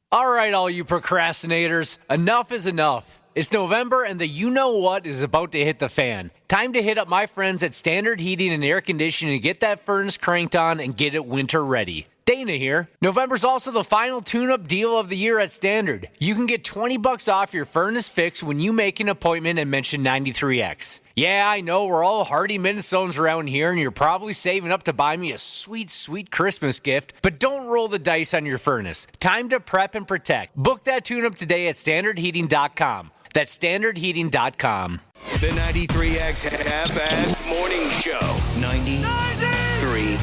All right, all you procrastinators, enough is enough. It's November and the you-know-what is about to hit the fan. Time to hit up my friends at Standard Heating and Air Conditioning to get that furnace cranked on and get it winter ready. Dana here. November's also the final tune-up deal of the year at Standard. You can get $20 off your furnace fix when you make an appointment and mention 93X. Yeah, I know we're all hardy Minnesotans around here, and you're probably saving up to buy me a sweet, sweet Christmas gift, but don't roll the dice on your furnace. Time to prep and protect. Book that tune-up today at standardheating.com. That's standardheating.com. The 93X Half-Assed Morning Show. 93.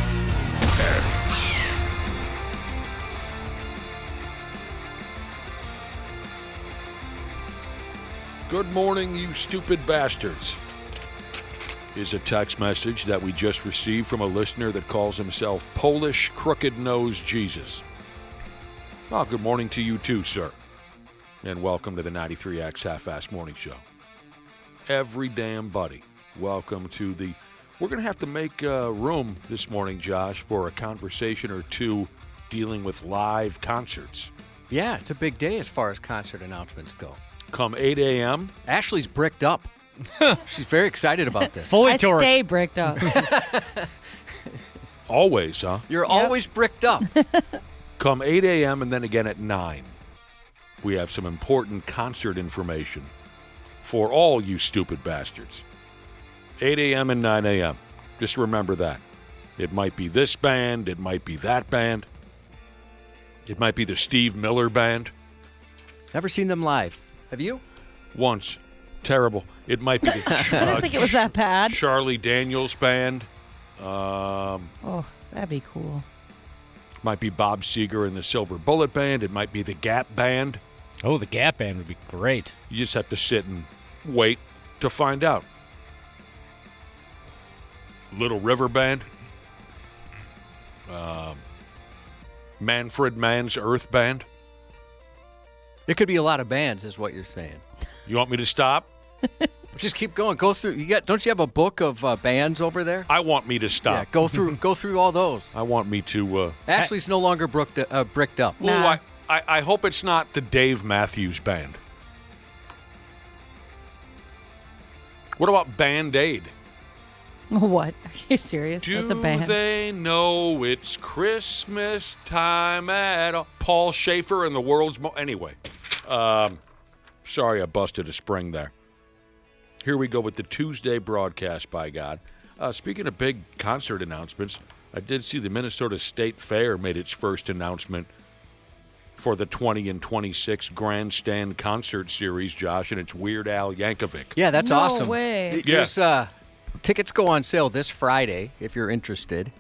Good morning, you stupid bastards, is a text message that we just received from a listener that calls himself Polish Crooked Nose Jesus. Oh, good morning to you too, sir. And welcome to the 93X Half-Assed Morning Show. Every damn buddy, welcome to the... We're going to have to make room this morning, Josh, for a conversation or two dealing with live concerts. Yeah, it's a big day as far as concert announcements go. Come 8 a.m. Ashley's bricked up. She's very excited about this. I stay bricked up. Always, huh? You're always bricked up. Come 8 a.m. and then again at 9. We have some important concert information for all you stupid bastards. 8 a.m. and 9 a.m. Just remember that. It might be this band. It might be that band. It might be the Steve Miller Band. Never seen them live. Have you? Once. Terrible. It might be the I don't think it was that bad. Charlie Daniels Band. Oh, that'd be cool. Might be Bob Seger and the Silver Bullet Band. It might be the Gap Band. Oh, the Gap Band would be great. You just have to sit and wait to find out. Little River Band. Manfred Mann's Earth Band. It could be a lot of bands, is what you're saying. You want me to stop? Just keep going. Go through. Don't you have a book of bands over there? I want me to stop. Yeah, go through all those. I want me to... Ashley's no longer bricked up. Nah. Oh, I hope it's not the Dave Matthews Band. What about Band-Aid? What? Are you serious? That's a band. Do they know it's Christmas time at all? Paul Schaefer and the world's... Anyway. Sorry I busted a spring there. Here we go with the Tuesday broadcast, by God. Speaking of big concert announcements, I did see the Minnesota State Fair made its first announcement for the 20 and 26 Grandstand Concert Series, Josh, and it's Weird Al Yankovic. Yeah, that's No awesome. way. There's, tickets go on sale this Friday if you're interested.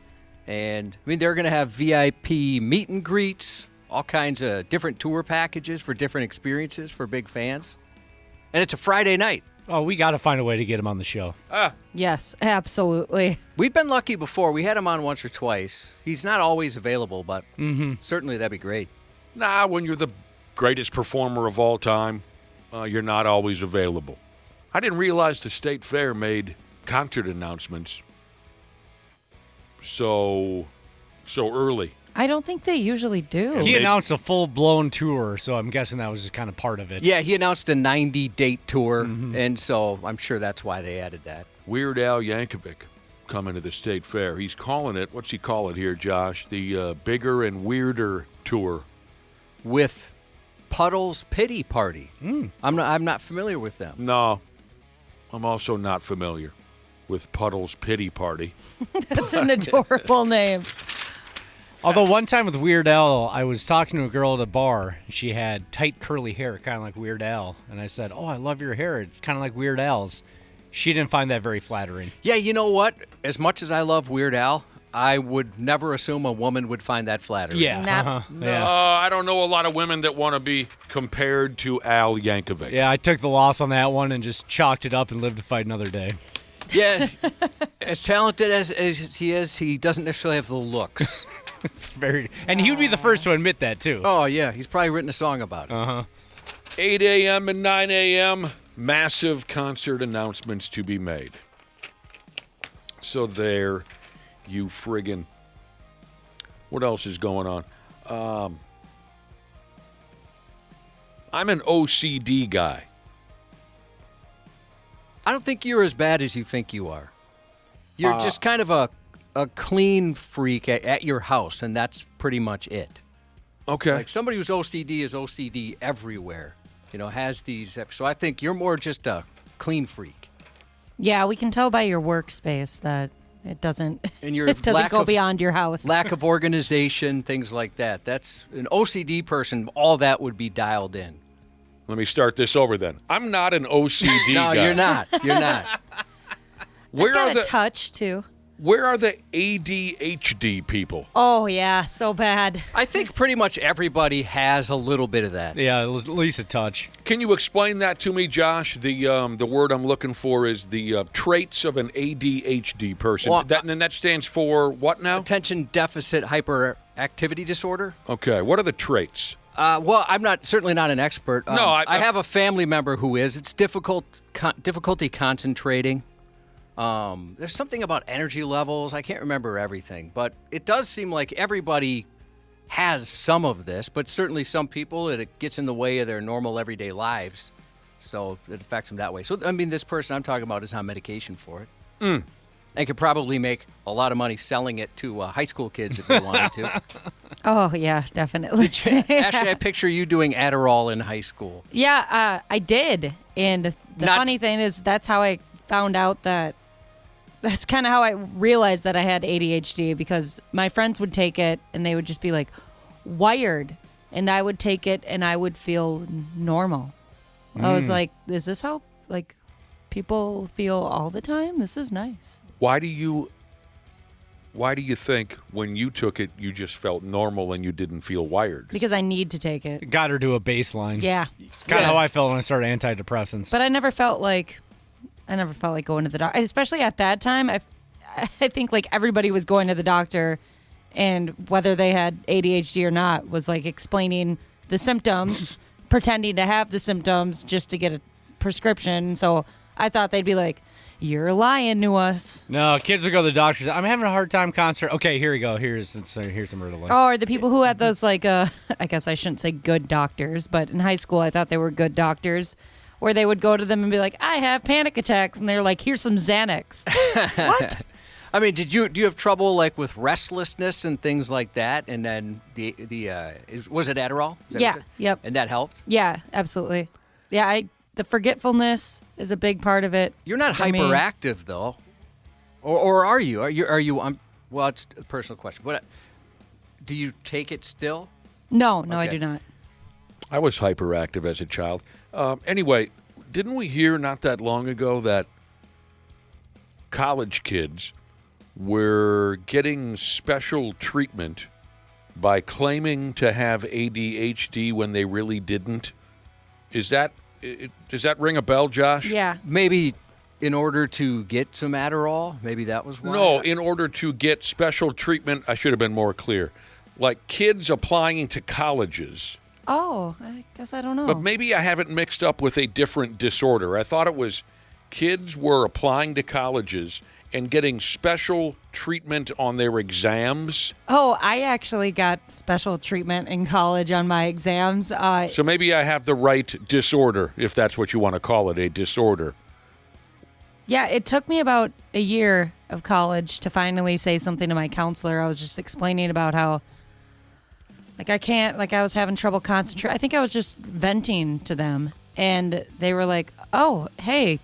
And, I mean, they're going to have VIP meet and greets, all kinds of different tour packages for different experiences for big fans. And it's a Friday night. Oh, we got to find a way to get him on the show. Yes, absolutely. We've been lucky before. We had him on once or twice. He's not always available, but certainly that'd be great. Nah, when you're the greatest performer of all time, you're not always available. I didn't realize the State Fair made concert announcements so early. I don't think they usually do. He announced a full-blown tour, so I'm guessing that was just kind of part of it. Yeah, he announced a 90-date tour, and so I'm sure that's why they added that. Weird Al Yankovic coming to the State Fair. He's calling it, what's he call it here, Josh? The Bigger and Weirder Tour. With Puddle's Pity Party. I'm not familiar with them. No, I'm also not familiar with Puddle's Pity Party. That's an adorable name. Although one time with Weird Al, I was talking to a girl at a bar. She had tight curly hair, kind of like Weird Al. And I said, "Oh, I love your hair. It's kind of like Weird Al's." She didn't find that very flattering. Yeah, you know what? As much as I love Weird Al, I would never assume a woman would find that flattering. Yeah. Yeah. I don't know a lot of women that want to be compared to Al Yankovic. Yeah, I took the loss on that one and just chalked it up and lived to fight another day. Yeah, as talented as he is, he doesn't necessarily have the looks. It's very, and he would be the first to admit that, too. Oh, yeah, he's probably written a song about it. 8 a.m. and 9 a.m., massive concert announcements to be made. So there, you friggin'... What else is going on? I'm an OCD guy. I don't think you're as bad as you think you are. You're just kind of a clean freak at your house, and that's pretty much it. Okay. Like somebody who's OCD is OCD everywhere. Has these. So I think you're more just a clean freak. Yeah, we can tell by your workspace that it doesn't. And your it doesn't lack go of- beyond your house. Lack of organization, things like that. That's an OCD person. All that would be dialed in. Let me start this over then. I'm not an OCD No, guy. you're not. You're not. Where Got are a the touch too. Where are the ADHD people? Oh yeah, so bad. I think pretty much everybody has a little bit of that. Yeah, at least a touch. Can you explain that to me, Josh? The word I'm looking for is the traits of an ADHD person. Well, And that stands for what now? Attention deficit hyperactivity disorder. Okay, what are the traits? Well, I'm certainly not an expert. No, I have a family member who is. It's difficulty concentrating. There's something about energy levels. I can't remember everything, but it does seem like everybody has some of this, but certainly some people it gets in the way of their normal everyday lives. So it affects them that way. So, I mean, this person I'm talking about is on medication for it. And could probably make a lot of money selling it to high school kids if they wanted to. Oh yeah, definitely. Ashley, I picture you doing Adderall in high school. Yeah, I did. And the Not- funny thing is, that's how I found out that. That's kind of how I realized that I had ADHD, because my friends would take it and they would just be like, wired. And I would take it and I would feel normal. I was like, is this how people feel all the time? This is nice. Why do you think when you took it you just felt normal and you didn't feel wired? Because I need to take it. Got her to a baseline. Yeah. It's kind of how I felt when I started antidepressants. But I never felt like going to the doctor, especially at that time. I think like everybody was going to the doctor, and whether they had ADHD or not was like explaining the symptoms, pretending to have the symptoms just to get a prescription. So I thought they'd be like, "You're lying to us." No, kids would go to the doctor. I'm having a hard time concentrating. Okay, here you go. Here's some Ritalin. Oh, or the people who had those like, I guess I shouldn't say good doctors, but in high school I thought they were good doctors, where they would go to them and be like, "I have panic attacks," and they're like, "Here's some Xanax." What? I mean, do you have trouble like with restlessness and things like that? And then was it Adderall? Is that Yeah, what it- yep. And that helped? Yeah, absolutely. Yeah, the forgetfulness is a big part of it. You're not for me. hyperactive though, or are you? Are you? Well, it's a personal question. But do you take it still? No, I Okay. do not. I was hyperactive as a child. Anyway, didn't we hear not that long ago that college kids were getting special treatment by claiming to have ADHD when they really didn't? Does that ring a bell, Josh? Yeah. Maybe in order to get some Adderall. Maybe that was why. No, in order to get special treatment, I should have been more clear. Like kids applying to colleges. Oh, I guess I don't know. But maybe I have it mixed up with a different disorder. I thought it was kids were applying to colleges and getting special treatment on their exams. Oh, I actually got special treatment in college on my exams. So maybe I have the right disorder, if that's what you want to call it, a disorder. Yeah, it took me about a year of college to finally say something to my counselor. I was just explaining about how, I was having trouble concentrating. I think I was just venting to them. And they were like, "Oh, hey,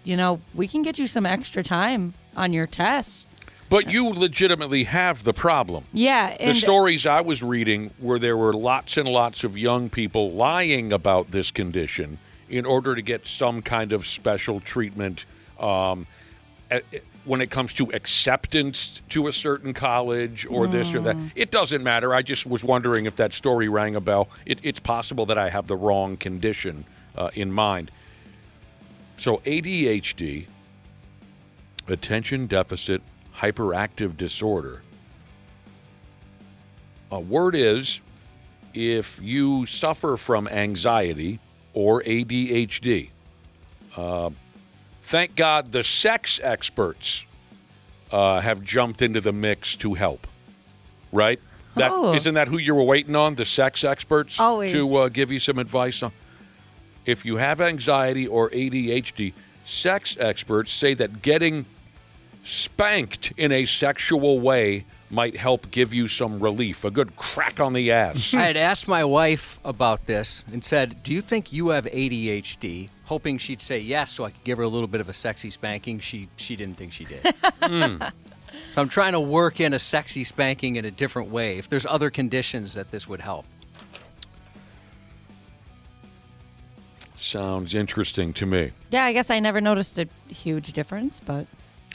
we can get you some extra time on your tests." But you legitimately have the problem. Yeah. The And stories I was reading where there were lots and lots of young people lying about this condition in order to get some kind of special treatment when it comes to acceptance to a certain college or this or that. It doesn't matter. I just was wondering if that story rang a bell. It's possible that I have the wrong condition in mind. So ADHD, attention deficit hyperactive disorder. Word is, if you suffer from anxiety or ADHD, thank God the sex experts have jumped into the mix to help, right? Oh. Isn't that who you were waiting on, the sex experts? Always. To give you some advice on? if you have anxiety or ADHD, sex experts say that getting spanked in a sexual way might help give you some relief, a good crack on the ass. I had asked my wife about this and said, do you think you have ADHD? Hoping she'd say yes so I could give her a little bit of a sexy spanking. She didn't think she did. So I'm trying to work in a sexy spanking in a different way. If there's other conditions that this would help. Sounds interesting to me. Yeah, I guess I never noticed a huge difference, but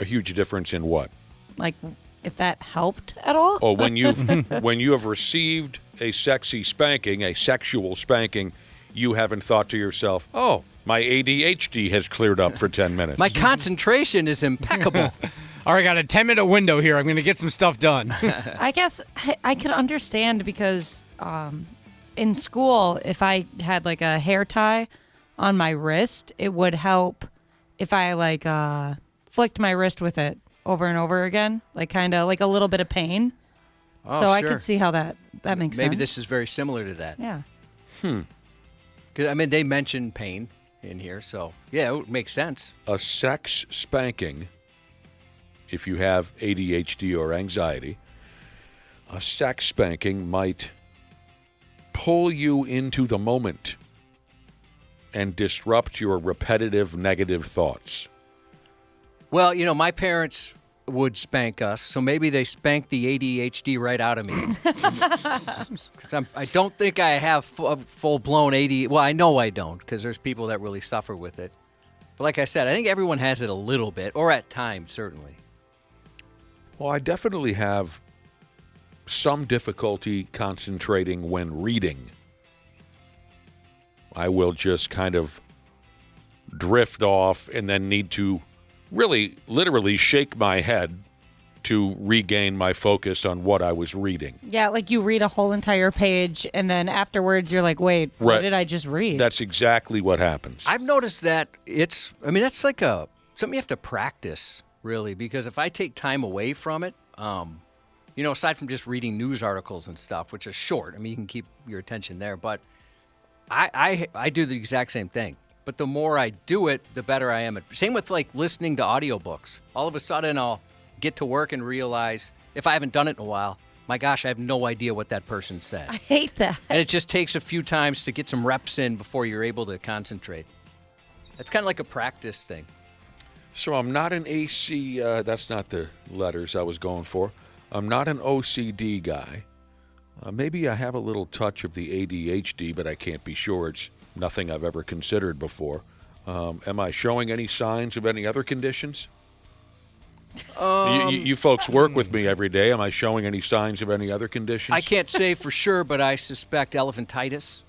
A huge difference in what? like if that helped at all. Oh, when you have received a sexy spanking, a sexual spanking, you haven't thought to yourself, "Oh, my ADHD has cleared up for 10 minutes." My concentration is impeccable. All right, I got a 10-minute window here. I'm going to get some stuff done. I guess I could understand because in school, if I had like a hair tie on my wrist, it would help if I like flicked my wrist with it over and over again, like kind of like a little bit of pain. Oh, so I sure. could see how that makes sense. Maybe this is very similar to that. Yeah. 'Cause, I mean, they mentioned pain in here, so yeah, it would make sense. A sex spanking, if you have ADHD or anxiety, a sex spanking might pull you into the moment and disrupt your repetitive negative thoughts. Well, you know, my parents would spank us, so maybe they spanked the ADHD right out of me. Because I don't think I have full-blown ADHD. Well, I know I don't, because there's people that really suffer with it. But like I said, I think everyone has it a little bit, or at times, certainly. Well, I definitely have some difficulty concentrating when reading. I will just kind of drift off and then need to really, literally shake my head to regain my focus on what I was reading. Yeah, like you read a whole entire page and then afterwards you're like, wait, what Right. did I just read? That's exactly what happens. I've noticed that that's like something you have to practice, really, because if I take time away from it, aside from just reading news articles and stuff, which is short, I mean, you can keep your attention there, but I do the exact same thing. But the more I do it, the better I am. Same with like listening to audiobooks. All of a sudden, I'll get to work and realize, if I haven't done it in a while, my gosh, I have no idea what that person said. I hate that. And it just takes a few times to get some reps in before you're able to concentrate. It's kind of like a practice thing. So I'm not an AC, that's not the letters I was going for. I'm not an OCD guy. Maybe I have a little touch of the ADHD, but I can't be sure. It's nothing I've ever considered before. Am I showing any signs of any other conditions? You folks work with me every day. Am I showing any signs of any other conditions? I can't say for sure, but I suspect elephantitis,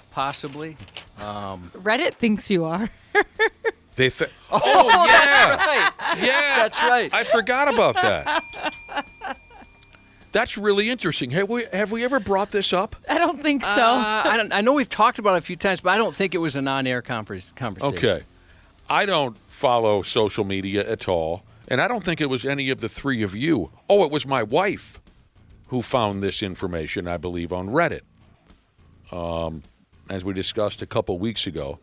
possibly. Reddit thinks you are. Oh, yeah! Right. Yeah! That's right. I forgot about that. That's really interesting. Have we ever brought this up? I don't think so. I know we've talked about it a few times, but I don't think it was a non-air conversation. Okay. I don't follow social media at all, and I don't think it was any of the three of you. Oh, it was my wife who found this information, I believe, on Reddit. As we discussed a couple weeks ago,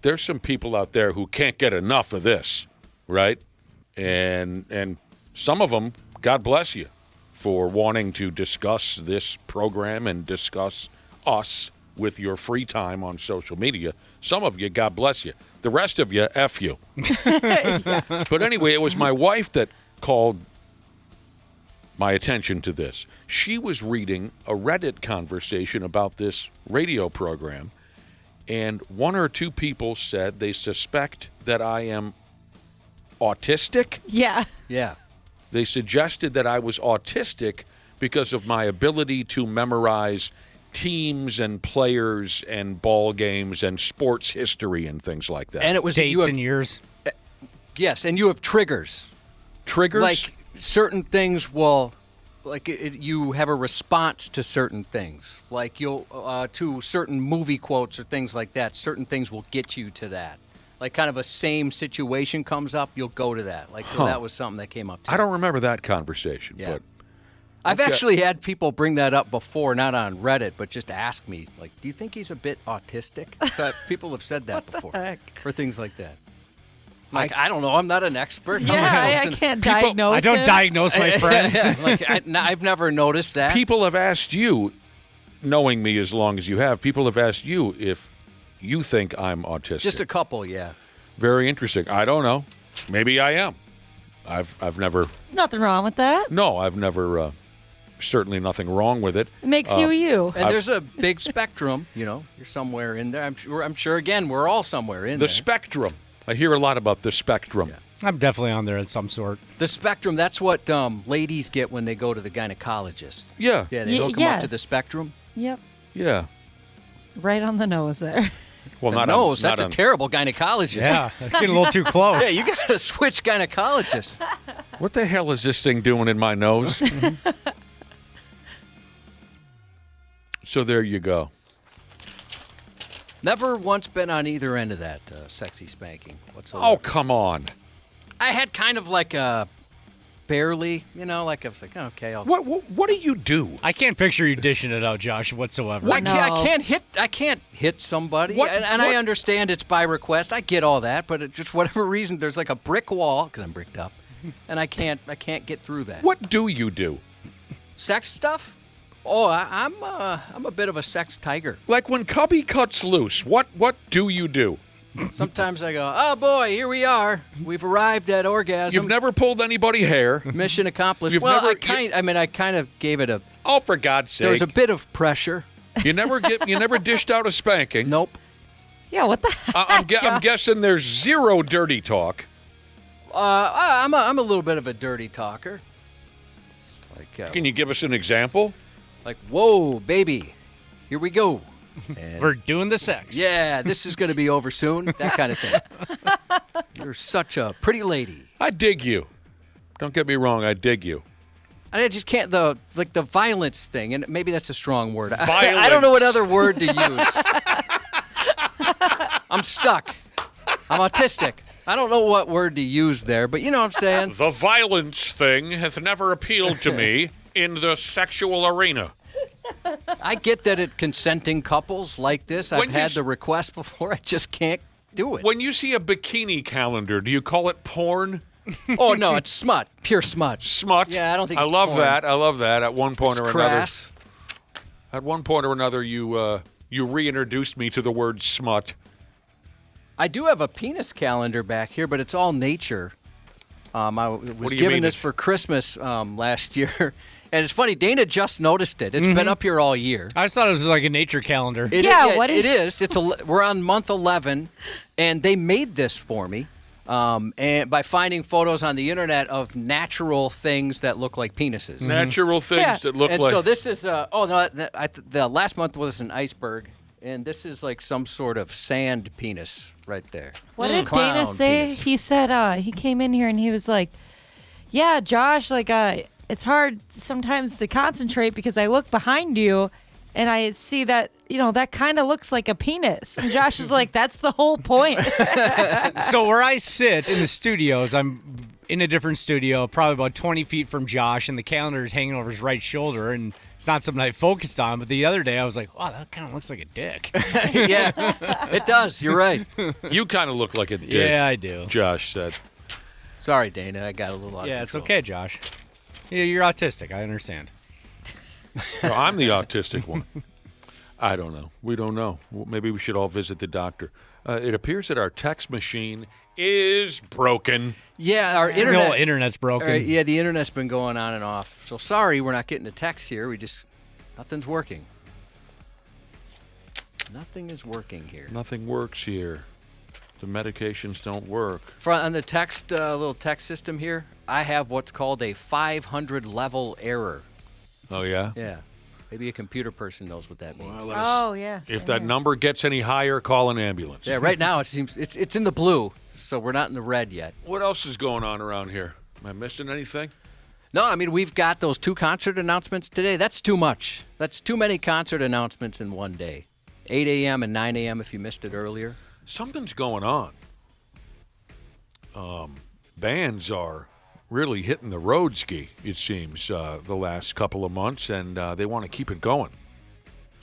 there's some people out there who can't get enough of this, right? And some of them, God bless you, for wanting to discuss this program and discuss us with your free time on social media. Some of you, God bless you. The rest of you, F you. But anyway, it was my wife that called my attention to this. She was reading a Reddit conversation about this radio program, and one or two people said they suspect that I am autistic. Yeah. Yeah. They suggested that I was autistic because of my ability to memorize teams and players and ball games and sports history and things like that. And it was Dates and years. Yes, and you have triggers. Triggers? Like certain things will, you have a response to certain things. Like you'll, to certain movie quotes or things like that, certain things will get you to that. Like kind of a same situation comes up, you'll go to that. Like, so that was something that came up too. I don't remember that conversation, Yeah. but I've actually had people bring that up before, not on Reddit, but just ask me, like, do you think he's a bit autistic? So people have said that before. heck? For things like that. Like, I don't know. I'm not an expert. Yeah, I can't diagnose I don't him. diagnose my friends. I've never noticed that. People have asked you, knowing me as long as you have, people have asked you if you think I'm autistic. Just a couple, yeah. Very interesting. I don't know. Maybe I am. I've never. There's nothing wrong with that. No, I've never. Certainly nothing wrong with it. It makes you you. And there's a big spectrum. You're somewhere in there. I'm sure. Again, we're all somewhere in The there. spectrum. I hear a lot about the spectrum. Yeah. I'm definitely on there of some sort. The spectrum. That's what ladies get when they go to the gynecologist. Yeah. Yeah, they hook them up to the yes. spectrum. Yep. Yeah. Right on the nose there. Well, The not nose. on, That's not a on- terrible gynecologist. Yeah, getting a little too close. Yeah, you got to switch gynecologist. What the hell is this thing doing in my nose? So there you go. Never once been on either end of that sexy spanking whatsoever. Oh, come on. I had kind of like a barely, like I was like, okay, I'll. What do you do? I can't picture you dishing it out, Josh, whatsoever. I No. can't hit somebody, What- and I understand it's by request. I get all that, but it, just whatever reason, there's like a brick wall because I'm bricked up, and I can't get through that. What do you do? Sex stuff? Oh, I'm a bit of a sex tiger. Like when Cubby cuts loose, what do you do? Sometimes I go, oh boy, here we are. We've arrived at orgasm. You've never pulled anybody hair. Mission accomplished. You've well, never- I kind of gave it a. Oh, for God's There was a sake. bit of pressure. You never dished out a spanking. Nope. Yeah, what the heck? I'm Josh? guessing there's zero dirty talk. I'm a little bit of a dirty talker. Like, Can you give us an example? like, whoa, baby, here we go. And We're doing the sex. yeah, this is going to be over soon. That kind of thing. You're such a pretty lady. I dig you. Don't get me wrong, I dig you. And I just can't the violence thing, and maybe that's a strong word. I Violence. don't know what other word to use. I'm stuck. I'm autistic. I don't know what word to use there, but you know what I'm saying. The violence thing has never appealed to me in the sexual arena. I get that at consenting couples like this, I've When you had s- the request before. I just can't do it. When you see a bikini calendar, do you call it porn? Oh no, it's smut, pure smut. Smut? Yeah, I don't think I it's love porn. that. I love that. At one point It's or crass. another. At one point or another, you reintroduced me to the word smut. I do have a penis calendar back here, but it's all nature. I was do you given mean this it's- for Christmas last year, and it's funny. Dana just noticed it. It's been up here all year. I just thought it was like a nature calendar. Yeah, what it is- is. We're on month 11, and they made this for me, and by finding photos on the internet of natural things that look like penises. Natural things Yeah. that look And like. so this is the last month was an iceberg, and this is like some sort of sand penis right there. What did Clown Dana say? penis. He said he came in here and he was like, "Yeah, Josh, like it's hard sometimes to concentrate because I look behind you and I see that, that kind of looks like a penis." And Josh is like, "That's the whole point." So where I sit in the studios, I'm in a different studio, probably about 20 feet from Josh, and the calendar is hanging over his right shoulder, and it's not something I focused on. But the other day, I was like, wow, that kind of looks like a dick. Yeah, it does. You're right. You kind of look like a dick, Yeah, I do. Josh said. Sorry, Dana. I got a little out of Yeah, it's control. okay, Josh. Yeah, you're autistic. I understand. Well, I'm the autistic one. I don't know. We don't know. Well, maybe we should all visit the doctor. It appears that our text machine is broken. Yeah, our The internet. whole internet's broken. Yeah, the internet's been going on and off. So sorry, we're not getting a text here. Nothing's working. Nothing is working here. Nothing works here. The medications don't work. On the text, little text system here, I have what's called a 500 level error. Oh, yeah? Yeah, maybe a computer person knows what that means. Oh yeah. If that number gets any higher, call an ambulance. Yeah, right now it seems it's in the blue, so we're not in the red yet. What else is going on around here? Am I missing anything? No, I mean we've got those 2 concert announcements today. That's too much. That's too many concert announcements in one day. 8 a.m. and 9 a.m. if you missed it earlier. Something's going on. Bands are really hitting the road ski, it seems, the last couple of months, and they want to keep it going.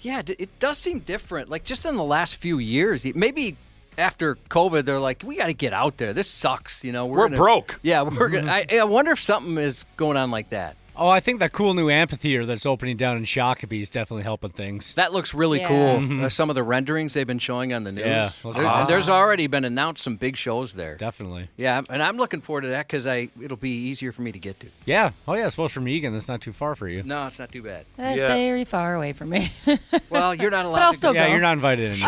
Yeah, it does seem different. Like just in the last few years, maybe after COVID, they're like, we got to get out there. This sucks. You know, We're broke. Yeah, we're gonna. I wonder if something is going on like that. Oh, I think that cool new amphitheater that's opening down in Shakopee is definitely helping things. That looks really Yeah. cool. Some of the renderings they've been showing on the news. Yeah, looks There- awesome. There's already been announced some big shows there. Definitely. Yeah, and I'm looking forward to that because it'll be easier for me to get to. Yeah. Oh, yeah. I suppose from Egan, that's not too far for you. No, it's not too bad. That's Yeah. very far away from me. Well, you're not allowed I'll to still go. Yeah, go. you're not invited in.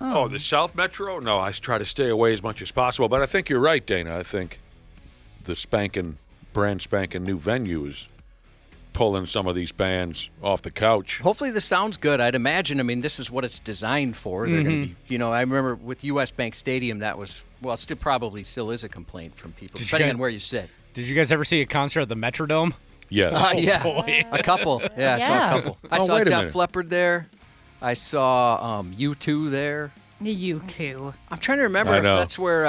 Oh, The South Metro? No, I try to stay away as much as possible. But I think you're right, Dana. I think the brand spanking new venue is pulling some of these bands off the couch. Hopefully this sounds good. I'd imagine. I mean, this is what it's designed for. They're going to be, you know, I remember with U.S. Bank Stadium, that was, well, still is a complaint from people, Did you depending guys- on where you sit. Did you guys ever see a concert at the Metrodome? Yes. Yeah, boy. a couple. Yeah, I saw Yeah. a couple. I Oh, saw wait a Def minute. Leppard there. I saw U2 there. you too. I'm trying to remember I if know. that's where.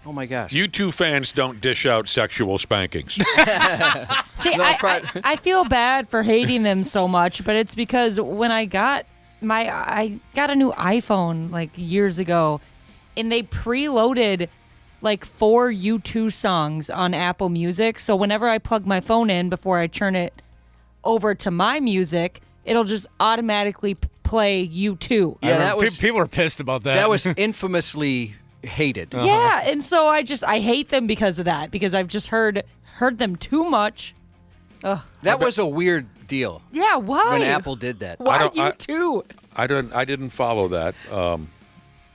Oh my gosh. You two fans don't dish out sexual spankings. See, I feel bad for hating them so much, but it's because when I got a new iPhone like years ago, and they preloaded like 4 U2 songs on Apple Music. So whenever I plug my phone in before I turn it over to my music, it'll just automatically play U2. Yeah, that was People are pissed about that. that was infamously hated. Yeah, and so I hate them because of that, because I've just heard them too much. That was a weird deal Yeah, why? when Apple did that. Why don't- I- U2? I didn't follow that.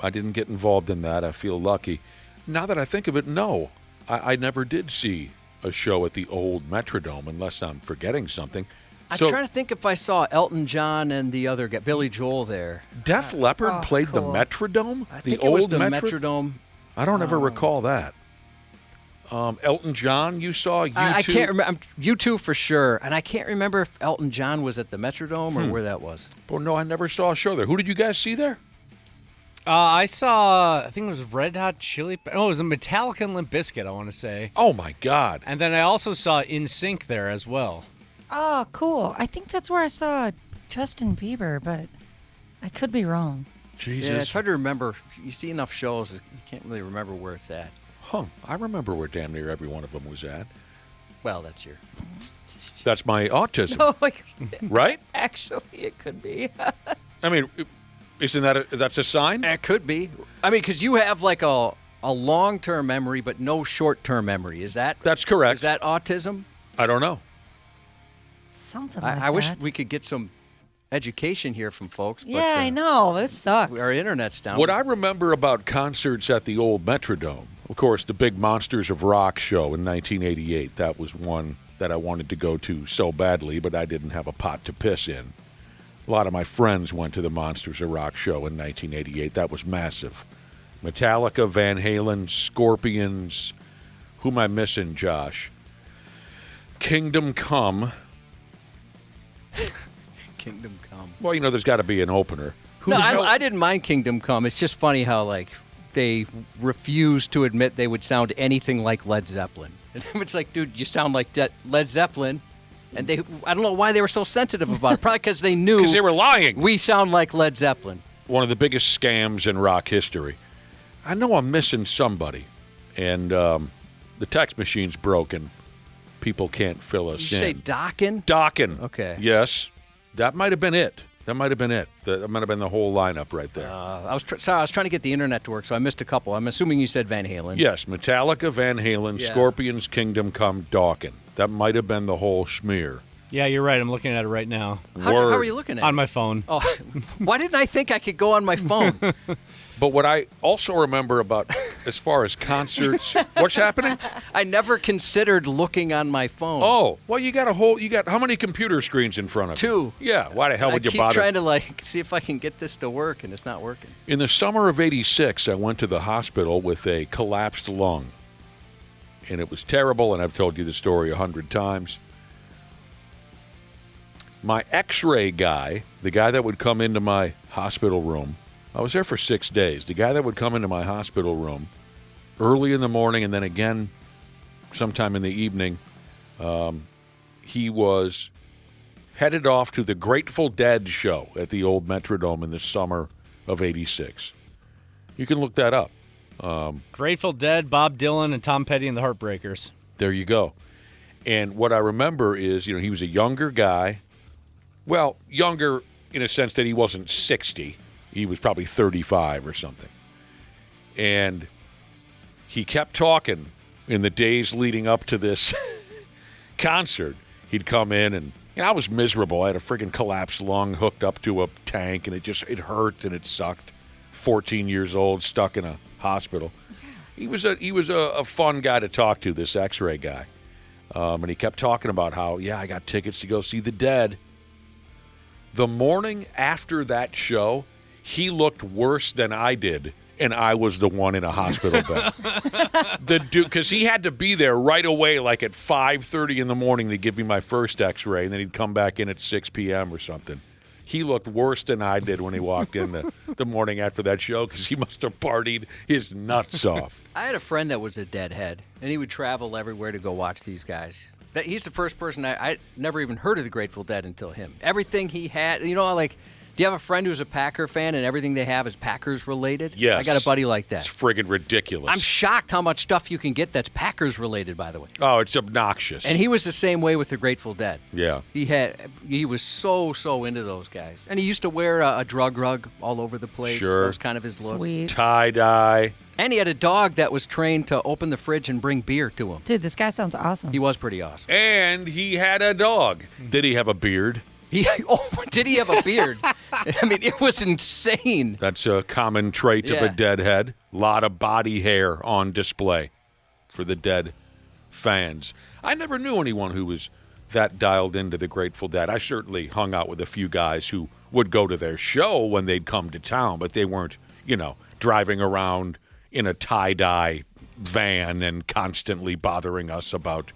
I didn't get involved in that. I feel lucky. Now that I think of it, no. I never did see a show at the old Metrodome, unless I'm forgetting something. I'm So trying to think if I saw Elton John and the other guy, Billy Joel there. Def Leppard played cool. the Metrodome? I the think old it was the Metrodome. I don't ever recall that. Elton John, you saw U2? I can't remember. U2 for sure. And I can't remember if Elton John was at the Metrodome or where that was. Oh, no, I never saw a show there. Who did you guys see there? I saw, I think it was Red Hot Chili. Oh, it was the Metallica and Limp Bizkit, I want to say. Oh, my God. And then I also saw NSYNC there as well. Oh, cool. I think that's where I saw Justin Bieber, but I could be wrong. Jesus. Yeah, it's hard to remember. You see enough shows, you can't really remember where it's at. Huh. I remember where damn near every one of them was at. Well, that's your. That's my autism, Oh, like, right? actually, it could be. I mean, isn't that's a sign? It could be. I mean, because you have like a long-term memory, but no short-term memory. Is that? That's correct. Is that autism? I don't know. Something like that. I wish we could get some education here from folks. But, Yeah, I know. This sucks. Our internet's down. What I remember about concerts at the old Metrodome, of course, the big Monsters of Rock show in 1988, that was one that I wanted to go to so badly, but I didn't have a pot to piss in. A lot of my friends went to the Monsters of Rock show in 1988. That was massive. Metallica, Van Halen, Scorpions. Who am I missing, Josh? Kingdom Come. Kingdom Come. Well, you know, there's got to be an opener. Who No, the hell- I didn't mind Kingdom Come. It's just funny how like they refused to admit they would sound anything like Led Zeppelin. And it's like, dude, you sound like Led Zeppelin. And I don't know why they were so sensitive about it. Probably because they knew Because they were lying. we sound like Led Zeppelin. One of the biggest scams in rock history. I know I'm missing somebody, and the text machine's broken. People can't fill us Did you say in. Dokken? Dokken. Okay. Yes, that might have been it. That might have been it. That might have been the whole lineup right there. I was trying to get the internet to work, so I missed a couple. I'm assuming you said Van Halen. Yes, Metallica, Van Halen, Yeah. Scorpions, Kingdom Come, Dokken. That might have been the whole schmear. Yeah, you're right. I'm looking at it right now How Word. are you looking at on it? my phone. Oh, why didn't I think I could go on my phone? But what I also remember about, as far as concerts, what's happening? I never considered looking on my phone. Oh, well, you got how many computer screens in front of you? 2. Yeah, why the hell I would you keep bother? trying to like see if I can get this to work, and it's not working. In the summer of '86, I went to the hospital with a collapsed lung. And it was terrible, and I've told you the story 100 times. My x-ray guy, the guy that would come into my hospital room, I was there for 6 days. The guy that would come into my hospital room early in the morning and then again sometime in the evening, he was headed off to the Grateful Dead show at the old Metrodome in the summer of '86. You can look that up. Grateful Dead, Bob Dylan, and Tom Petty and the Heartbreakers. There you go. And what I remember is, he was a younger guy. Well, younger in a sense that he wasn't 60. He was probably 35 or something. And he kept talking in the days leading up to this concert. He'd come in and I was miserable. I had a friggin' collapsed lung hooked up to a tank, and it hurt and it sucked. 14 years old, stuck in a hospital. He was a fun guy to talk to, this X-ray guy. And he kept talking about how, I got tickets to go see the Dead. The morning after that show, he looked worse than I did, and I was the one in a hospital bed. The dude, because he had to be there right away, like at 5:30 in the morning to give me my first X-ray, and then he'd come back in at 6 p.m. or something. He looked worse than I did when he walked in the morning after that show, because he must have partied his nuts off. I had a friend that was a Deadhead, and he would travel everywhere to go watch these guys. He's the first person I never even heard of the Grateful Dead until him. Everything he had, do you have a friend who's a Packer fan and everything they have is Packers related? Yes. I got a buddy like that. It's friggin' ridiculous. I'm shocked how much stuff you can get that's Packers related, by the way. Oh, it's obnoxious. And he was the same way with the Grateful Dead. Yeah. He was so into those guys. And he used to wear a drug rug all over the place. Sure. That was kind of his look. Sweet. Tie-dye. And he had a dog that was trained to open the fridge and bring beer to him. Dude, this guy sounds awesome. He was pretty awesome. And he had a dog. Did he have a beard? Did he have a beard? I mean, it was insane. That's a common trait of a Deadhead. A lot of body hair on display for the Dead fans. I never knew anyone who was that dialed into the Grateful Dead. I certainly hung out with a few guys who would go to their show when they'd come to town, but they weren't, driving around in a tie-dye van and constantly bothering us about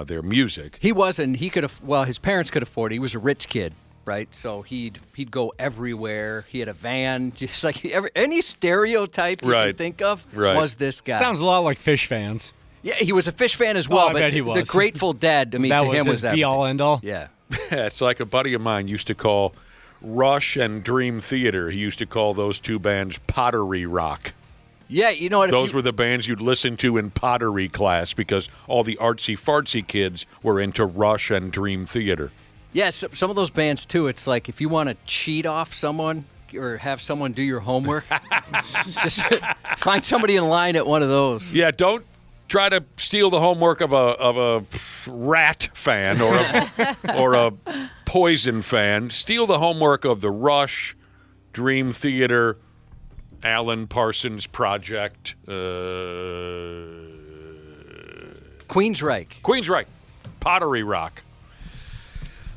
their music. He wasn't. He could have. Well, his parents could afford it. He was a rich kid, right? So he'd go everywhere. He had a van, just like any stereotype you can think of was this guy. Sounds a lot like Fish fans. Yeah, he was a Fish fan as well. I but bet he was. The Grateful Dead. I mean, that to was him his was be all end all. Yeah. It's like a buddy of mine used to call Rush and Dream Theater. He used to call those two bands pottery rock. Yeah, you know what? Those were the bands you'd listen to in pottery class because all the artsy-fartsy kids were into Rush and Dream Theater. Yeah, some of those bands, too, it's like if you want to cheat off someone or have someone do your homework, just find somebody in line at one of those. Yeah, don't try to steal the homework of a Rat fan or a Poison fan. Steal the homework of the Rush, Dream Theater, Alan Parsons Project. Queensryche. Pottery rock.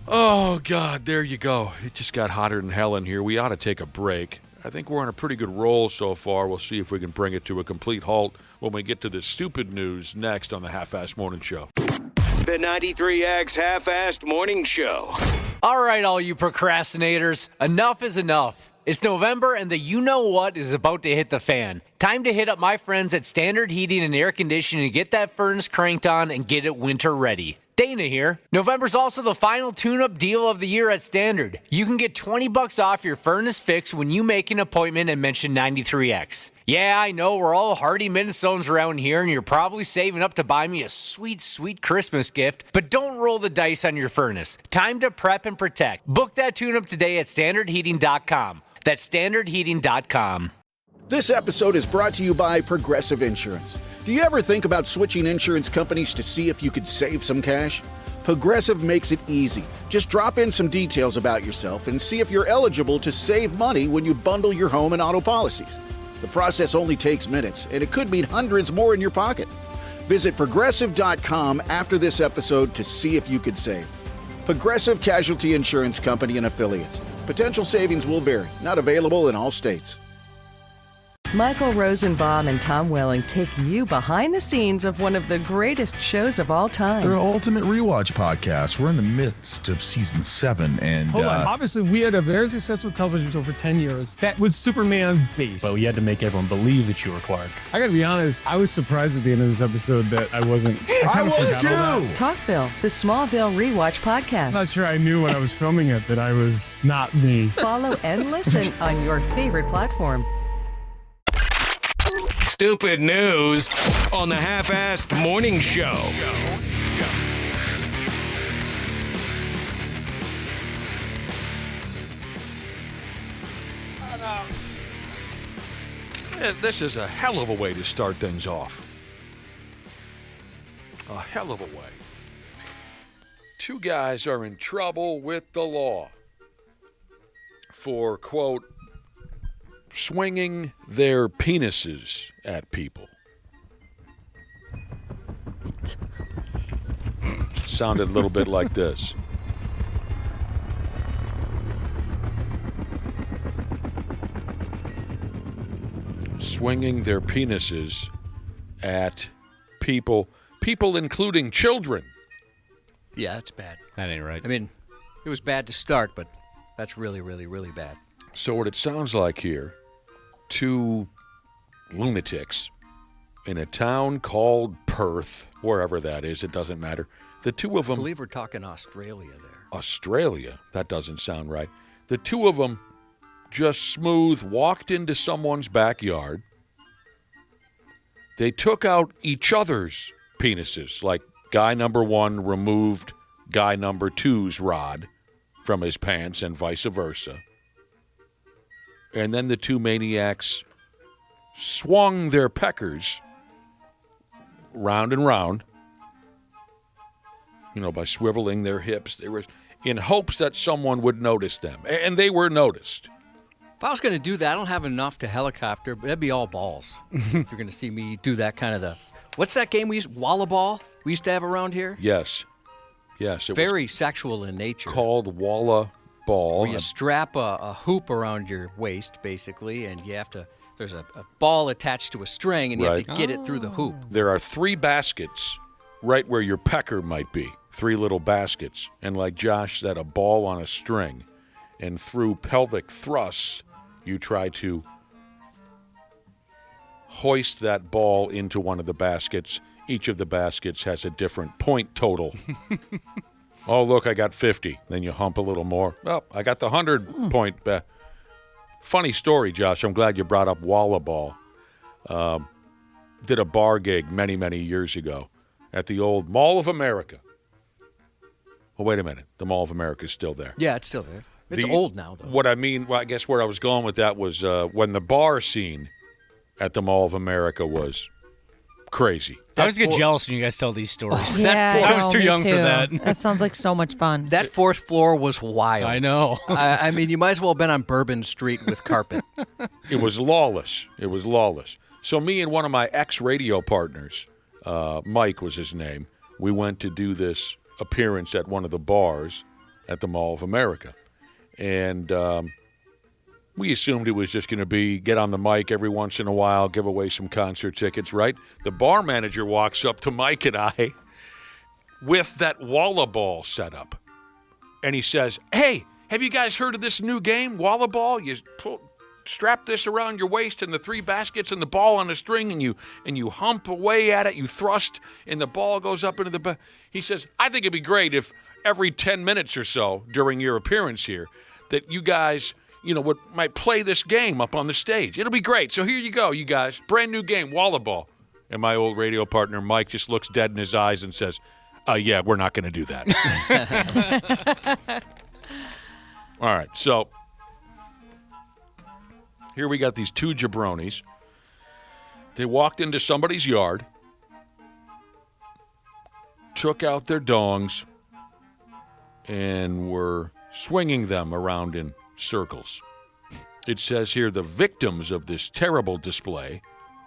Oh, God, there you go. It just got hotter than hell in here. We ought to take a break. I think we're on a pretty good roll so far. We'll see if we can bring it to a complete halt when we get to the stupid news next on the Half-Assed Morning Show. The 93X Half-Assed Morning Show. All right, all you procrastinators, enough is enough. It's November and the you-know-what is about to hit the fan. Time to hit up my friends at Standard Heating and Air Conditioning to get that furnace cranked on and get it winter ready. Dana here. November's also the final tune-up deal of the year at Standard. You can get $20 off your furnace fix when you make an appointment and mention 93X. Yeah, I know we're all hardy Minnesotans around here, and you're probably saving up to buy me a sweet, sweet Christmas gift, but don't roll the dice on your furnace. Time to prep and protect. Book that tune-up today at standardheating.com. That's standardheating.com. This episode is brought to you by Progressive Insurance. Do you ever think about switching insurance companies to see if you could save some cash? Progressive makes it easy. Just drop in some details about yourself and see if you're eligible to save money when you bundle your home and auto policies. The process only takes minutes, and it could mean hundreds more in your pocket. Visit Progressive.com after this episode to see if you could save. Progressive Casualty Insurance Company and Affiliates. Potential savings will vary. Not available in all states. Michael Rosenbaum and Tom Welling take you behind the scenes of one of the greatest shows of all time. They're Ultimate Rewatch Podcast. We're in the midst of season 7, and hold on. Obviously, we had a very successful television show for 10 years that was Superman based. But we had to make everyone believe that you were Clark. I gotta be honest, I was surprised at the end of this episode that I wasn't. I was too. Talkville, the Smallville Rewatch Podcast. I'm not sure I knew when I was filming it that I was not me. Follow and listen on your favorite platform. Stupid news on the Half-Assed Morning Show. This is a hell of a way to start things off. A hell of a way. Two guys are in trouble with the law for, quote, swinging their penises at people. Sounded a little bit like this. Swinging their penises at people including children. Yeah, that's bad. That ain't right. I mean, it was bad to start, but that's really, really, really bad. So what it sounds like here, two lunatics in a town called Perth, wherever that is, it doesn't matter. The two of them... I believe we're talking Australia there. Australia? That doesn't sound right. The two of them just smooth walked into someone's backyard. They took out each other's penises, like guy number one removed guy number two's rod from his pants and vice versa. And then the two maniacs swung their peckers round and round, by swiveling their hips. They were in hopes that someone would notice them, and they were noticed. If I was going to do that, I don't have enough to helicopter, but that'd be all balls. If you're going to see me do that kind of what's that game we used? Walla ball? We used to have around here? Yes. It very sexual in nature. Called Walla ball. Where you strap a hoop around your waist, basically, and you have to, there's a ball attached to a string, and you have to get it through the hoop. There are 3 baskets right where your pecker might be. 3 little baskets. And like Josh said, a ball on a string. And through pelvic thrusts, you try to hoist that ball into one of the baskets. Each of the baskets has a different point total. Oh, look, I got 50. Then you hump a little more. Oh, I got the 100-point. Funny story, Josh. I'm glad you brought up Walla ball. Did a bar gig many, many years ago at the old Mall of America. Oh, wait a minute. The Mall of America is still there. Yeah, it's still there. It's old now, though. What I mean, I guess where I was going with that was when the bar scene at the Mall of America was crazy. I always get jealous when you guys tell these stories. I was too young for that. That sounds like so much fun. That 4th floor was wild. I know. I mean, you might as well have been on Bourbon Street with carpet. It was lawless. So me and one of my ex-radio partners, Mike was his name, we went to do this appearance at one of the bars at the Mall of America. And we assumed it was just going to be get on the mic every once in a while, give away some concert tickets, right? The bar manager walks up to Mike and I with that Walla ball set up. And he says, "Hey, have you guys heard of this new game, Walla ball? You strap this around your waist and the 3 baskets and the ball on a string and you hump away at it, you thrust, and the ball goes up into the... He says, I think it'd be great if every 10 minutes or so during your appearance here that you guys, might play this game up on the stage. It'll be great. So here you go, you guys. Brand new game, Walla ball." And my old radio partner, Mike, just looks dead in his eyes and says, yeah, we're not going to do that. All right, so here we got these 2 jabronis. They walked into somebody's yard, took out their dongs, and were swinging them around in circles. It says here the victims of this terrible display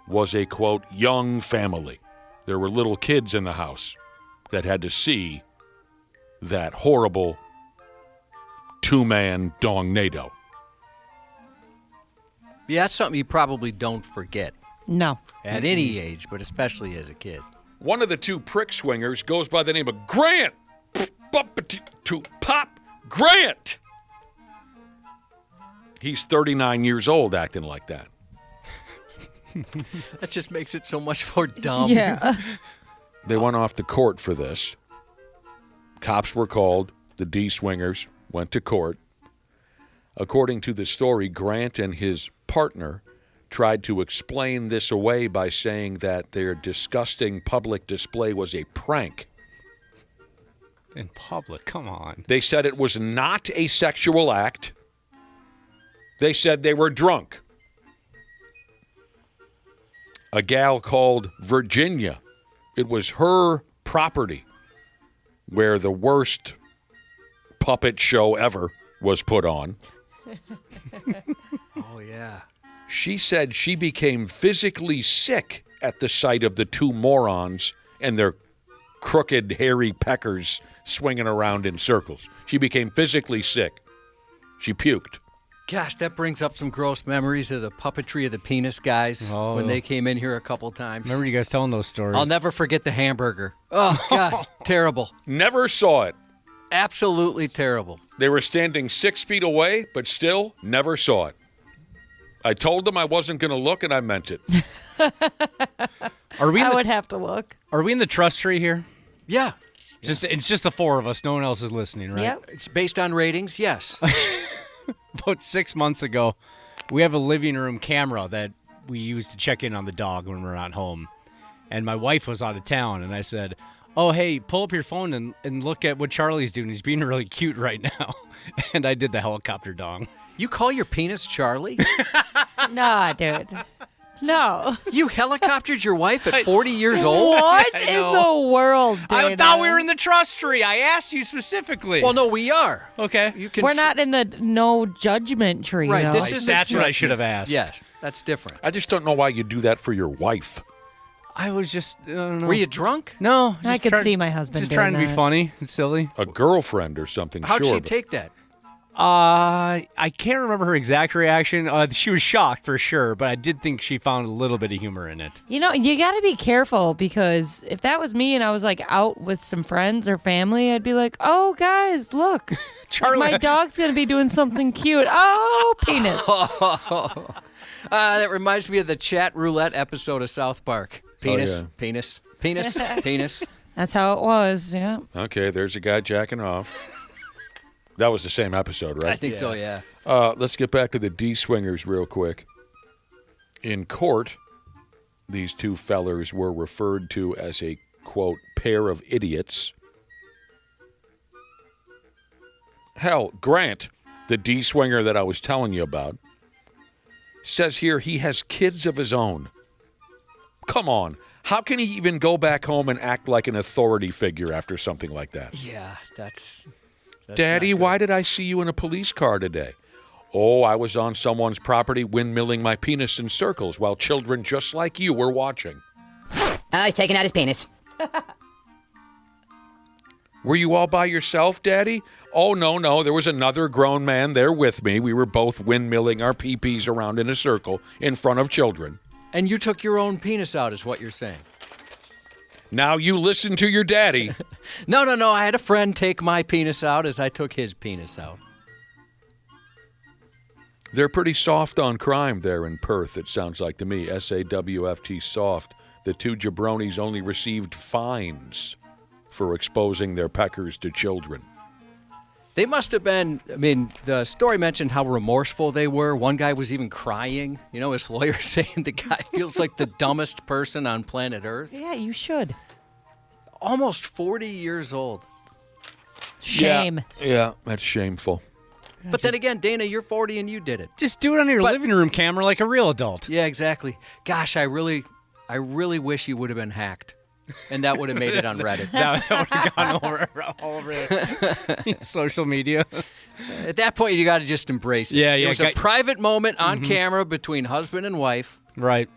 was a, quote, young family. There were little kids in the house that had to see that horrible 2-man dongnado. Yeah, that's something you probably don't forget No. at any age, but especially as a kid. One of the two prick swingers goes by the name of Grant. To Pop Grant. He's 39 years old acting like that. That just makes it so much more dumb. Yeah. They went off to court for this. Cops were called. The D swingers went to court. According to the story, Grant and his partner tried to explain this away by saying that their disgusting public display was a prank. In public, come on. They said it was not a sexual act. They said they were drunk. A gal called Virginia. It was her property where the worst puppet show ever was put on. Oh, yeah. She said she became physically sick at the sight of the two morons and their crooked, hairy peckers swinging around in circles. She became physically sick. She puked. Gosh, that brings up some gross memories of the puppetry of the penis guys when they came in here a couple times. Remember you guys telling those stories? I'll never forget the hamburger. Oh, gosh, terrible. Never saw it. Absolutely terrible. They were standing 6 feet away, but still never saw it. I told them I wasn't going to look, and I meant it. Are we? I would have to look. Are we in the trust tree here? Yeah. It's just the four of us. No one else is listening, right? Yep. It's based on ratings, yes. About 6 months ago, we have a living room camera that we use to check in on the dog when we're not home. And my wife was out of town, and I said, oh, hey, pull up your phone and look at what Charlie's doing. He's being really cute right now. And I did the helicopter dong. You call your penis Charlie? Nah, dude. No. You helicoptered your wife at 40 years old? What in the world, Dana? I thought we were in the trust tree. I asked you specifically. Well, no, we are. Okay. You can We're not in the no judgment tree, Right, though. this is That's what I should have asked. Yes, that's different. I just don't know why you do that for your wife. I was just, I don't know. Were you drunk? No. I just could trying- see my husband Just doing trying to be that. funny and silly. A girlfriend or something, How'd sure. she but- take that? I can't remember her exact reaction. She was shocked for sure, but I did think she found a little bit of humor in it. You know, you got to be careful because if that was me and I was like out with some friends or family, I'd be like, oh, guys, look. Charlie, My dog's going to be doing something cute. Oh, penis. That reminds me of the chat roulette episode of South Park. Penis, yeah. penis, penis, penis. That's how it was, yeah. Okay, there's a guy jacking off. That was the same episode, right? I think so, yeah. Let's get back to the D-swingers real quick. In court, these two fellers were referred to as a, quote, pair of idiots. Hell, Grant, the D-swinger that I was telling you about, says here he has kids of his own. Come on. How can he even go back home and act like an authority figure after something like that? Yeah, that's Daddy, not good. why did I see you in a police car today? Oh, I was on someone's property windmilling my penis in circles while children just like you were watching. He's taking out his penis. Were you all by yourself, Daddy? Oh, no. There was another grown man there with me. We were both windmilling our pee-pees around in a circle in front of children. And you took your own penis out, is what you're saying. Now you listen to your daddy. No. I had a friend take my penis out as I took his penis out. They're pretty soft on crime there in Perth, it sounds like to me. SAWFT soft. The two jabronis only received fines for exposing their peckers to children. They must have been, the story mentioned how remorseful they were. One guy was even crying. You know, his lawyer saying the guy feels like the dumbest person on planet Earth. Yeah, you should. Almost 40 years old. Shame. Yeah, that's shameful. But then again, Dana, you're 40 and you did it. Just do it on your living room camera like a real adult. Yeah, exactly. Gosh, I really wish you would have been hacked. And that would have made it on Reddit. That would have gone all over social media. At that point, you got to just embrace it. Yeah. It was a private moment on camera between husband and wife. Right.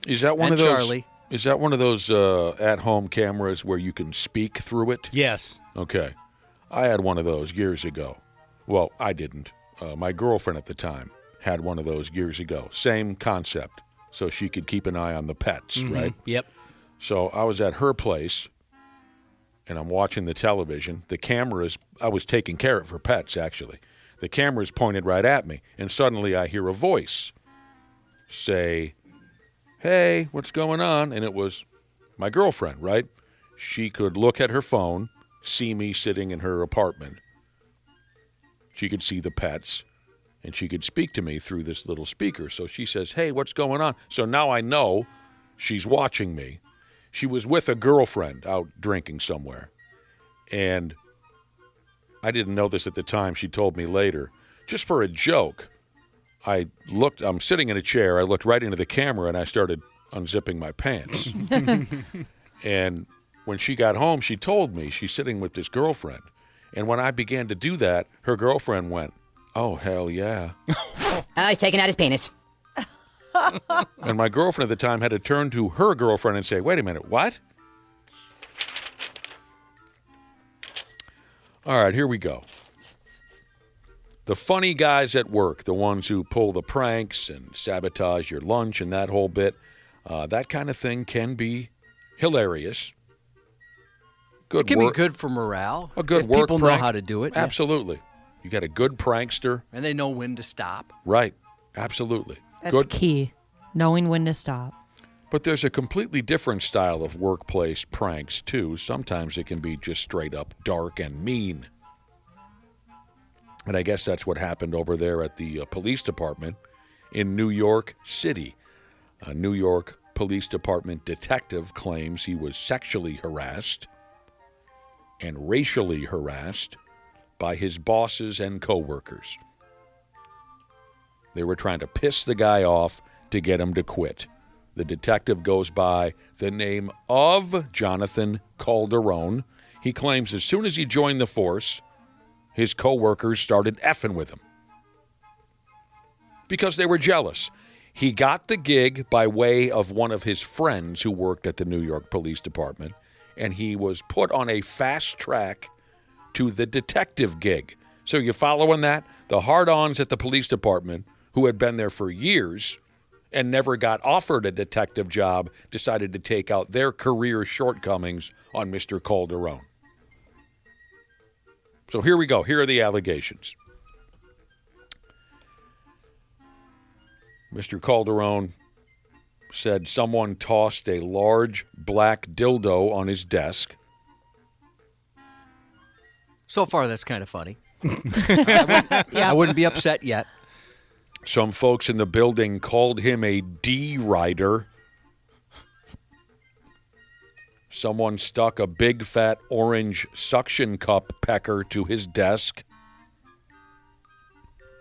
Is that one And of those? Charlie. Is that one of those at-home cameras where you can speak through it? Yes. Okay. I had one of those years ago. Well, I didn't. My girlfriend at the time. had one of those years ago. Same concept, so she could keep an eye on the pets, right? Yep. So I was at her place, and I'm watching the television. The camera's, I was taking care of her pets, actually. The camera's pointed right at me, and suddenly I hear a voice say, "Hey, what's going on?" And it was my girlfriend, right? She could look at her phone, see me sitting in her apartment. She could see the pets, and she could speak to me through this little speaker. So she says, "Hey, what's going on?" So now I know she's watching me. She was with a girlfriend out drinking somewhere. And I didn't know this at the time. She told me later. Just for a joke, I'm sitting in a chair. I looked right into the camera, and I started unzipping my pants. And when she got home, she told me she's sitting with this girlfriend. And when I began to do that, her girlfriend went, "Oh, hell yeah." He's taking out his penis. And my girlfriend at the time had to turn to her girlfriend and say, "Wait a minute, what?" All right, here we go. The funny guys at work, the ones who pull the pranks and sabotage your lunch and that whole bit, that kind of thing can be hilarious. Good It can work. be good for morale. A good if work people know prank. how to do it. yeah. Absolutely. You got a good prankster. And they know when to stop. Right. Absolutely. That's Good. key. Knowing when to stop. But there's a completely different style of workplace pranks, too. Sometimes it can be just straight up dark and mean. And I guess that's what happened over there at the police department in New York City. A New York Police Department detective claims he was sexually harassed and racially harassed by his bosses and coworkers. They were trying to piss the guy off to get him to quit. The detective goes by the name of Jonathan Calderon. He claims as soon as he joined the force, his coworkers started effing with him because they were jealous. He got the gig by way of one of his friends who worked at the New York Police Department, and he was put on a fast track to the detective gig. So you following that? The hard-ons at the police department, who had been there for years and never got offered a detective job, decided to take out their career shortcomings on Mr. Calderon. So here we go. Here are the allegations. Mr. Calderon said someone tossed a large black dildo on his desk. So far, that's kind of funny. I wouldn't be upset yet. Some folks in the building called him a D-rider. Someone stuck a big fat orange suction cup pecker to his desk.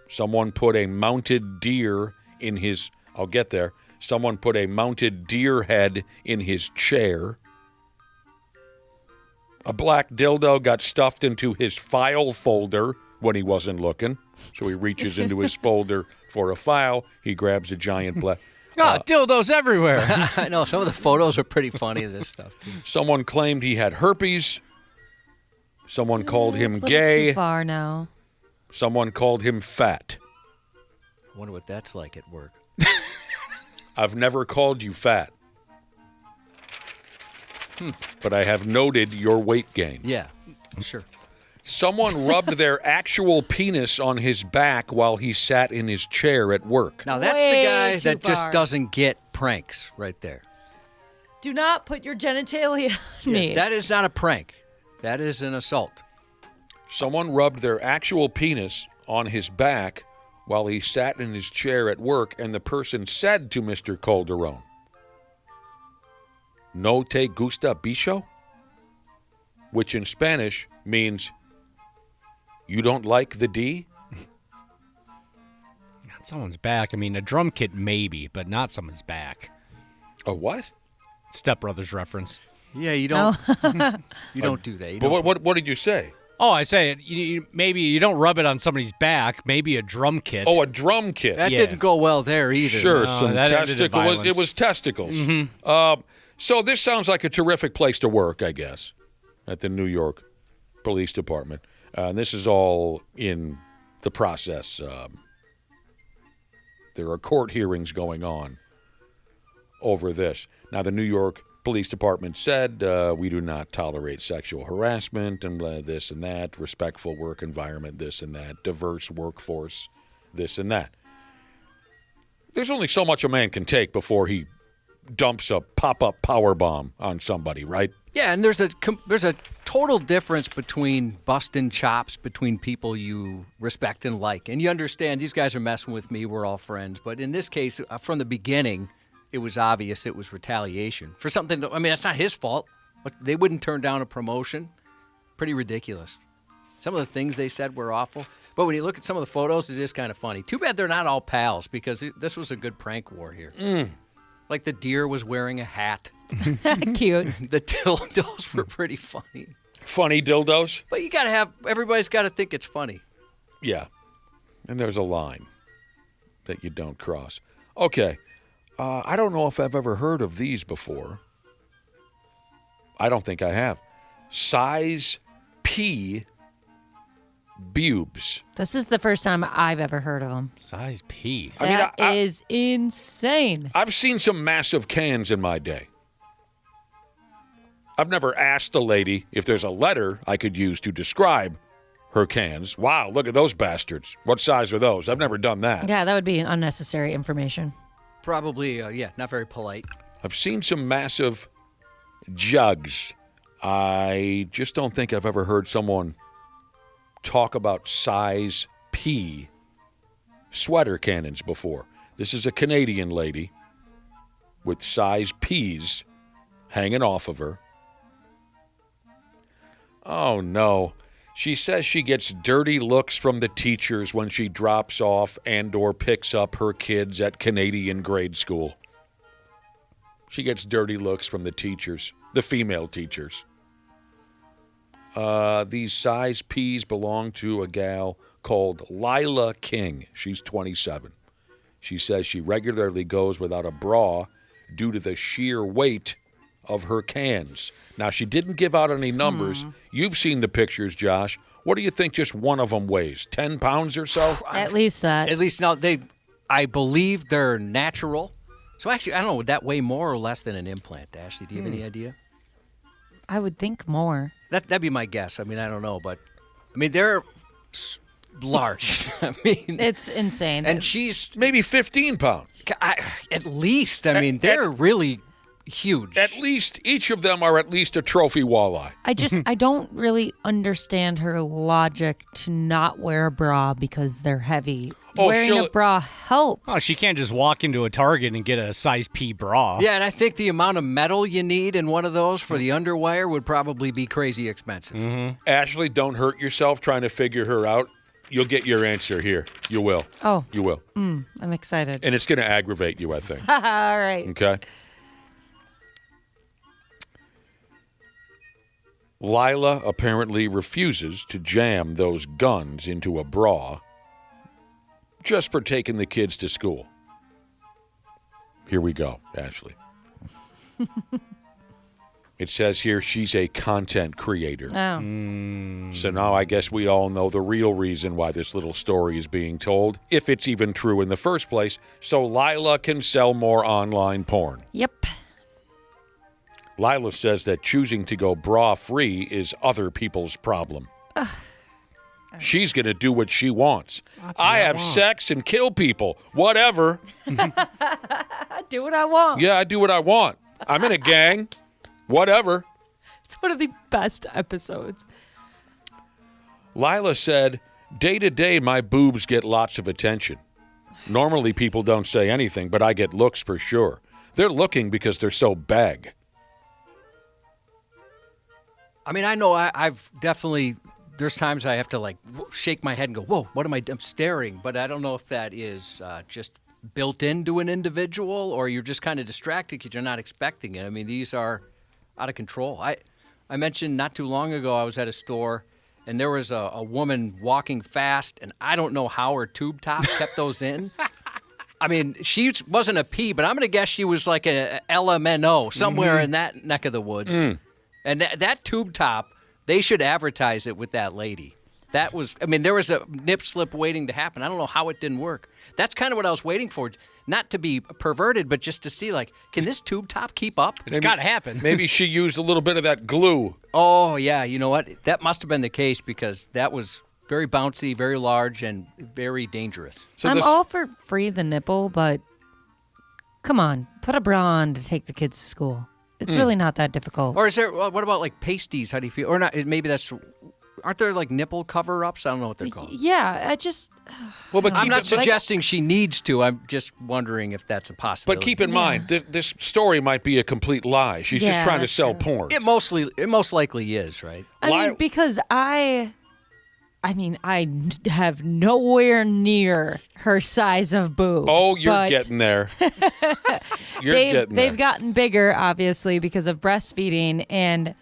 Someone put a mounted deer in his, I'll get there. Someone put a mounted deer head in his chair. A black dildo got stuffed into his file folder when he wasn't looking. So he reaches into his folder for a file. He grabs a giant black... dildos everywhere. I know. Some of the photos are pretty funny of this stuff, too. Someone claimed he had herpes. Someone called him A little gay. Too far now. Someone called him fat. I wonder what that's like at work. I've never called you fat. But I have noted your weight gain. Yeah, sure. Someone rubbed their actual penis on his back while he sat in his chair at work. Now, that's Way the guy too that just far. doesn't get pranks right there. Do not put your genitalia on me. That is not a prank. That is an assault. Someone rubbed their actual penis on his back while he sat in his chair at work, and the person said to Mr. Calderon, "No te gusta bicho?" Which in Spanish means, "You don't like the D?" Not someone's back. I mean, a drum kit maybe, but not someone's back. A what? Step Brothers reference. Yeah, you don't. You don't do that. You But don't- what did you say? Oh, I say it. Maybe you don't rub it on somebody's back. Maybe a drum kit. Oh, a drum kit. That Yeah. didn't go well there either. Sure, No, some that ended in testicles. It violence. was testicles. Mm-hmm. So this sounds like a terrific place to work, I guess, at the New York Police Department. And this is all in the process There are court hearings going on over this. Now, the New York Police Department said, we do not tolerate sexual harassment and this and that, respectful work environment, this and that, diverse workforce, this and that. There's only so much a man can take before he dumps a pop-up power bomb on somebody, right? Yeah, and there's a total difference between busting chops between people you respect and like. And you understand these guys are messing with me, we're all friends. But in this case, from the beginning, it was obvious it was retaliation for something. That's not his fault. But they wouldn't turn down a promotion. Pretty ridiculous. Some of the things they said were awful. But when you look at some of the photos, it is kind of funny. Too bad they're not all pals, because this was a good prank war here. Like the deer was wearing a hat. Cute. The dildos were pretty funny. Funny dildos? But everybody's got to think it's funny. Yeah. And there's a line that you don't cross. Okay. I don't know if I've ever heard of these before. I don't think I have. Size P Bubes. This is the first time I've ever heard of them. Size P. That is insane. I've seen some massive cans in my day. I've never asked a lady if there's a letter I could use to describe her cans. Wow, look at those bastards. What size are those? I've never done that. Yeah, that would be unnecessary information. Probably, not very polite. I've seen some massive jugs. I just don't think I've ever heard someone talk about size P sweater cannons before. This is a Canadian lady with size P's hanging off of her. Oh, no. She says she gets dirty looks from the teachers when she drops off and or picks up her kids at Canadian grade school. She gets dirty looks from the teachers, the female teachers. These size P's belong to a gal called Lila King. She's 27. She says she regularly goes without a bra due to the sheer weight of her cans. Now, she didn't give out any numbers. You've seen the pictures, Josh. What do you think just one of them weighs? 10 pounds or so? At least that. At least, no, I believe they're natural. So actually, I don't know, would that weigh more or less than an implant, Ashley? Do you have any idea? I would think more. That'd be my guess. I don't know, but they're large. It's insane. And she's maybe 15 pounds. At least. They're really huge. At least each of them are at least a trophy walleye. I don't really understand her logic to not wear a bra because they're heavy. Wearing a bra helps. Oh, she can't just walk into a Target and get a size P bra. Yeah, and I think the amount of metal you need in one of those for the underwire would probably be crazy expensive. Mm-hmm. Ashley, don't hurt yourself trying to figure her out. You'll get your answer here. You will. Oh. You will. I'm excited. And it's going to aggravate you, I think. All right. Okay. Lila apparently refuses to jam those guns into a bra just for taking the kids to school. Here we go, Ashley. It says here she's a content creator. Oh. So now I guess we all know the real reason why this little story is being told, if it's even true in the first place, so Lila can sell more online porn. Yep. Lila says that choosing to go bra-free is other people's problem. She's going to do what she wants. I have sex and kill people. Whatever. I do what I want. Yeah, I do what I want. I'm in a gang. Whatever. It's one of the best episodes. Lila said, day to day, my boobs get lots of attention. Normally, people don't say anything, but I get looks for sure. They're looking because they're so big. I know I've definitely, there's times I have to shake my head and go, whoa, what am I, I'm staring. But I don't know if that is just built into an individual or you're just kind of distracted because you're not expecting it. These are out of control. I mentioned not too long ago I was at a store and there was a woman walking fast and I don't know how her tube top kept those in. She wasn't a P, but I'm going to guess she was like a LMNO somewhere in that neck of the woods. And that tube top, they should advertise it with that lady. That was, I mean, there was a nip slip waiting to happen. I don't know how it didn't work. That's kind of what I was waiting for. Not to be perverted, but just to see, like, can this tube top keep up? It's got to happen. Maybe she used a little bit of that glue. Oh, yeah. You know what? That must have been the case because that was very bouncy, very large, and very dangerous. So I'm all for free the nipple, but come on, put a bra on to take the kids to school. It's really not that difficult. Or is there, what about like pasties? How do you feel? Or not, maybe that's, aren't there like nipple cover-ups? I don't know what they're called. Yeah, I just... Well, but I'm not suggesting she needs to. I'm just wondering if that's a possibility. But keep in mind, this story might be a complete lie. She's just trying to sell porn. It most likely is, right? I mean, because I have nowhere near her size of boobs. Oh, you're but getting there. They've gotten bigger, obviously, because of breastfeeding, and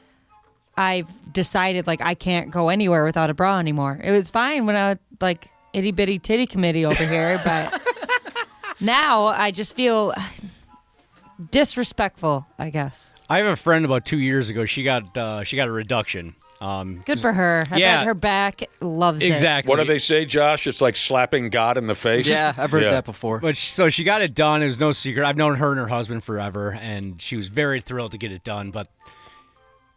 I've decided, like, I can't go anywhere without a bra anymore. It was fine when I was, like, itty-bitty titty committee over here, but now I just feel disrespectful, I guess. I have a friend about 2 years ago. She got a reduction. Good for her. I bet her back loves it. Exactly. What do they say, Josh? It's like slapping God in the face. Yeah, I've heard that before. But so she got it done. It was no secret. I've known her and her husband forever, and she was very thrilled to get it done. But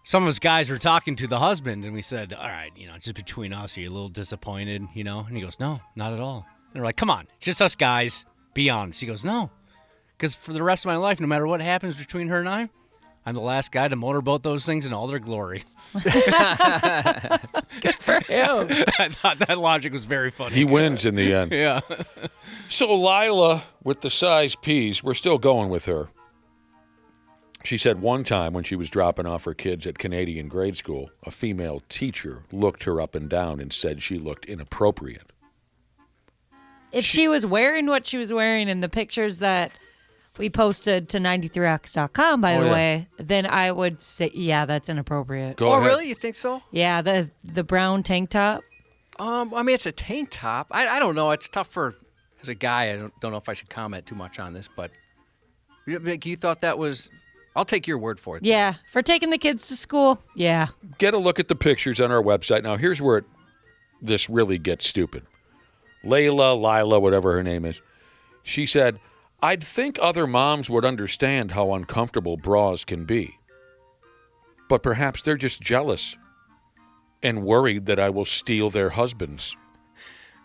some of us guys were talking to the husband, and we said, all right, just between us, are you a little disappointed, And he goes, no, not at all. And we're like, come on, it's just us guys. Be honest. He goes, no. Because for the rest of my life, no matter what happens between her and I'm the last guy to motorboat those things in all their glory. Good for him. I thought that logic was very funny. He wins in the end. Yeah. So Lila, with the size P's, we're still going with her. She said one time when she was dropping off her kids at Canadian grade school, a female teacher looked her up and down and said she looked inappropriate. If she was wearing what she was wearing in the pictures that we posted to 93x.com, by the way, then I would say, yeah, that's inappropriate. Go ahead. Really? You think so? Yeah, the brown tank top. I mean, it's a tank top. I don't know. It's tough as a guy, I don't know if I should comment too much on this, but you thought that was, I'll take your word for it. Yeah, for taking the kids to school, yeah. Get a look at the pictures on our website. Now, here's where this really gets stupid. Lila, whatever her name is, she said, I'd think other moms would understand how uncomfortable bras can be. But perhaps they're just jealous and worried that I will steal their husbands.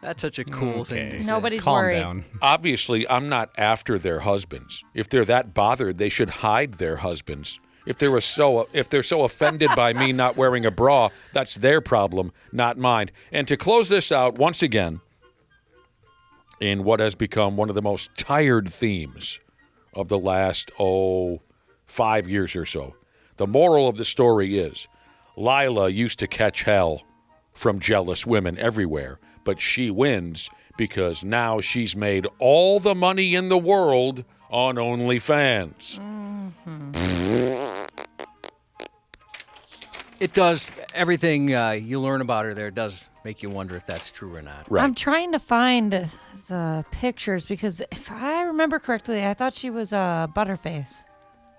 That's such a cool thing to say. Nobody's worried. Calm down. Obviously, I'm not after their husbands. If they're that bothered, they should hide their husbands. If they're so offended by me not wearing a bra, that's their problem, not mine. And to close this out, once again, in what has become one of the most tired themes of the last, 5 years or so. The moral of the story is, Lila used to catch hell from jealous women everywhere, but she wins because now she's made all the money in the world on OnlyFans. It does, everything you learn about her there does make you wonder if that's true or not. Right. I'm trying to find the pictures because if I remember correctly, I thought she was Butterface.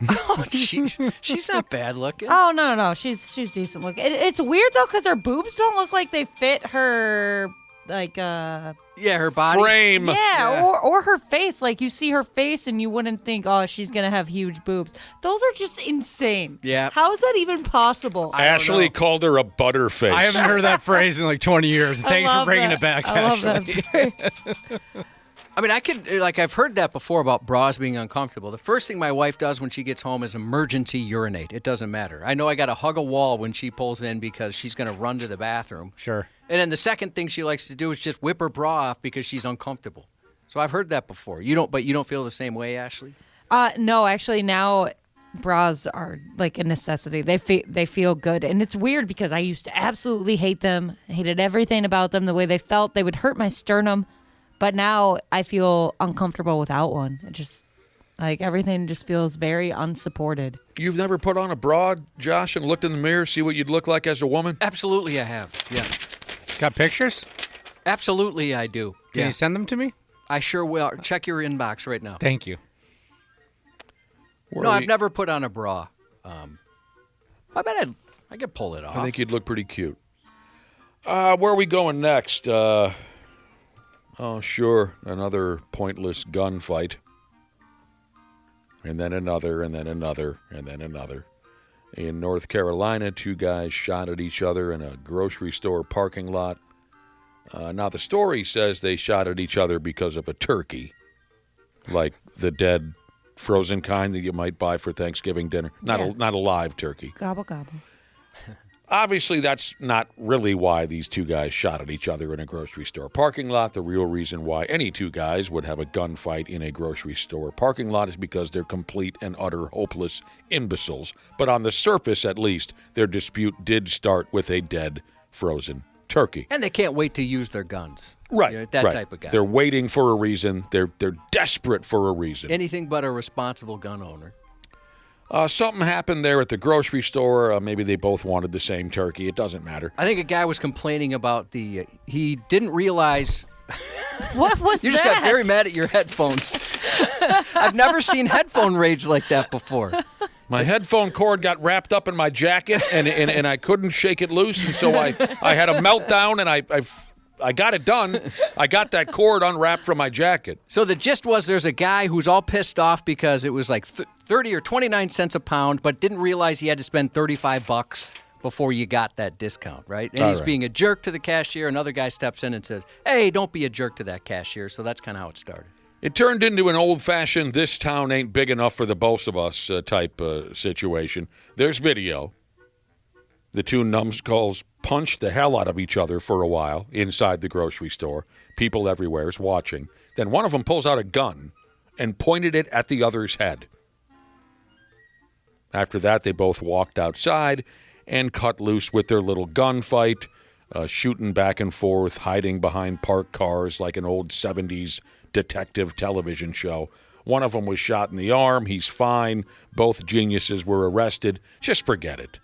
Oh, she's not bad looking. Oh no, she's decent looking. It's weird though because her boobs don't look like they fit her her body frame. Yeah. Or her face. Like you see her face and you wouldn't think, oh, she's gonna have huge boobs. Those are just insane. Yeah. How is that even possible? Ashley called her a butterface. I haven't heard that phrase in like 20 years. Thanks for bringing it back, I love that Ashley. phrase. I mean, I've heard that before about bras being uncomfortable. The first thing my wife does when she gets home is emergency urinate. It doesn't matter. I know I got to hug a wall when she pulls in because she's going to run to the bathroom. Sure. And then the second thing she likes to do is just whip her bra off because she's uncomfortable. So I've heard that before. But you don't feel the same way, Ashley? No, actually now bras are like a necessity. They feel good. And it's weird because I used to absolutely hate them. I hated everything about them, the way they felt. They would hurt my sternum. But now I feel uncomfortable without one. It just, like, everything just feels very unsupported. You've never put on a bra, Josh, and looked in the mirror, see what you'd look like as a woman? Absolutely I have, yeah. Got pictures? Absolutely I do. Can you send them to me? I sure will. Check your inbox right now. Thank you. I've never put on a bra. I bet I could pull it off. I think you'd look pretty cute. Where are we going next? Oh, sure, another pointless gunfight. And then another, and then another, and then another. In North Carolina, 2 guys shot at each other in a grocery store parking lot. Now, the story says they shot at each other because of a turkey, like the dead frozen kind that you might buy for Thanksgiving dinner. Not a live turkey. Gobble, gobble. Obviously, that's not really why these 2 guys shot at each other in a grocery store parking lot. The real reason why any 2 guys would have a gunfight in a grocery store parking lot is because they're complete and utter hopeless imbeciles. But on the surface, at least, their dispute did start with a dead, frozen turkey. And they can't wait to use their guns. Right. You know, that type of guy. They're waiting for a reason. They're desperate for a reason. Anything but a responsible gun owner. Something happened there at the grocery store. Maybe they both wanted the same turkey. It doesn't matter. I think a guy was complaining about he didn't realize. What was You just got very mad at your headphones. I've never seen headphone rage like that before. My headphone cord got wrapped up in my jacket, and I couldn't shake it loose, and so I had a meltdown, and I got it done. I got that cord unwrapped from my jacket. So the gist was there's a guy who's all pissed off because it was like 30 or 29 cents a pound, but didn't realize he had to spend $35 before you got that discount, right? And he's being a jerk to the cashier. Another guy steps in and says, hey, don't be a jerk to that cashier. So that's kind of how it started. It turned into an old-fashioned, this town ain't big enough for the both of us type situation. There's video. The 2 numbskulls punched the hell out of each other for a while inside the grocery store. People everywhere is watching. Then one of them pulls out a gun and pointed it at the other's head. After that, they both walked outside and cut loose with their little gunfight, shooting back and forth, hiding behind parked cars like an old 70s detective television show. One of them was shot in the arm. He's fine. Both geniuses were arrested. Just forget it.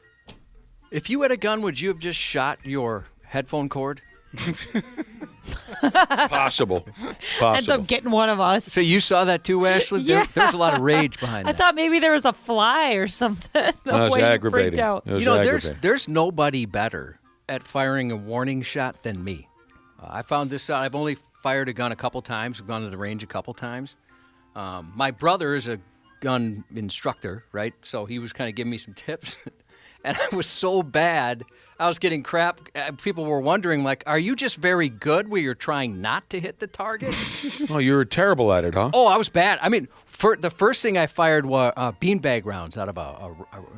If you had a gun, would you have just shot your headphone cord? Possible. Ends up getting one of us. So you saw that too, Ashley? Yeah. There's a lot of rage behind that. I thought maybe there was a fly or something. No, it was aggravating. There's nobody better at firing a warning shot than me. I found this out. I've only fired a gun a couple times. I've gone to the range a couple times. My brother is a gun instructor, right? So he was kind of giving me some tips. And I was so bad, I was getting crap. People were wondering, like, are you just very good where you're trying not to hit the target? Oh, you were terrible at it, huh? Oh, I was bad. I mean, the first thing I fired was beanbag rounds out of a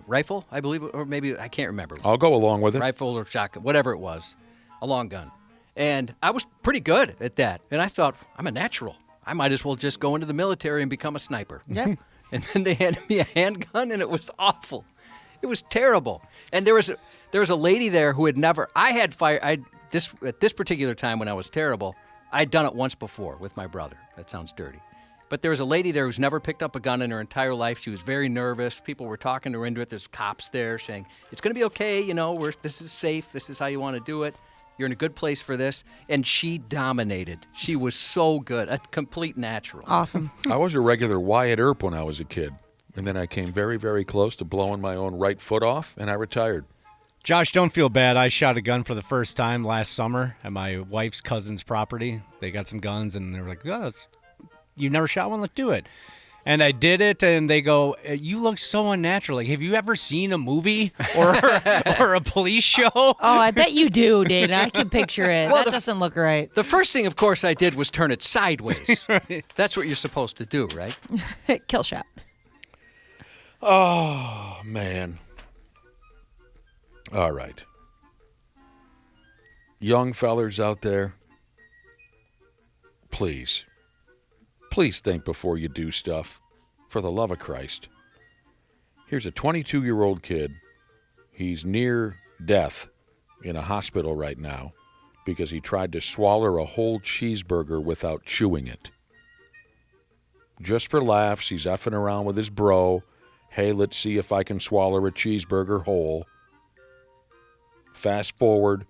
rifle, I believe, or maybe, I can't remember. I'll go along with it. Rifle or shotgun, whatever it was, a long gun. And I was pretty good at that. And I thought, I'm a natural. I might as well just go into the military and become a sniper. Yep. And then they handed me a handgun, and it was awful. It was terrible. And there was a lady there who had never. I had fired. At this particular time when I was terrible, I'd done it once before with my brother. That sounds dirty. But there was a lady there who's never picked up a gun in her entire life. She was very nervous. People were talking to her into it. There's cops there saying, it's going to be okay. You know, this is safe. This is how you want to do it. You're in a good place for this. And she dominated. She was so good. A complete natural. Awesome. I was a regular Wyatt Earp when I was a kid. And then I came very, very close to blowing my own right foot off, and I retired. Josh, don't feel bad. I shot a gun for the first time last summer at my wife's cousin's property. They got some guns, and they were like, oh, you never shot one? Let's do it. And I did it, and they go, you look so unnatural. Like, have you ever seen a movie or a police show? Oh, I bet you do, Dana. I can picture it. Well, that doesn't look right. The first thing, of course, I did was turn it sideways. Right. That's what you're supposed to do, right? Kill shot. Oh, man. All right. Young fellers out there, please think before you do stuff. For the love of Christ. Here's a 22-year-old kid. He's near death in a hospital right now because he tried to swallow a whole cheeseburger without chewing it. Just for laughs, he's effing around with his bro. Hey, let's see if I can swallow a cheeseburger whole. Fast forward,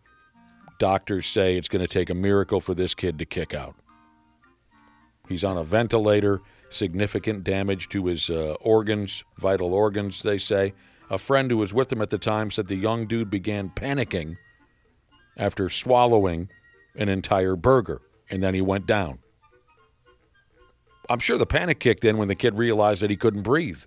doctors say it's going to take a miracle for this kid to kick out. He's on a ventilator, significant damage to his organs, vital organs, they say. A friend who was with him at the time said the young dude began panicking after swallowing an entire burger, and then he went down. I'm sure the panic kicked in when the kid realized that he couldn't breathe.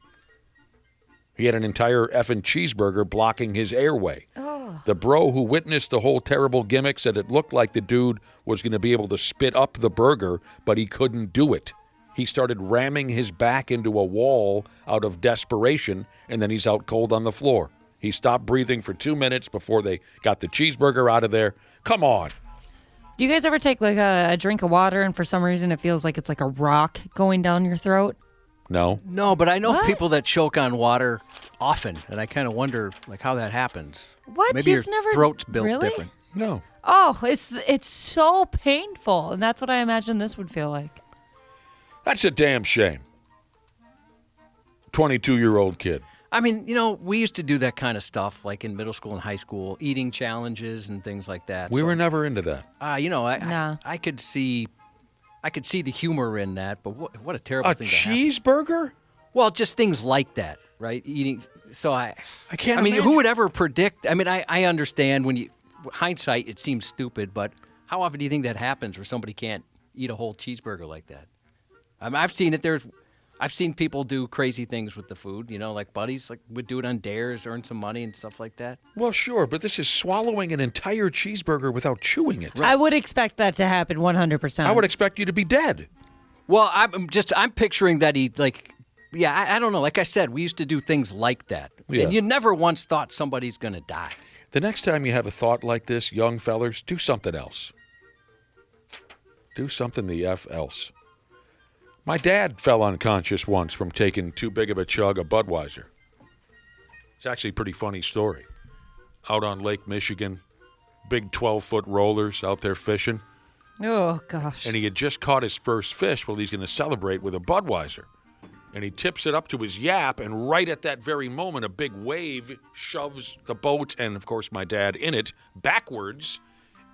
He had an entire effing cheeseburger blocking his airway. Oh. The bro who witnessed the whole terrible gimmick said it looked like the dude was going to be able to spit up the burger, but he couldn't do it. He started ramming his back into a wall out of desperation, and then he's out cold on the floor. He stopped breathing for 2 minutes before they got the cheeseburger out of there. Come on. Do you guys ever take like a drink of water and for some reason it feels like it's like a rock going down your throat? No. No, but I know people that choke on water often, and I kind of wonder like how that happens. What? Maybe You've your never throat's built really? different. No. Oh, it's so painful, and that's what I imagine this would feel like. That's a damn shame. 22-year-old kid. I mean, we used to do that kind of stuff like in middle school and high school, eating challenges and things like that. We were never into that. I could see the humor in that, but what a terrible thing to happen. A cheeseburger? Well, just things like that, right? Eating. So I can't. I mean, imagine. who would ever predict? I mean, I understand hindsight, it seems stupid, but how often do you think that happens where somebody can't eat a whole cheeseburger like that? I mean, I've seen it. I've seen people do crazy things with the food, like buddies would do it on dares, earn some money and stuff like that. Well, sure, but this is swallowing an entire cheeseburger without chewing it. I would expect that to happen 100%. I would expect you to be dead. Well, I'm picturing that he I don't know. Like I said, we used to do things like that. Yeah. And you never once thought somebody's going to die. The next time you have a thought like this, young fellers, do something else. Do something the F else. My dad fell unconscious once from taking too big of a chug of Budweiser. It's actually a pretty funny story. Out on Lake Michigan, big 12-foot rollers out there fishing. Oh, gosh. And he had just caught his first fish. Well, he's going to celebrate with a Budweiser. And he tips it up to his yap, and right at that very moment, a big wave shoves the boat, and, of course, my dad in it, backwards.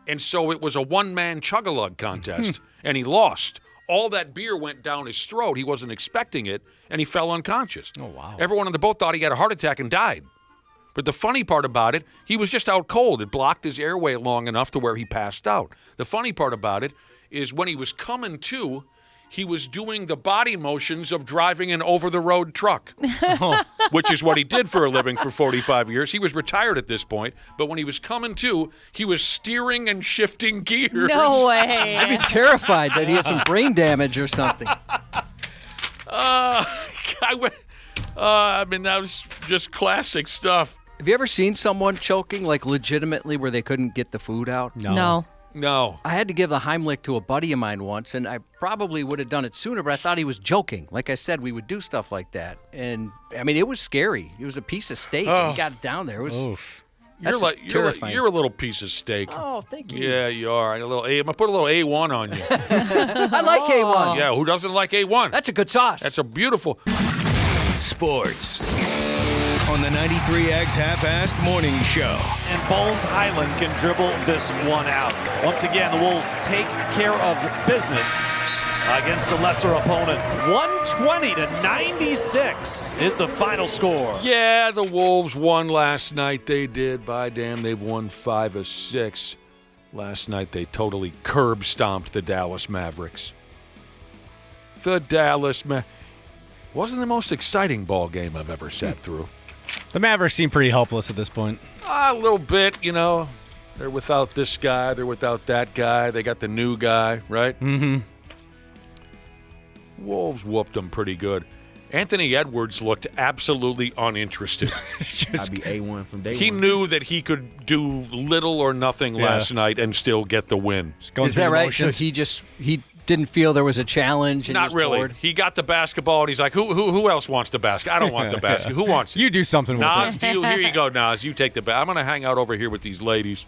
And so it was a one-man chug-a-lug contest, and he lost. All that beer went down his throat. He wasn't expecting it, and he fell unconscious. Oh, wow. Everyone on the boat thought he had a heart attack and died. But the funny part about it, he was just out cold. It blocked his airway long enough to where he passed out. The funny part about it is when he was coming to, he was doing the body motions of driving an over-the-road truck, which is what he did for a living for 45 years. He was retired at this point, but when he was coming to, he was steering and shifting gears. No way. I'd be terrified that he had some brain damage or something. I mean, that was just classic stuff. Have you ever seen someone choking, like legitimately, where they couldn't get the food out? No. I had to give the Heimlich to a buddy of mine once, and I probably would have done it sooner, but I thought he was joking. Like I said, we would do stuff like that. And, I mean, it was scary. It was a piece of steak, and he got it down there. It was terrifying. You're a little piece of steak. Oh, thank you. Yeah, you are. I'm going to put a little A1 on you. I like A1. Yeah, who doesn't like A1? That's a good sauce. That's a beautiful... Sports on the 93X Half-Assed Morning Show. And Bones Highland can dribble this one out. Once again, the Wolves take care of business against a lesser opponent. 120-96 is the final score. Yeah, the Wolves won last night. They did. By damn, they've won 5 of 6. Last night, they totally curb-stomped the Dallas Mavericks. The Dallas Mavericks. Wasn't the most exciting ball game I've ever sat through. The Mavericks seem pretty helpless at this point. A little bit, They're without this guy. They're without that guy. They got the new guy, right? Mm-hmm. Wolves whooped them pretty good. Anthony Edwards looked absolutely uninterested. I'd be A1 from day one. He knew that he could do little or nothing last night and still get the win. Is that right? So he didn't feel there was a challenge? And Not he was really. bored? He got the basketball, and he's like, who else wants the basket? I don't want the basket. Who wants it? You do something with Nas, it. here you go, Nas. You take the basket. I'm going to hang out over here with these ladies.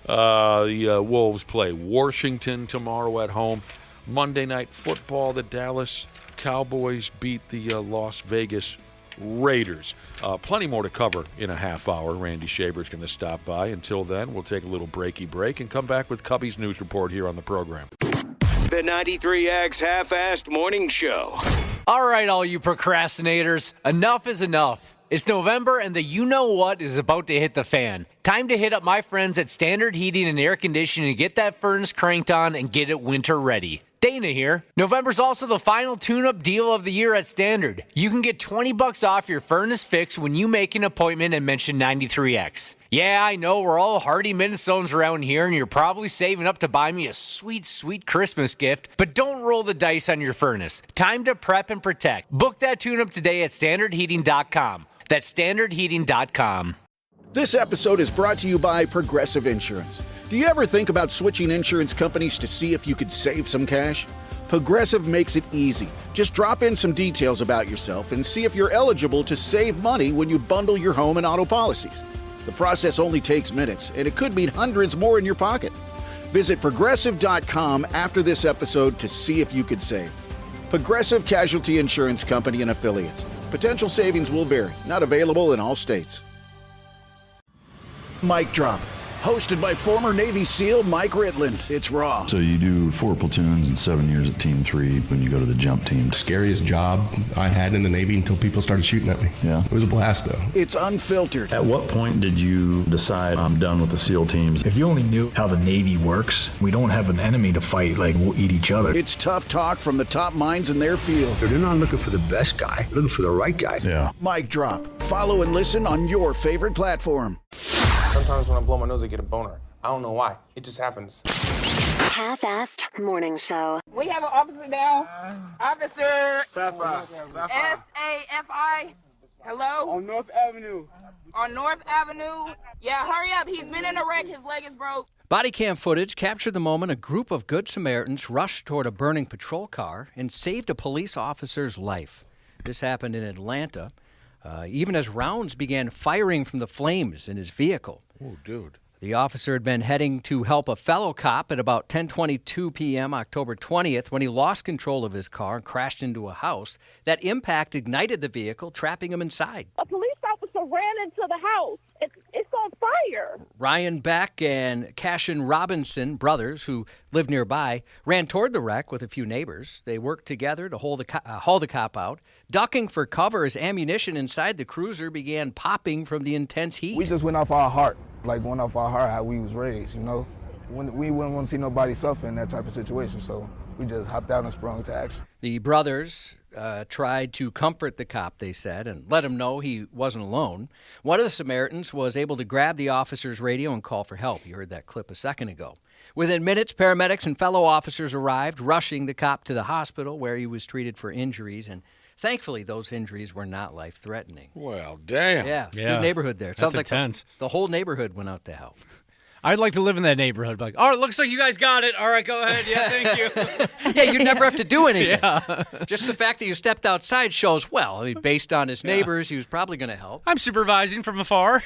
The Wolves play Washington tomorrow at home. Monday Night Football, the Dallas Cowboys beat the Las Vegas Raiders. Plenty more to cover in a half hour. Randy Shaver's going to stop by. Until then, we'll take a little breaky break and come back with Cubby's News Report here on the program. The 93X Half-Assed Morning Show. All right, all you procrastinators, enough is enough. It's November and the you-know-what is about to hit the fan. Time to hit up my friends at Standard Heating and Air Conditioning and get that furnace cranked on and get it winter ready. Dana here. November's also the final tune-up deal of the year at Standard. You can get $20 off your furnace fix when you make an appointment and mention 93X. Yeah, I know we're all hardy Minnesotans around here, and you're probably saving up to buy me a sweet, sweet Christmas gift, but don't roll the dice on your furnace. Time to prep and protect. Book that tune-up today at standardheating.com. That's standardheating.com. This episode is brought to you by Progressive Insurance. Do you ever think about switching insurance companies to see if you could save some cash? Progressive makes it easy. Just drop in some details about yourself and see if you're eligible to save money when you bundle your home and auto policies. The process only takes minutes, and it could mean hundreds more in your pocket. Visit Progressive.com after this episode to see if you could save. Progressive Casualty Insurance Company and Affiliates. Potential savings will vary. Not available in all states. Mic Drop. Hosted by former Navy SEAL Mike Ritland. It's Raw. So you do 4 platoons and 7 years at Team 3 when you go to the jump team. Scariest job I had in the Navy until people started shooting at me. Yeah. It was a blast, though. It's unfiltered. At what point did you decide I'm done with the SEAL teams? If you only knew how the Navy works, we don't have an enemy to fight, like we'll eat each other. It's tough talk from the top minds in their field. They're not looking for the best guy, they're looking for the right guy. Yeah. Mic Drop. Follow and listen on your favorite platform. Sometimes when I blow my nose, I get a boner. I don't know why. It just happens. Half-assed morning show. We have an officer down. Officer S-A-F-I. Hello? On North Avenue. On North Avenue? Yeah, hurry up. He's been in a wreck. His leg is broke. Body cam footage captured the moment a group of Good Samaritans rushed toward a burning patrol car and saved a police officer's life. This happened in Atlanta, even as rounds began firing from the flames in his vehicle. Oh, dude. The officer had been heading to help a fellow cop at about 10:22 p.m. October 20th when he lost control of his car and crashed into a house. That impact ignited the vehicle, trapping him inside. A police officer ran into the house. It's on fire. Ryan Beck and Cashin Robinson, brothers who lived nearby, ran toward the wreck with a few neighbors. They worked together to haul the cop out. Ducking for cover as ammunition inside the cruiser began popping from the intense heat. We just went off our heart, how we was raised, you know. We wouldn't want to see nobody suffer in that type of situation, so we just hopped out and sprung to action. The brothers tried to comfort the cop, they said, and let him know he wasn't alone. One of the Samaritans was able to grab the officer's radio and call for help. You heard that clip a second ago. Within minutes, paramedics and fellow officers arrived, rushing the cop to the hospital where he was treated for injuries, and thankfully those injuries were not life-threatening. Well, damn. Yeah, good neighborhood there. It sounds like the whole neighborhood went out to help. I'd like to live in that neighborhood. Like, oh, it looks like you guys got it. All right, go ahead. Yeah, thank you. Yeah, you never have to do anything. Yeah. Just the fact that you stepped outside shows, well, I mean, based on his neighbors, he was probably going to help. I'm supervising from afar.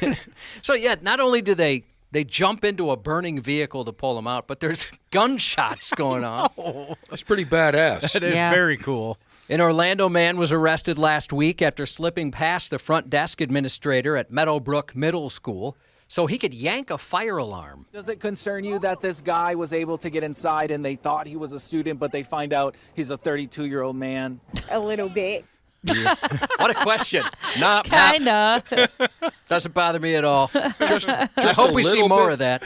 So, yeah, not only do they jump into a burning vehicle to pull him out, but there's gunshots going on. Oh, that's pretty badass. That is very cool. An Orlando man was arrested last week after slipping past the front desk administrator at Meadowbrook Middle School so he could yank a fire alarm. Does it concern you that this guy was able to get inside and they thought he was a student, but they find out he's a 32-year-old man? A little bit. Yeah. What a question. Kinda. Doesn't bother me at all. I hope we see more of that.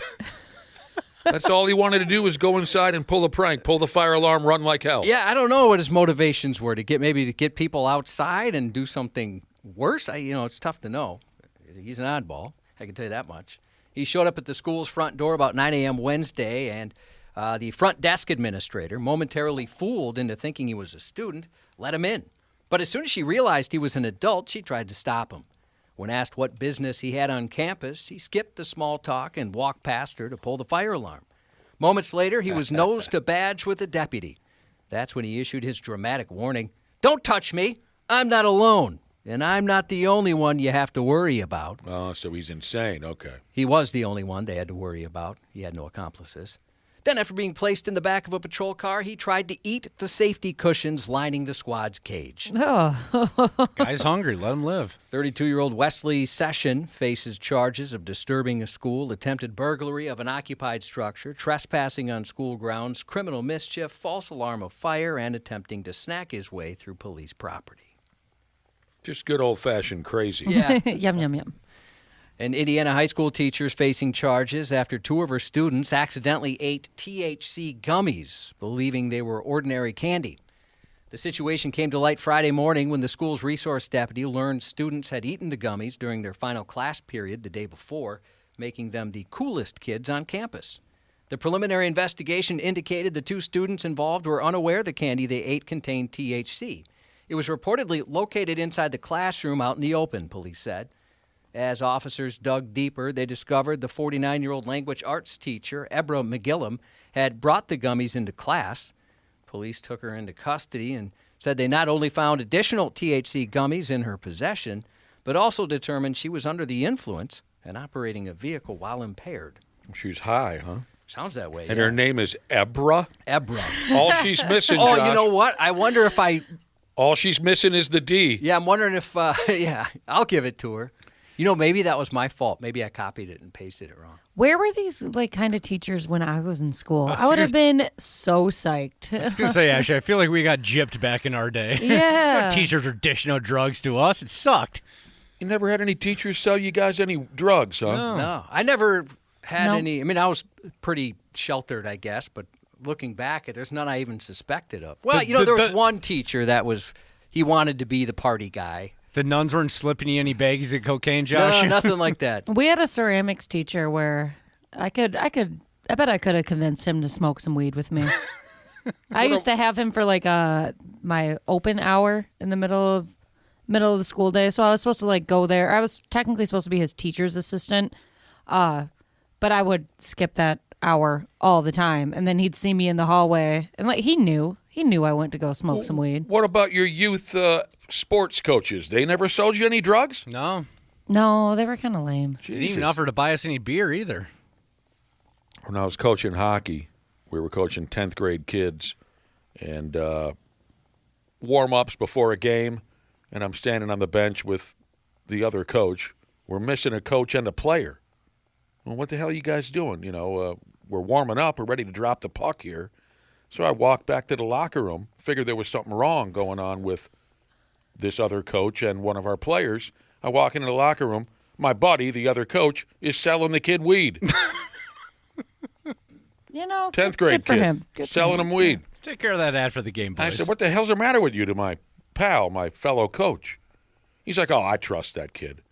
That's all he wanted to do was go inside and pull a prank, pull the fire alarm, run like hell. Yeah, I don't know what his motivations were to get people outside and do something worse. It's tough to know. He's an oddball. I can tell you that much. He showed up at the school's front door about 9 a.m. Wednesday, and the front desk administrator, momentarily fooled into thinking he was a student, let him in. But as soon as she realized he was an adult, she tried to stop him. When asked what business he had on campus, he skipped the small talk and walked past her to pull the fire alarm. Moments later, he was nose to badge with a deputy. That's when he issued his dramatic warning, "Don't touch me. I'm not alone. And I'm not the only one you have to worry about." Oh, so he's insane. Okay. He was the only one they had to worry about. He had no accomplices. Then, after being placed in the back of a patrol car, he tried to eat the safety cushions lining the squad's cage. Oh. Guy's hungry. Let him live. 32-year-old Wesley Session faces charges of disturbing a school, attempted burglary of an occupied structure, trespassing on school grounds, criminal mischief, false alarm of fire, and attempting to snack his way through police property. Just good old-fashioned crazy. Yeah. Yum, yum, yum. And Indiana high school teachers facing charges after two of her students accidentally ate THC gummies, believing they were ordinary candy. The situation came to light Friday morning when the school's resource deputy learned students had eaten the gummies during their final class period the day before, making them the coolest kids on campus. The preliminary investigation indicated the two students involved were unaware the candy they ate contained THC. It was reportedly located inside the classroom out in the open, police said. As officers dug deeper, they discovered the 49-year-old language arts teacher, Ebra McGillum, had brought the gummies into class. Police took her into custody and said they not only found additional THC gummies in her possession, but also determined she was under the influence and operating a vehicle while impaired. She's high, huh? Sounds that way. And yeah. her name is Ebra? Ebra. All she's missing, Oh, Josh. you know what? I wonder if All she's missing is the D. Yeah, I'm wondering if, I'll give it to her. You know, maybe that was my fault. Maybe I copied it and pasted it wrong. Where were these kind of teachers when I was in school? I would have been so psyched. I was going to say, Ashley, I feel like we got gypped back in our day. Yeah. Teachers were dishing out drugs to us. It sucked. You never had any teachers sell you guys any drugs, huh? No. I never had No. any. I mean, I was pretty sheltered, I guess, but looking back, there's none I even suspected of. Well, there was one teacher that he wanted to be the party guy. The nuns weren't slipping you any baggies of cocaine, Josh? No, nothing like that. We had a ceramics teacher where I bet I could have convinced him to smoke some weed with me. I used to have him for my open hour in the middle of the school day. So I was supposed to go there. I was technically supposed to be his teacher's assistant, but I would skip that hour all the time. And then he'd see me in the hallway, and he knew I went to go smoke some weed. What about your youth sports coaches? They never sold you any drugs? No. No, they were kind of lame. Didn't even offer to buy us any beer either. When I was coaching hockey, we were coaching 10th grade kids, and warm-ups before a game, and I'm standing on the bench with the other coach. We're missing a coach and a player. Well, what the hell are you guys doing? We're warming up. We're ready to drop the puck here. So I walked back to the locker room, figured there was something wrong going on with this other coach and one of our players. I walk into the locker room. My buddy, the other coach, is selling the kid weed. 10th grade good for kid, him. Good for selling him weed. Take care of that after the game, boys. I said, what the hell's the matter with you, to my pal, my fellow coach? He's like, I trust that kid.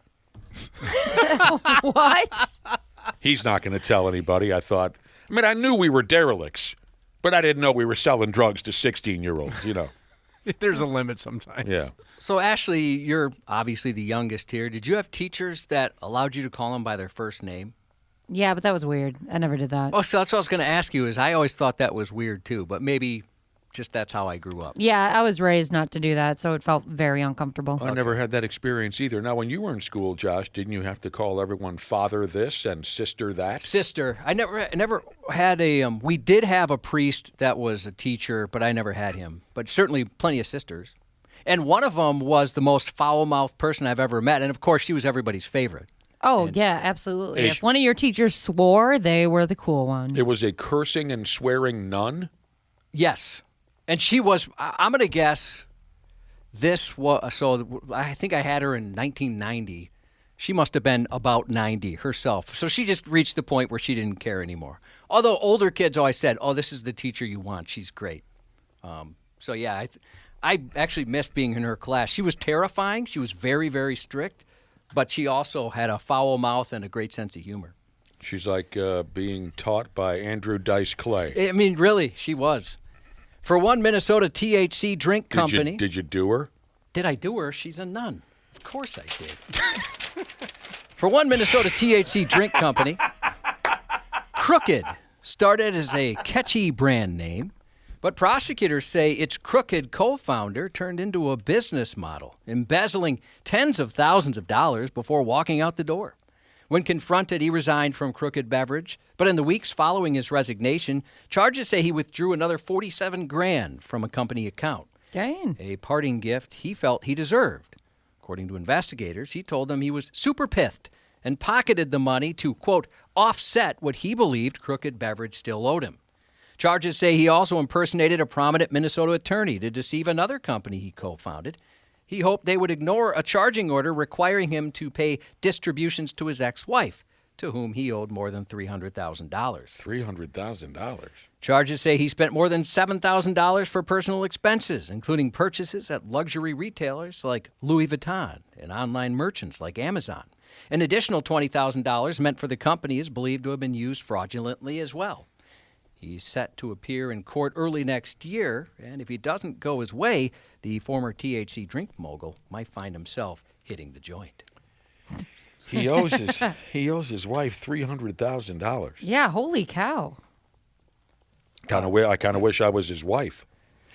What? He's not going to tell anybody. I knew we were derelicts, but I didn't know we were selling drugs to 16-year-olds, There's a limit sometimes. Yeah. So, Ashley, you're obviously the youngest here. Did you have teachers that allowed you to call them by their first name? Yeah, but that was weird. I never did that. Oh, so that's what I was going to ask you. I always thought that was weird, too, but maybe just that's how I grew up. Yeah, I was raised not to do that, so it felt very uncomfortable. I never had that experience either. Now, when you were in school, Josh, didn't you have to call everyone father this and sister that? Sister. I never had we did have a priest that was a teacher, but I never had him. But certainly plenty of sisters. And one of them was the most foul-mouthed person I've ever met. And, of course, she was everybody's favorite. Oh, yeah, absolutely. If one of your teachers swore, they were the cool one. It was a cursing and swearing nun? Yes. And she was, I'm going to guess, so I think I had her in 1990. She must have been about 90 herself. So she just reached the point where she didn't care anymore. Although older kids always said, this is the teacher you want. She's great. So, yeah, I actually missed being in her class. She was terrifying. She was very, very strict. But she also had a foul mouth and a great sense of humor. She's like being taught by Andrew Dice Clay. I mean, really, she was. For one Minnesota THC drink company. Did you do her? Did I do her? She's a nun. Of course I did. For one Minnesota THC drink company, Crooked started as a catchy brand name, but prosecutors say its crooked co-founder turned into a business model, embezzling tens of thousands of dollars before walking out the door. When confronted, he resigned from Crooked Beverage, but in the weeks following his resignation, charges say he withdrew another $47,000 from a company account. Dang. A parting gift he felt he deserved. According to investigators, he told them he was super pithed and pocketed the money to, quote, offset what he believed Crooked Beverage still owed him. Charges say he also impersonated a prominent Minnesota attorney to deceive another company he co-founded. He hoped they would ignore a charging order requiring him to pay distributions to his ex-wife, to whom he owed more than $300,000. $300,000. Charges say he spent more than $7,000 for personal expenses, including purchases at luxury retailers like Louis Vuitton and online merchants like Amazon. An additional $20,000 meant for the company is believed to have been used fraudulently as well. He's set to appear in court early next year, and if he doesn't go his way, the former THC drink mogul might find himself hitting the joint. He owes his wife $300,000. Yeah, holy cow. I kind of wish I was his wife.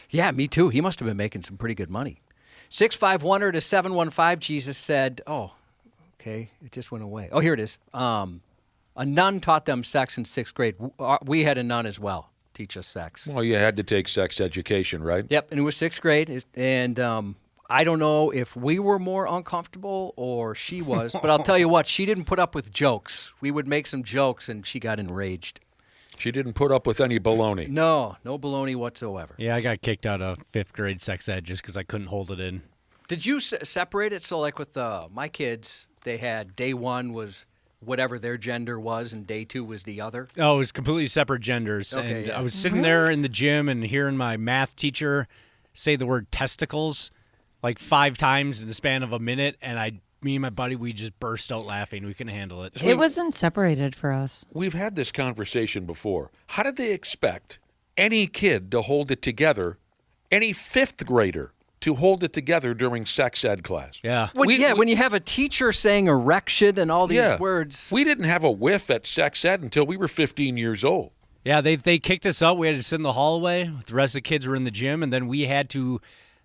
Yeah, me too. He must have been making some pretty good money. 651 to 715, Jesus said, oh, okay, it just went away. Oh, here it is. A nun taught them sex in 6th grade. We had a nun as well teach us sex. Well, you had to take sex education, right? Yep, and it was 6th grade. And I don't know if we were more uncomfortable or she was, but I'll tell you what, she didn't put up with jokes. We would make some jokes, and she got enraged. She didn't put up with any baloney. No baloney whatsoever. Yeah, I got kicked out of 5th grade sex ed just because I couldn't hold it in. Did you separate it? So, like with my kids, they had day 1 was whatever their gender was, and day 2 was the other? Oh, it was completely separate genders. Okay, and yeah. I was sitting there in the gym and hearing my math teacher say the word testicles like 5 times in the span of a minute, and me and my buddy, we just burst out laughing. We couldn't handle it. It wasn't separated for us. We've had this conversation before. How did they expect any kid to hold it together, any 5th grader to hold it together during sex ed class? Yeah. When you have a teacher saying erection and all these words. We didn't have a whiff at sex ed until we were 15 years old. Yeah, they kicked us out. We had to sit in the hallway. The rest of the kids were in the gym, and then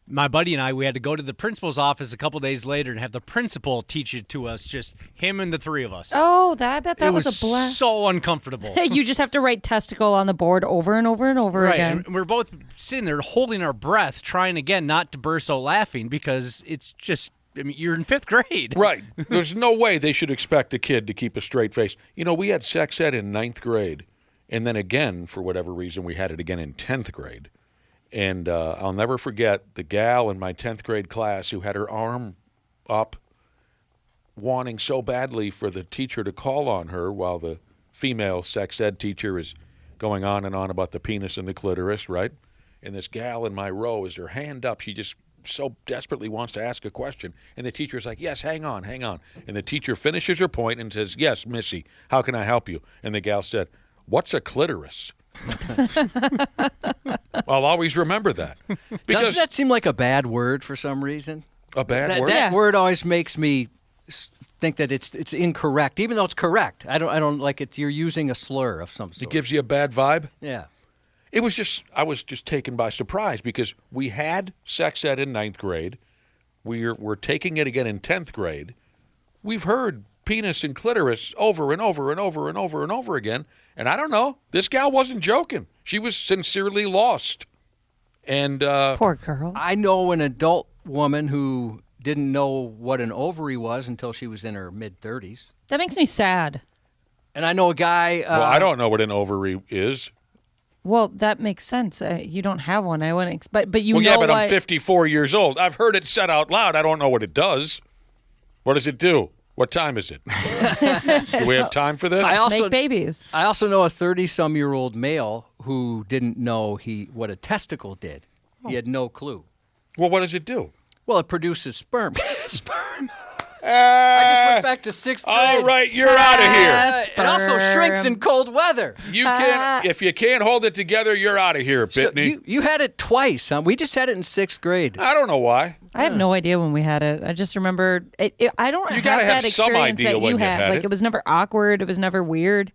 my buddy and I, we had to go to the principal's office a couple days later and have the principal teach it to us, just him and the 3 of us. Oh, I bet that was a blast. So uncomfortable. You just have to write testicle on the board over and over and over again. And we're both sitting there holding our breath, trying again not to burst out laughing because it's just, you're in 5th grade. Right. There's no way they should expect a kid to keep a straight face. We had sex ed in 9th grade, and then again, for whatever reason, we had it again in 10th grade. And I'll never forget the gal in my 10th grade class who had her arm up, wanting so badly for the teacher to call on her while the female sex ed teacher is going on and on about the penis and the clitoris, right? And this gal in my row is her hand up. She just so desperately wants to ask a question. And the teacher's like, yes, hang on. And the teacher finishes her point and says, yes, Missy, how can I help you? And the gal said, what's a clitoris? I'll always remember that. Doesn't that seem like a bad word for some reason? A bad word? That word always makes me think that it's incorrect, even though it's correct. I don't like it. You're using a slur of some sort. It gives you a bad vibe? Yeah. I was just taken by surprise because we had sex ed in 9th grade. We're taking it again in 10th grade. We've heard penis and clitoris over and over and over and over and over again. And I don't know. This gal wasn't joking. She was sincerely lost. And poor girl. I know an adult woman who didn't know what an ovary was until she was in her mid-30s. That makes me sad. And I know a guy. Well, I don't know what an ovary is. Well, that makes sense. You don't have one. I wouldn't. But you know. Yeah, but I'm 54 years old. I've heard it said out loud. I don't know what it does. What does it do? What time is it? Do we have time for this? Make babies. I also know a 30-some-year-old male who didn't know what a testicle did. He had no clue. Well, what does it do? Well, it produces sperm. I just went back to 6th grade. All right, you're out of here. It also shrinks in cold weather. If you can't hold it together, you're out of here, Pitney. So you had it twice, huh? We just had it in 6th grade. I don't know why. I have no idea when we had it. I just remember I don't have that experience that you had. Like it was never awkward. It was never weird.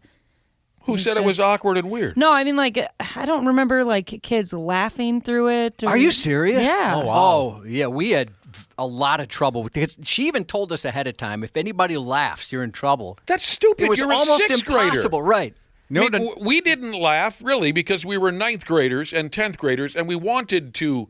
Who said it was awkward and weird? No, I mean, like, I don't remember, like, kids laughing through it. Are you serious? Yeah. Oh, wow. Oh, yeah, we had a lot of trouble with it. She even told us ahead of time, if anybody laughs, you're in trouble. That's stupid. It was You're almost a 6th grader. impossible, right? No, we didn't laugh, really, because we were 9th graders and 10th graders, and we wanted to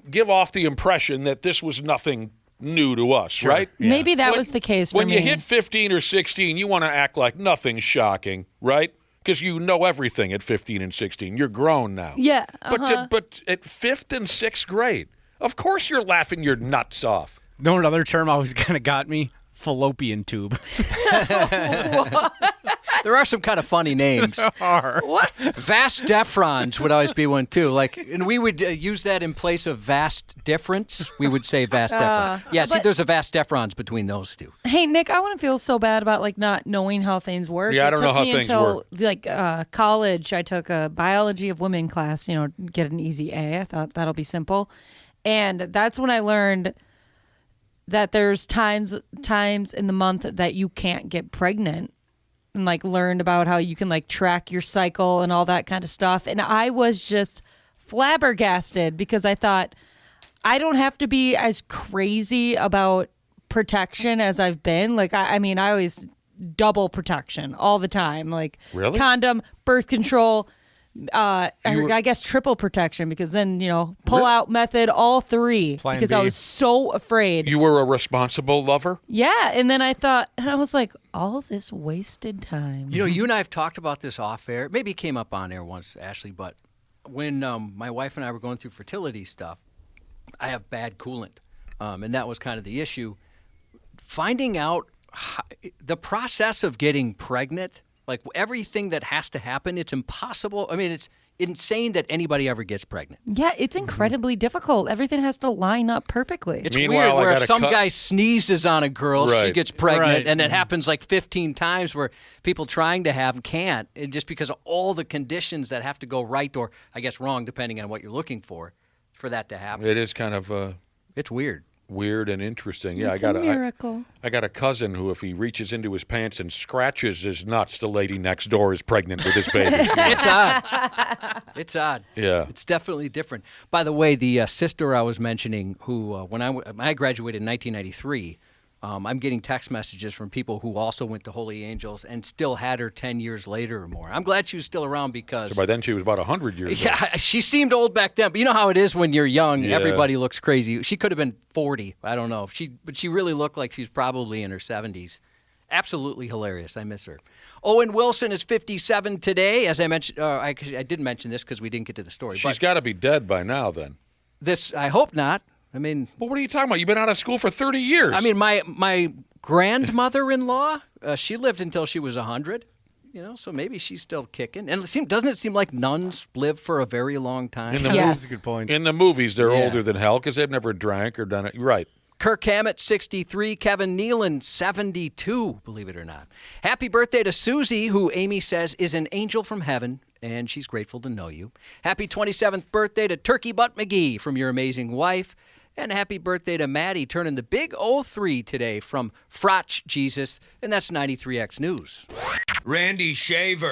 give off the impression that this was nothing new to us, Sure. right? Yeah. Maybe that was the case for when me. you hit 15 or 16, you want to act like nothing's shocking, right? Because you know everything at 15 and 16. You're grown now. Yeah. But at 5th and 6th grade, Of course you're laughing your nuts off. Know another term always kind of got me? Fallopian tube. There are some kind of funny names. What? Vas deferens would always be one too. And we would use that in place of vast difference. We would say vas deferens. Yeah, see, there's a vas deferens between those two. Hey, Nick, I wouldn't feel so bad about not knowing how things work. Yeah, I don't know how things work. Until college, I took a biology of women class. Get an easy A. I thought that'll be simple, and that's when I learned that there's times in the month that you can't get pregnant, and learned about how you can track your cycle and all that kind of stuff. And I was just flabbergasted because I thought I don't have to be as crazy about protection as I've been. I always double protection all the time, Really? Condom, birth control. I guess triple protection because then, pull out method, all three. Plan because B. I was so afraid. You were a responsible lover? Yeah. And then I was like, all this wasted time. You and I have talked about this off air. Maybe it came up on air once, Ashley, but when my wife and I were going through fertility stuff, I have bad coolant. And that was kind of the issue. Finding out the process of getting pregnant, everything that has to happen, it's impossible. It's insane that anybody ever gets pregnant. Yeah, it's incredibly difficult. Everything has to line up perfectly. It's weird where if some guy sneezes on a girl, she gets pregnant, and it happens 15 times where people trying to have can't, just because of all the conditions that have to go right or, I guess, wrong, depending on what you're looking for that to happen. It is kind of... it's weird. Weird and interesting. Yeah, It's a miracle. I got a cousin who, if he reaches into his pants and scratches his nuts, the lady next door is pregnant with his baby. It's odd. It's odd. Yeah. It's definitely different. By the way, the sister I was mentioning, who when I graduated in 1993, I'm getting text messages from people who also went to Holy Angels and still had her 10 years later or more. I'm glad she was still around because... So by then she was about 100 years old. Yeah, she seemed old back then. But you know how it is when you're young, everybody looks crazy. She could have been 40. I don't know. But she really looked like she's probably in her 70s. Absolutely hilarious. I miss her. Owen Wilson is 57 today. As I mentioned, I did mention this because we didn't get to the story. She's got to be dead by now then. I hope not. Well, what are you talking about? You've been out of school for 30 years. My grandmother-in-law, she lived until she was 100, so maybe she's still kicking. And doesn't it seem like nuns live for a very long time? That's a good point. In the movies, they're older than hell because they've never drank or done it. Right. Kirk Hammett, 63. Kevin Nealon, 72, believe it or not. Happy birthday to Susie, who Amy says is an angel from heaven, and she's grateful to know you. Happy 27th birthday to Turkey Butt McGee from your amazing wife. And happy birthday to Maddie, turning the big 03 today from Frotch Jesus, and that's 93X News. Randy Shaver.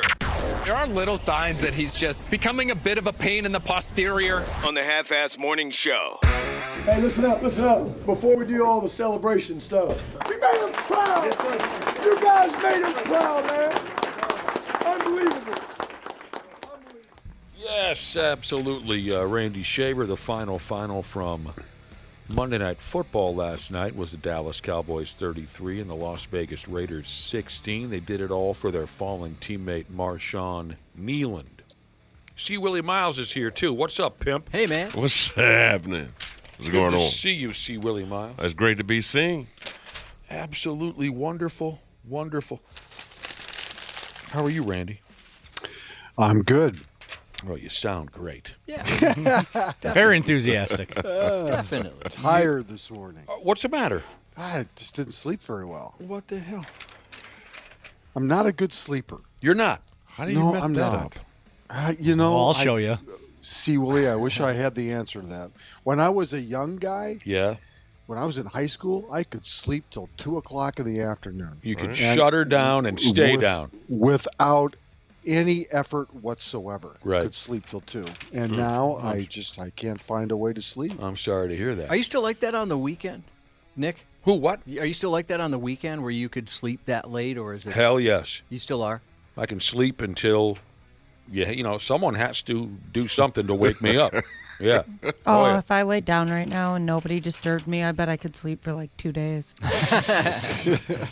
There are little signs that he's just becoming a bit of a pain in the posterior. On the Half-Ass Morning Show. Hey, listen up. Before we do all the celebration stuff, we made him proud. You guys made him proud, man. Unbelievable. Yes, absolutely. Randy Shaver, the final from Monday Night Football last night was the Dallas Cowboys 33 and the Las Vegas Raiders 16. They did it all for their fallen teammate Marshawn Nealand. C. Willie Miles is here, too. What's up, pimp? Hey, man. What's happening? What's going on? Good to see you, C. Willie Miles. It's great to be seen. Absolutely wonderful. How are you, Randy? I'm good. Well, you sound great. Yeah. Very enthusiastic. Definitely. Tired this morning. What's the matter? I just didn't sleep very well. What the hell? I'm not a good sleeper. You're not? How do you mess I'm that not. up? I'll show you. See, Willie, I wish I had the answer to that. When I was a young guy, yeah. When I was in high school, I could sleep till 2 o'clock in the afternoon. You could shut her down and stay down. Without any effort whatsoever. Right. Could sleep till 2. And now I can't find a way to sleep. I'm sorry to hear that. Are you still like that on the weekend, Nick? Who, what? Are you still like that on the weekend where you could sleep that late, or is it? Hell yes. You still are? I can sleep until, someone has to do something to wake me up. Yeah. Oh, if I laid down right now and nobody disturbed me, I bet I could sleep for like 2 days.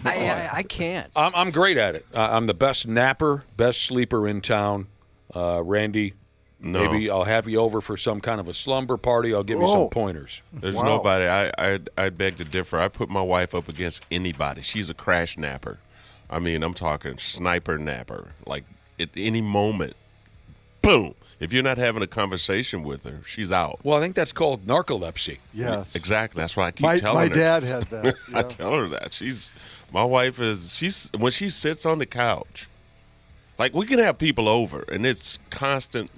I can't. I'm great at it. I'm the best napper, best sleeper in town. Randy, No. Maybe I'll have you over for some kind of a slumber party. I'll give you some pointers. There's nobody. I'd beg to differ. I put my wife up against anybody. She's a crash napper. I mean, I'm talking sniper napper. Like, at any moment, boom. If you're not having a conversation with her, she's out. Well, I think that's called narcolepsy. Yes. Exactly. That's what I keep telling her. My dad had that. I tell her that. My wife is, when she sits on the couch, like, we can have people over, and it's constant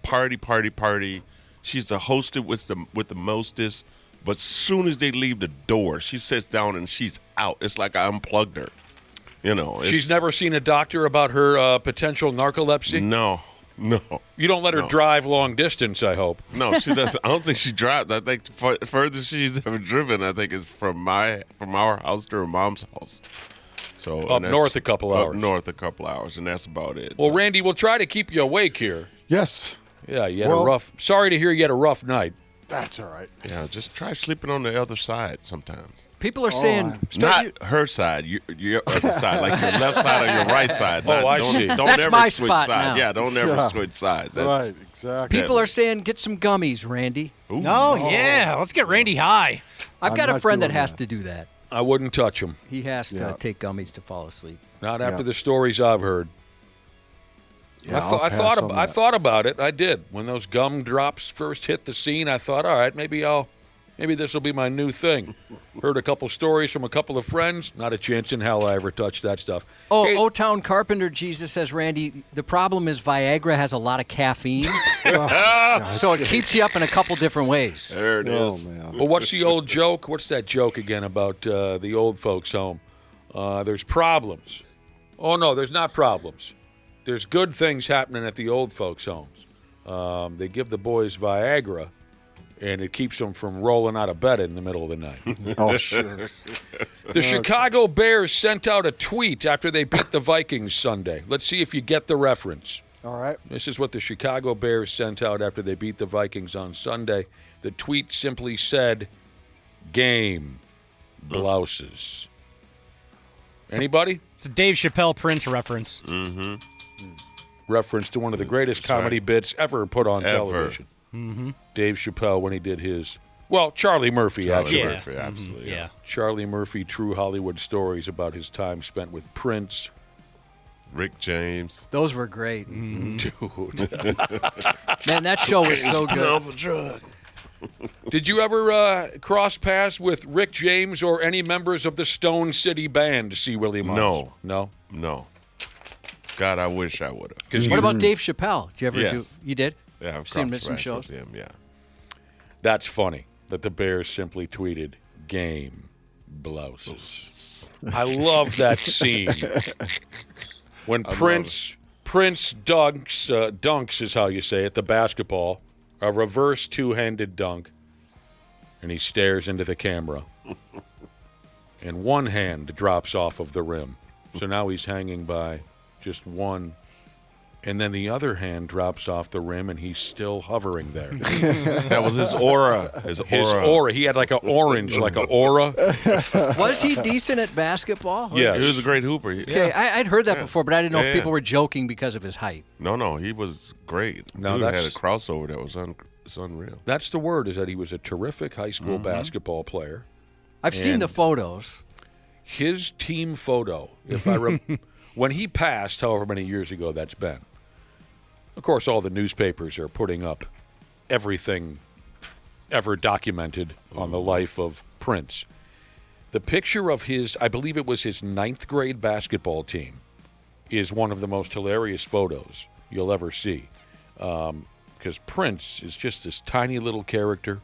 party. She's the hostess with the mostest, but soon as they leave the door, she sits down and she's out. It's like I unplugged her. You know, She's never seen a doctor about her potential narcolepsy? No. You don't let her drive long distance, I hope. No, she doesn't. I don't think she drives. I think furthest she's ever driven, I think, is from our house to her mom's house. So Up north a couple hours. Up north a couple hours, and that's about it. Well, Randy, we'll try to keep you awake here. Yes. Yeah, you had a rough. Sorry to hear you had a rough night. That's all right. Yeah, just try sleeping on the other side sometimes. People are saying not her side, your other side, like your left side or your right side. I see. Don't That's ever my switch spot sides. now. Yeah, don't ever switch sides. Right, exactly. People are saying get some gummies, Randy. Ooh. Yeah, let's get Randy high. I've I'm got a not friend that doing has that. to do that. I wouldn't touch him. He has to take gummies to fall asleep. Not after the stories I've heard. Yeah, I thought about it. I did. When those gum drops first hit the scene, I thought, all right, maybe this will be my new thing. Heard a couple stories from a couple of friends. Not a chance in hell I ever touched that stuff. Oh, Hey, O-Town Carpenter Jesus says, Randy, the problem is Viagra has a lot of caffeine, so it keeps you up in a couple different ways. There it is. Man. well, what's the old joke? What's that joke again about the old folks' home? There's problems. Oh, no, there's not problems. There's good things happening at the old folks' homes. They give the boys Viagra, and it keeps them from rolling out of bed in the middle of the night. Oh, sure. The Chicago Bears sent out a tweet after they beat the Vikings Sunday. Let's see if you get the reference. All right. This is what the Chicago Bears sent out after they beat the Vikings on Sunday. The tweet simply said, "Game blouses." Anybody? It's a Dave Chappelle Prince reference. Mm-hmm. Reference to one of the greatest comedy bits ever put on Ever. television. Dave Chappelle when he did his. Well, Charlie Murphy, actually. Murphy, absolutely. Yeah. Charlie Murphy, True Hollywood Stories about his time spent with Prince. Rick James. Those were great. Dude. Man, that show was so good. Drug. Did you ever cross paths with Rick James or any members of the Stone City Band, C. Willie Miles? No. God, I wish I would have. What about Dave Chappelle? Did you ever do? Yes. You did? Yeah, I've seen crossed some paths shows. with him, yeah. That's funny that the Bears simply tweeted, "Game blouses." I love that scene. When Prince dunks is how you say it, the basketball, a reverse two-handed dunk, and he stares into the camera. And one hand drops off of the rim. So now he's hanging by just one. And then the other hand drops off the rim, and he's still hovering there. That was his aura. His aura. He had like an orange, like an aura. Was he decent at basketball? Yes. He was a great hooper. Okay, I'd heard that before, but I didn't know if people were joking because of his height. No, he was great. No, Dude had a that's- crossover that was it's unreal. That's the word, is that he was a terrific high school basketball player. I've seen the photos. His team photo, when he passed, however many years ago that's been. Of course, all the newspapers are putting up everything ever documented on the life of Prince. The picture of his, I believe it was his 9th grade basketball team, is one of the most hilarious photos you'll ever see. Because Prince is just this tiny little character,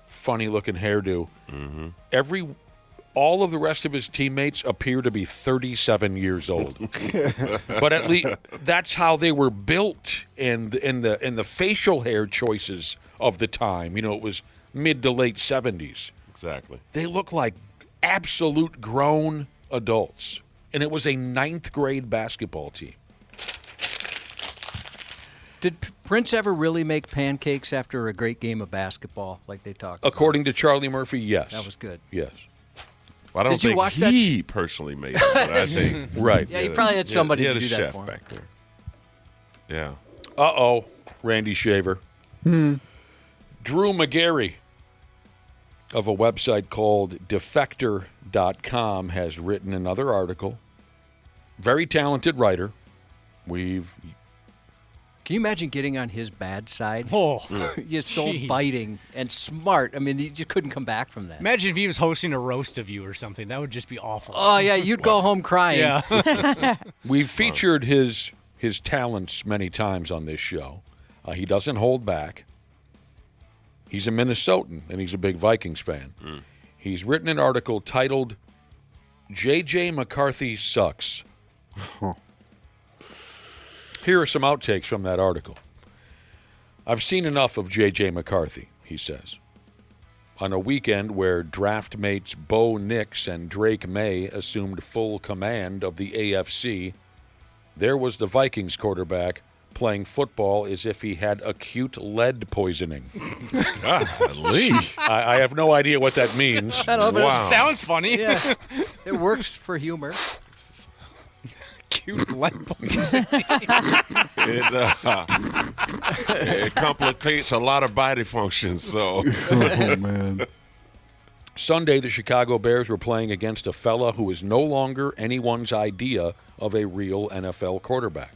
funny-looking hairdo. Mm-hmm. All of the rest of his teammates appear to be 37 years old. But at least that's how they were built, and the facial hair choices of the time. You know, it was mid to late 70s. Exactly. They look like absolute grown adults. And it was a 9th grade basketball team. Did Prince ever really make pancakes after a great game of basketball, like they talked about? According to Charlie Murphy, yes. That was good. Yes. Well, I don't Did you think watch that? he personally made it, but I think Right. Yeah, he probably had somebody he had to a do that chef for him. back there. Yeah. Uh-oh, Randy Shaver. Drew McGarry of a website called Defector.com has written another article. Very talented writer. Can you imagine getting on his bad side? Oh, he's so jeez. biting and smart. I mean, you just couldn't come back from that. Imagine if he was hosting a roast of you or something. That would just be awful. Oh, yeah, you'd go home crying. Yeah. We've featured his talents many times on this show. He doesn't hold back. He's a Minnesotan, and he's a big Vikings fan. He's written an article titled, J.J. McCarthy Sucks. Here are some outtakes from that article. I've seen enough of J.J. McCarthy, he says. On a weekend where draft mates Bo Nix and Drake May assumed full command of the AFC, there was the Vikings quarterback playing football as if he had acute lead poisoning. Golly. I have no idea what that means. I don't know, but It sounds funny. Yeah, it works for humor. Cute lead poisoning. It complicates a lot of body functions. So, Oh, man. Sunday, the Chicago Bears were playing against a fella who is no longer anyone's idea of a real NFL quarterback.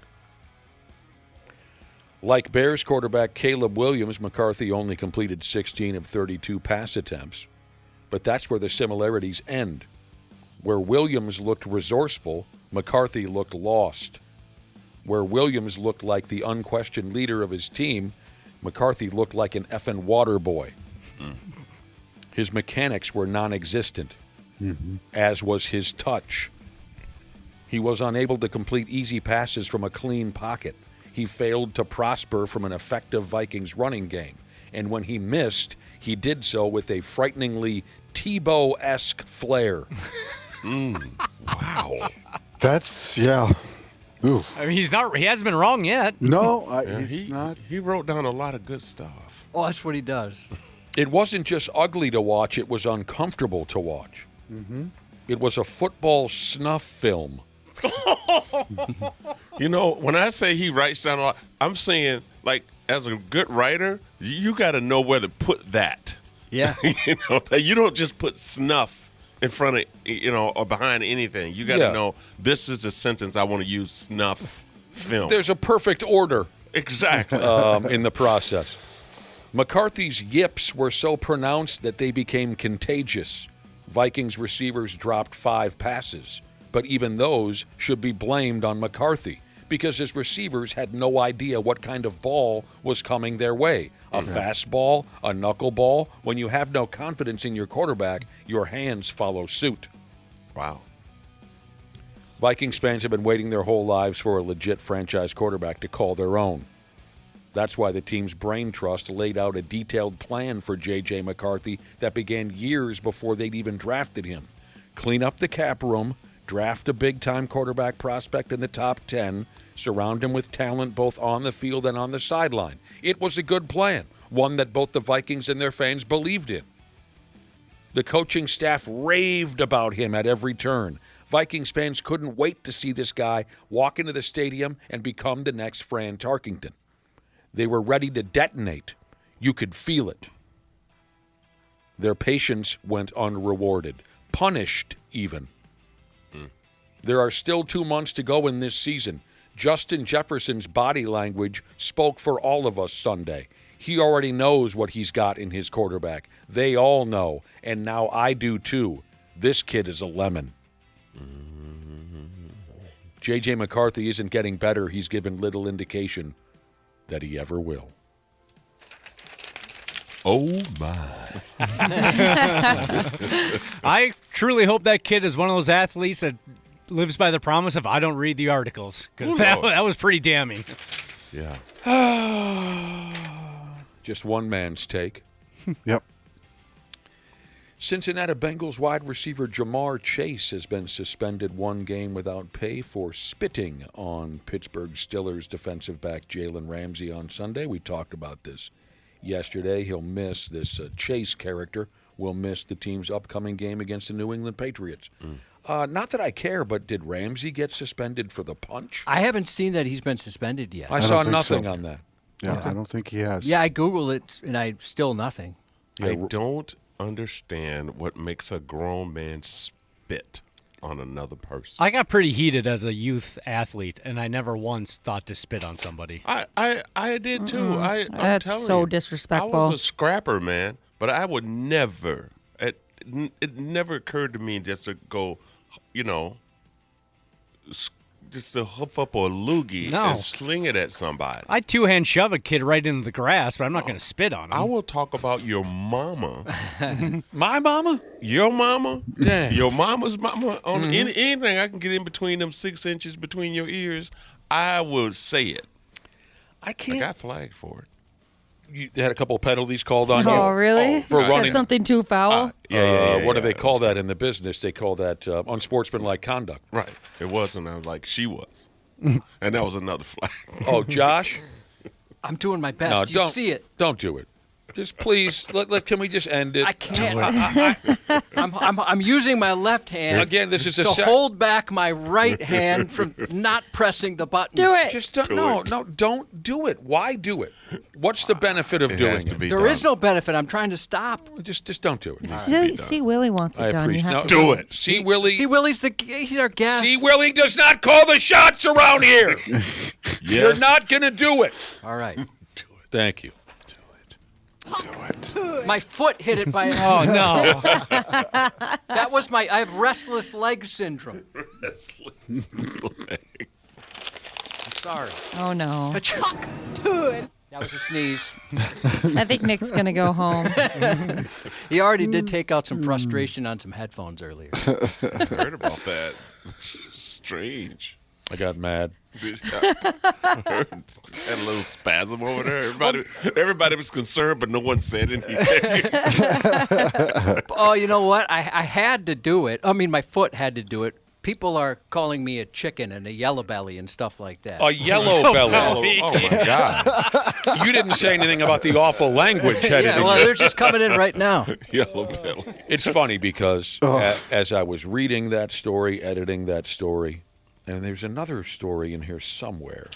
Like Bears quarterback Caleb Williams, McCarthy only completed 16 of 32 pass attempts. But that's where the similarities end. Where Williams looked resourceful, McCarthy looked lost. Where Williams looked like the unquestioned leader of his team, McCarthy looked like an effing water boy. His mechanics were non-existent, as was his touch. He was unable to complete easy passes from a clean pocket. He failed to prosper from an effective Vikings running game. And when he missed, he did so with a frighteningly Tebow-esque flair. wow. That's, yeah. Ooh. I mean, he hasn't been wrong yet. No, he's not. He wrote down a lot of good stuff. Oh, that's what he does. It wasn't just ugly to watch, it was uncomfortable to watch. It was a football snuff film. You know, when I say he writes down a lot, I'm saying, like, as a good writer, you got to know where to put that. Yeah. You don't just put snuff in front of, or behind anything. You got to know this is the sentence I want to use, snuff film. There's a perfect order. Exactly. In the process. McCarthy's yips were so pronounced that they became contagious. Vikings receivers dropped 5 passes, but even those should be blamed on McCarthy because his receivers had no idea what kind of ball was coming their way. A fastball, a knuckleball. When you have no confidence in your quarterback, your hands follow suit. Wow. Vikings fans have been waiting their whole lives for a legit franchise quarterback to call their own. That's why the team's brain trust laid out a detailed plan for J.J. McCarthy that began years before they'd even drafted him. Clean up the cap room, draft a big-time quarterback prospect in the top 10, surround him with talent both on the field and on the sideline. It was a good plan, one that both the Vikings and their fans believed in. The coaching staff raved about him at every turn. Vikings fans couldn't wait to see this guy walk into the stadium and become the next Fran Tarkenton. They were ready to detonate. You could feel it. Their patience went unrewarded, punished even. There are still 2 months to go in this season. Justin Jefferson's body language spoke for all of us Sunday. He already knows what he's got in his quarterback. They all know, and now I do too. This kid is a lemon. J.J. McCarthy isn't getting better. He's given little indication that he ever will. Oh, my. I truly hope that kid is one of those athletes that lives by the promise of I don't read the articles, because that was pretty damning. Yeah. Just one man's take. Yep. Cincinnati Bengals wide receiver Jamar Chase has been suspended 1 game without pay for spitting on Pittsburgh Steelers defensive back Jalen Ramsey on Sunday. We talked about this yesterday. He'll miss this Chase character will miss the team's upcoming game against the New England Patriots. Not that I care, but did Ramsey get suspended for the punch? I haven't seen that he's been suspended yet. I saw nothing on that. Yeah, Okay. I don't think he has. Yeah, I Googled it, and I still nothing. I don't understand what makes a grown man spit on another person. I got pretty heated as a youth athlete, and I never once thought to spit on somebody. I did too. I'm That's telling so you, disrespectful. I was a scrapper, man, but I would never. It never occurred to me just to go, just to hoof up a loogie No. and sling it at somebody. I two-hand shove a kid right into the grass, but I'm not going to spit on him. I will talk about your mama. My mama? Your mama? Yeah. Your mama's mama? On anything I can get in between them 6 inches between your ears, I will say it. I can't. I got flagged for it. You had a couple of penalties called on you? Oh, really? For Said running. something too foul? What do they call that in the business? They call that unsportsmanlike conduct. Right. It wasn't. I was like, she was. And that was another flag. Oh, Josh? I'm doing my best. No, you don't see it. Don't do it. Just please, can we just end it? I can't. I'm using my left hand Again, this is to hold back my right hand from not pressing the button. Do it. Just don't, don't do it. Why do it? What's the benefit of doing it? There is no benefit. I'm trying to stop. Just don't do it. See, Willie wants it I done. You appreciate- have no, to do it. See, Willie. See, Willie's he's our guest. See, Willie does not call the shots around here. You're not going to do it. All right. Thank you. My foot hit it by. Oh, no. That was I have restless leg syndrome. Restless leg. I'm sorry. Oh, no. That was a sneeze. I think Nick's going to go home. He already did take out some frustration on some headphones earlier. I heard about that. Strange. I got mad. I heard, had a little spasm over there. Everybody was concerned, but no one said anything. Oh, you know what? I had to do it. I mean, my foot had to do it. People are calling me a chicken and a yellow belly and stuff like that. A yellow belly. Oh, my God. You didn't say anything about the awful language headed Yeah, well, they're just coming in right now. Yellow belly. It's funny because as I was reading that story, editing that story, and there's another story in here somewhere.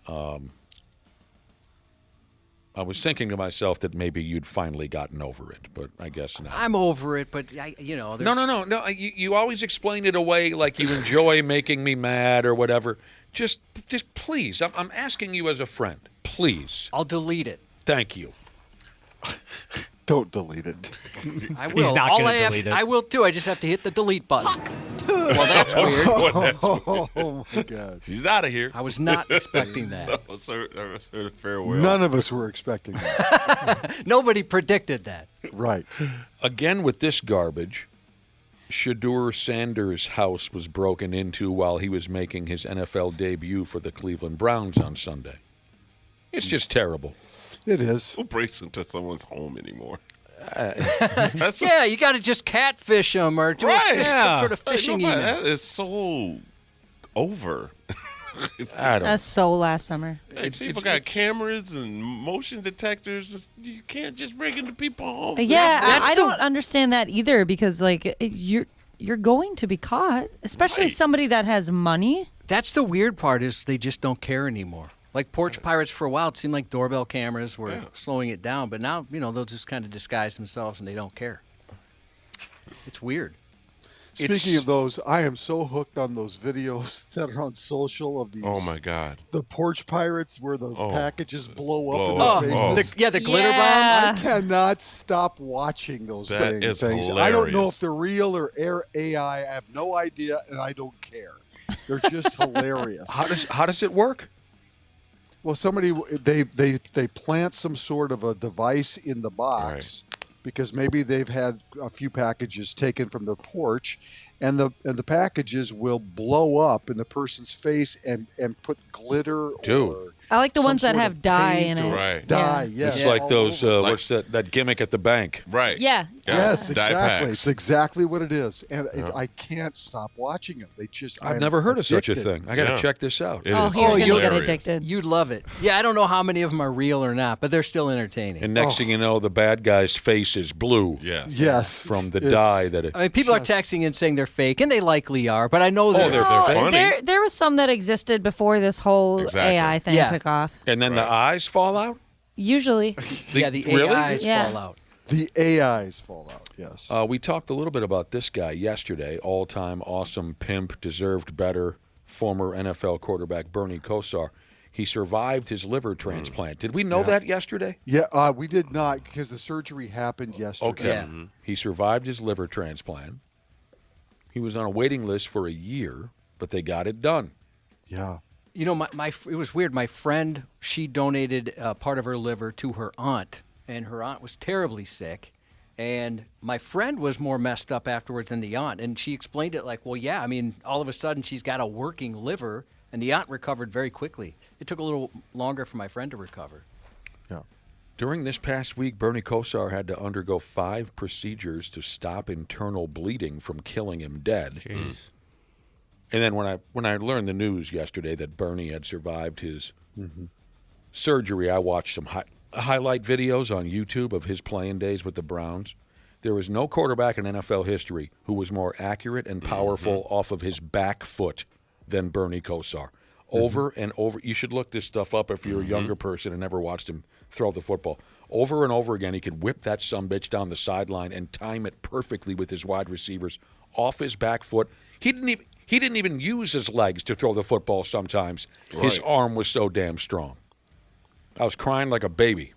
I was thinking to myself that maybe you'd finally gotten over it, but I guess not. I'm over it, but there's... No. You always explain it away like you enjoy making me mad or whatever. Just please, I'm asking you as a friend, please. I'll delete it. Thank you. Don't delete it. I will. He's not going to delete it. I will too. I just have to hit the delete button. Well, that's weird. Oh, my God. He's out of here. I was not expecting that. No, sir, farewell. None of us were expecting that. Nobody predicted that. Right. Again with this garbage, Shedeur Sanders' house was broken into while he was making his NFL debut for the Cleveland Browns on Sunday. It's just terrible. It is. Who breaks into someone's home anymore? Yeah, you got to just catfish them or do some sort of phishing email. That is so over. That's so last summer. People got cameras and motion detectors. You can't just break into people's homes. Yeah, I don't understand that either because you're going to be caught, especially somebody that has money. That's the weird part is they just don't care anymore. Like Porch Pirates for a while, it seemed like doorbell cameras were slowing it down, but now, they'll just kind of disguise themselves and they don't care. It's weird. Speaking of those, I am so hooked on those videos that are on social of these. Oh, my God. The Porch Pirates where the packages blow up in Oh. their faces. The glitter bomb. I cannot stop watching those That is things. hilarious. I don't know if they're real or AI. I have no idea, and I don't care. They're just hilarious. How does it work? Well, somebody they plant some sort of a device in the box because maybe they've had a few packages taken from their porch, and the packages will blow up in the person's face and put glitter. Or I like the ones that sort have of dye paint in it. Right. Dye, yes. It's like those, what's that gimmick at the bank? Right. Yeah. Yes, Dye exactly. packs. It's exactly what it is, and I can't stop watching them. I've never heard of such a addicted. thing. I got to check this out. It is you're hilarious. gonna get addicted. You'd love it. Yeah, I don't know how many of them are real or not, but they're still entertaining. And next thing you know, the bad guy's face face is blue. Yes. From the It's- dye that it. I mean, people are texting and saying they're fake, and they likely are, but I know they're funny. There was some that existed before this whole Exactly. AI thing Yeah. took off. And then the eyes fall out? Usually. the AIs Yeah. fall out. The AIs fall out, yes. We talked a little bit about this guy yesterday. All-time awesome pimp, deserved better, former NFL quarterback Bernie Kosar. He survived his liver transplant. Did we know that yesterday? Yeah, we did not because the surgery happened yesterday. Okay. He survived his liver transplant. He was on a waiting list for a year, but they got it done. Yeah. You know, it was weird. My friend, she donated part of her liver to her aunt, and her aunt was terribly sick. And my friend was more messed up afterwards than the aunt. And she explained it like, well, yeah, I mean, all of a sudden she's got a working liver, and the aunt recovered very quickly. It took a little longer for my friend to recover. Yeah. During this past week, Bernie Kosar had to undergo 5 procedures to stop internal bleeding from killing him dead. Jeez. And then when I learned the news yesterday that Bernie had survived his surgery, I watched some highlight videos on YouTube of his playing days with the Browns. There was no quarterback in NFL history who was more accurate and powerful off of his back foot than Bernie Kosar. Over and over. You should look this stuff up if you're a younger person and never watched him throw the football. Over and over again, he could whip that sumbitch down the sideline and time it perfectly with his wide receivers off his back foot. He didn't even use his legs to throw the football sometimes. His Right. arm was so damn strong. I was crying like a baby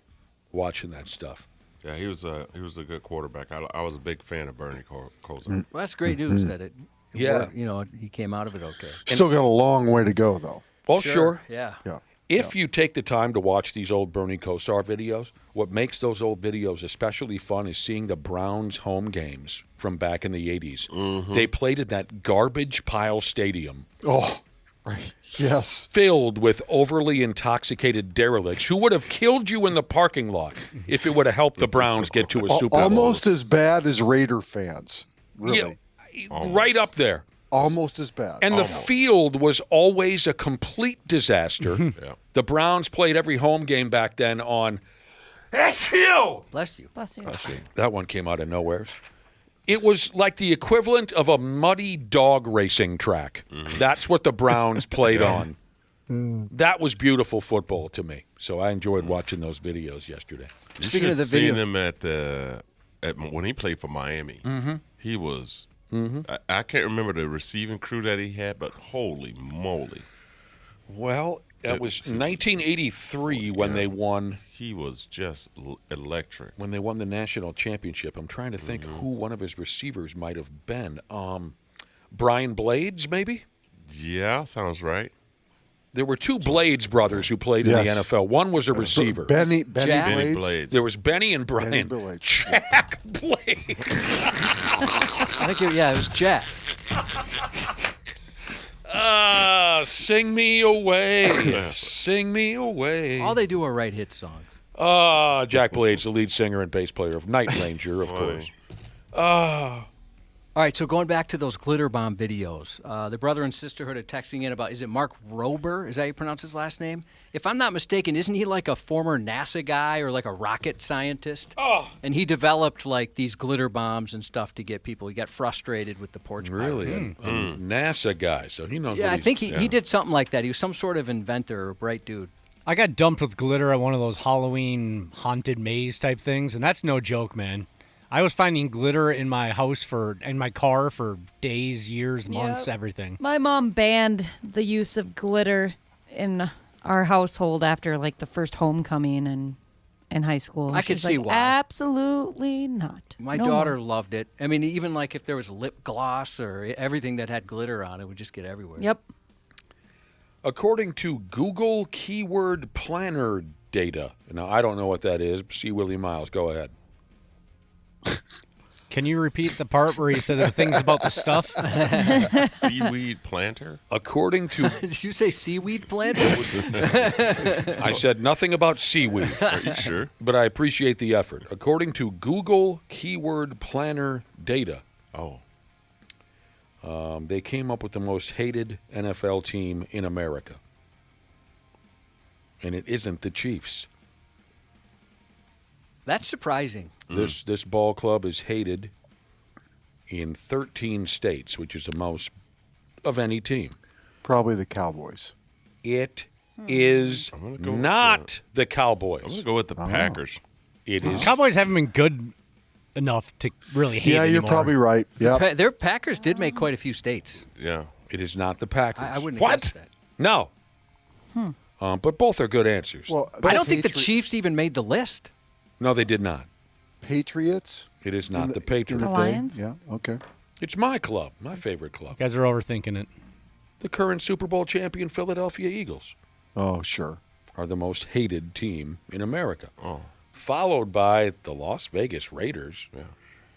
watching that stuff. Yeah, he was a good quarterback. I was a big fan of Bernie Kosar. Well, that's great news that it Yeah. worked, you know, he came out of it okay. Still got a long way to go, though. Oh, sure. Yeah. Yeah. If you take the time to watch these old Bernie Kosar videos, what makes those old videos especially fun is seeing the Browns home games from back in the 80s. They played at that garbage pile stadium. Oh, right. Yes. Filled with overly intoxicated derelicts who would have killed you in the parking lot if it would have helped the Browns get to a Super Bowl. Almost as bad as Raider fans. Really. Yeah, right up there. Almost as bad. And the field was always a complete disaster. The Browns played every home game back then on hill. Bless you. Bless you. That one came out of nowhere. It was like the equivalent of a muddy dog racing track. That's what the Browns played on. That was beautiful football to me. So I enjoyed watching those videos yesterday. You Speaking of should the have seen videos- him at when he played for Miami. He was. Mm-hmm. I can't remember the receiving crew that he had, but holy moly! Well, that was 1983 when they won. He was just electric. When they won the national championship. I'm trying to think who one of his receivers might have been. Brian Blades, maybe? Yeah, sounds right. There were 2 Blades brothers who played in the NFL. One was a receiver. Benny Benny Blades. Blades. There was Benny and Brian. Benny Blades. Jack Blades. I think, it was Jack. Sing me away. Sing me away. All they do are write hit songs. Jack Blades, the lead singer and bass player of Night Ranger, of course. All right, so going back to those glitter bomb videos, the brother and sisterhood are texting in about, is it Mark Rober? Is that how you pronounce his last name? If I'm not mistaken, isn't he like a former NASA guy or like a rocket scientist? Oh. And he developed like these glitter bombs and stuff to get people. He got frustrated with the porch Really? pilots. A NASA guy, so he knows Yeah, what I he's think he did something like that. He was some sort of inventor or bright dude. I got dumped with glitter at one of those Halloween haunted maze type things, and that's no joke, man. I was finding glitter in my house in my car for days, years, months, everything. My mom banned the use of glitter in our household after like the first homecoming and in high school. I could She's see like, why. Absolutely not. My No daughter more. loved it. I mean, even like if there was lip gloss or everything that had glitter on it would just get everywhere. Yep. According to Google Keyword Planner data. Now, I don't know what that is. C. Willie Miles, go ahead. Can you repeat the part where he said the things about the stuff? Seaweed planter? According to... Did you say seaweed planter? I said nothing about seaweed. Are you sure? But I appreciate the effort. According to Google Keyword Planner data, they came up with the most hated NFL team in America. And it isn't the Chiefs. That's surprising. This ball club is hated in 13 states, which is the most of any team. Probably the Cowboys. It is not the Cowboys. I'm going to go with the Packers. It is. Cowboys haven't been good enough to really hate Yeah, you're anymore. probably right. Yeah. Their Packers did make quite a few states. Yeah. It is not the Packers. I wouldn't have guessed that. No. But both are good answers. Well, I don't think the Chiefs even made the list. No, they did not. Patriots? It is not the Patriots. The Lions? Yeah, okay. It's my club, my favorite club. You guys are overthinking it. The current Super Bowl champion Philadelphia Eagles Oh, sure. are the most hated team in America. Followed by the Las Vegas Raiders. Yeah.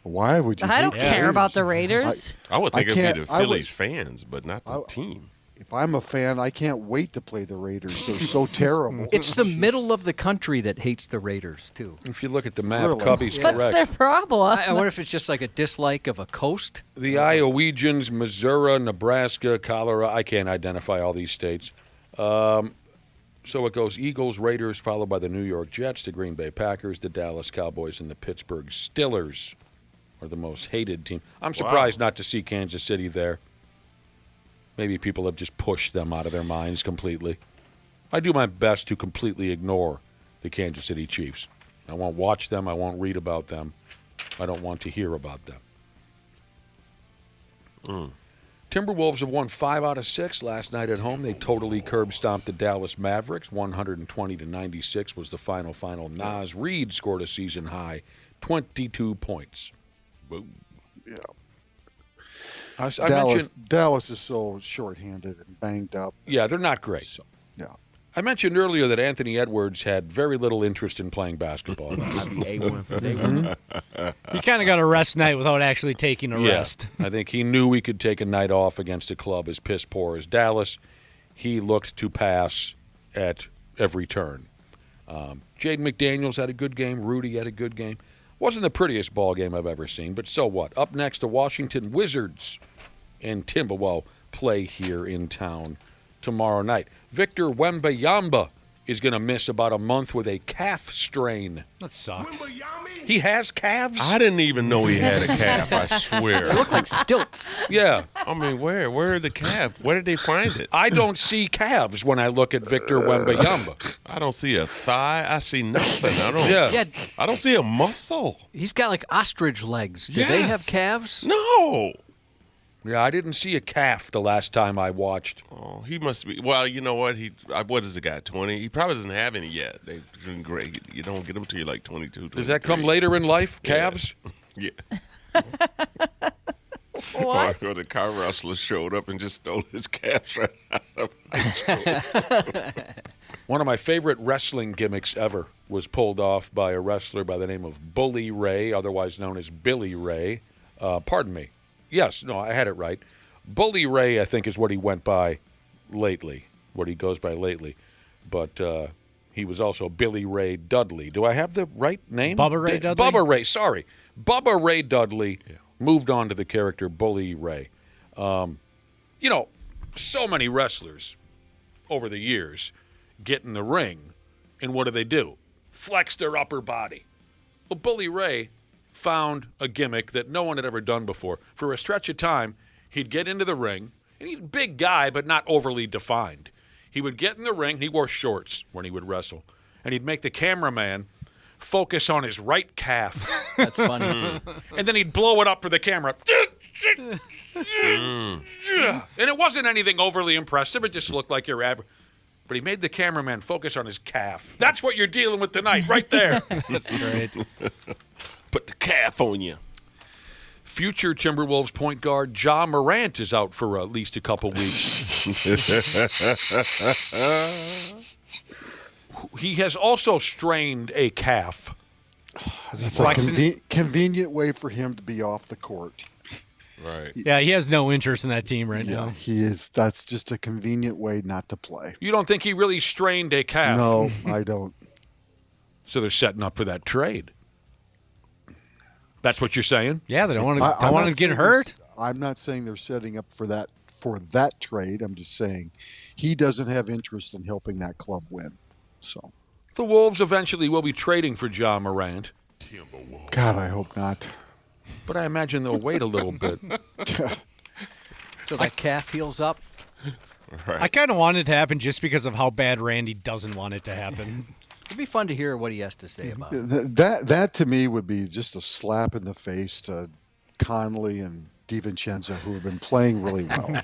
Why would you? I don't hate care Raiders? about the Raiders. I would think it'd can't- be the I would- Phillies fans, but not the team. If I'm a fan, I can't wait to play the Raiders. They're so terrible. It's the middle of the country that hates the Raiders, too. If you look at the map, Really? Cubby's What's correct. their problem? I wonder if it's just like a dislike of a coast. The Iowegians, Missouri, Nebraska, Colorado. I can't identify all these states. So it goes Eagles, Raiders, followed by the New York Jets, the Green Bay Packers, the Dallas Cowboys, and the Pittsburgh Steelers are the most hated team. I'm surprised not to see Kansas City there. Maybe people have just pushed them out of their minds completely. I do my best to completely ignore the Kansas City Chiefs. I won't watch them. I won't read about them. I don't want to hear about them. Timberwolves have won 5 out of 6 last night at home. They totally curb-stomped the Dallas Mavericks. 120-96 was the final. Naz Reid scored a season-high 22 points. Boom. Yeah. I mentioned, Dallas is so shorthanded and banged up. yeah, they're not great. So, yeah. I mentioned earlier that Anthony Edwards had very little interest in playing basketball. I'd be A1 from day one. He kind of got a rest night without actually taking a rest. I think he knew he could take a night off against a club as piss poor as Dallas. He looked to pass at every turn. Jaden McDaniels had a good game. Rudy had a good game. Wasn't the prettiest ball game I've ever seen, but so what? Up next, the Washington Wizards and Timberwolves play here in town tomorrow night. Victor Wembanyama is going to miss about a month with a calf strain. That sucks. He has calves? I didn't even know he had a calf, I swear. They look like stilts. Yeah. I mean, where are the calf? Where did they find it? I don't see calves when I look at Victor Wembanyama. I don't see a thigh. I see nothing. Yeah. I don't see a muscle. He's got like ostrich legs. Do they have calves? No. Yeah, I didn't see a calf the last time I watched. Oh, he must be. Well, you know what? What is the guy, 20? He probably doesn't have any yet. They're doing great. You don't get them till you're like 22, 23. Does that come later in life, calves? Yeah. What? Or the car wrestler showed up and just stole his calves right out of high school. One of my favorite wrestling gimmicks ever was pulled off by a wrestler by the name of Bully Ray, otherwise known as Billy Ray. Pardon me. Yes, no, I had it right. Bully Ray, I think, is what he went by lately, what he goes by lately. But he was also Billy Ray Dudley. Do I have the right name? Bubba Ray Dudley? Bubba Ray, sorry. Bubba Ray Dudley moved on to the character Bully Ray. You know, so many wrestlers over the years get in the ring, and what do? Flex their upper body. Well, Bully Ray found a gimmick that no one had ever done before. For a stretch of time, he'd get into the ring, and he's a big guy, but not overly defined. He would get in the ring, he wore shorts when he would wrestle, and he'd make the cameraman focus on his right calf. That's funny. And then he'd blow it up for the camera. And it wasn't anything overly impressive. It just looked like your average. But he made the cameraman focus on his calf. That's what you're dealing with tonight, right there. That's great. Put the calf on you. Future Timberwolves point guard Ja Morant is out for at least a couple weeks. He has also strained a calf. That's a convenient way for him to be off the court. Right. Yeah, he has no interest in that team right now. He is. That's just a convenient way not to play. You don't think he really strained a calf? No, I don't. So they're setting up for that trade. That's what you're saying? Yeah, they don't want to get hurt. I'm not saying they're setting up for that trade. I'm just saying he doesn't have interest in helping that club win. So The Wolves eventually will be trading for Ja Morant. God, I hope not. But I imagine they'll wait a little bit. So that calf heals up. Right. I kind of want it to happen just because of how bad Randy doesn't want it to happen. It'd be fun to hear what he has to say about it. That to me would be just a slap in the face to Conley and DiVincenzo, who have been playing really well.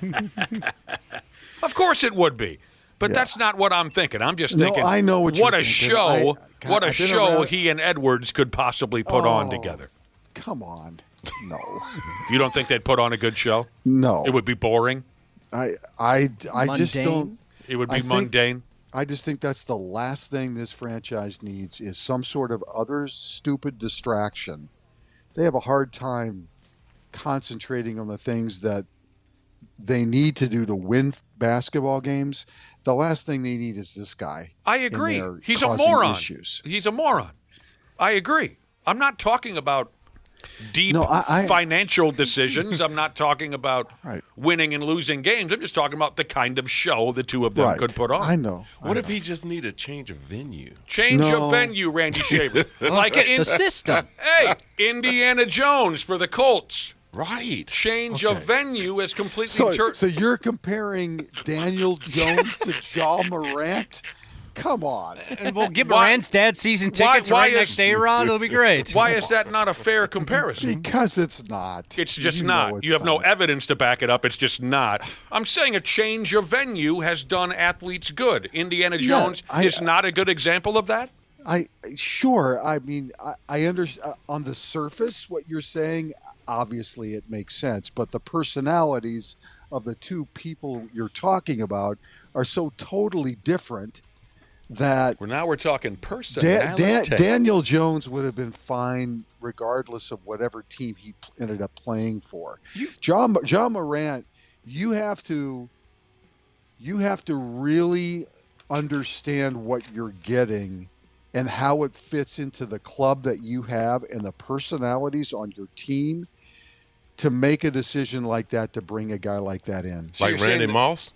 Of course it would be. But that's not what I'm thinking. I'm just thinking, I know what you're a thinking. show, what a I've been show around- he and Edwards could possibly put on together. Come on. No. You don't think they'd put on a good show? No. It would be boring? I just don't. It would be I think- mundane? I just think that's the last thing this franchise needs is some sort of other stupid distraction. They have a hard time concentrating on the things that they need to do to win basketball games. The last thing they need is this guy. I in agree. there He's a causing moron. issues. He's a moron. I agree. I'm not talking about deep financial decisions. I'm not talking about winning and losing games. I'm just talking about the kind of show the two of them could put on. I know. What if he just need a change of venue? Change of venue, Randy Shaver. Like the system. Hey, Indiana Jones for the Colts. Right. Change of venue is completely So you're comparing Daniel Jones to Ja Morant? Come on. And we'll get Morant's dad season tickets next day, Ron. It'll be great. Why is that not a fair comparison? Because it's not. It's just You know not. it's You have no not. evidence to back it up. It's just not. I'm saying a change of venue has done athletes good. Indiana Jones is not a good example of that? Sure. I mean, I understand on the surface what you're saying. Obviously, it makes sense, but the personalities of the two people you're talking about are so totally different that now we're talking personality. Daniel Jones would have been fine regardless of whatever team he ended up playing for. John Morant, you have to really understand what you're getting and how it fits into the club that you have and the personalities on your team to make a decision like that, to bring a guy like that in. So like Randy Moss?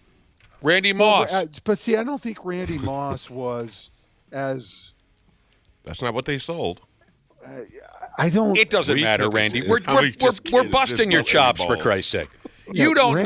Randy Moss. But see, I don't think Randy Moss was as... That's not what they sold. I don't... It doesn't matter, Randy. We're busting your chops, for Christ's sake. You don't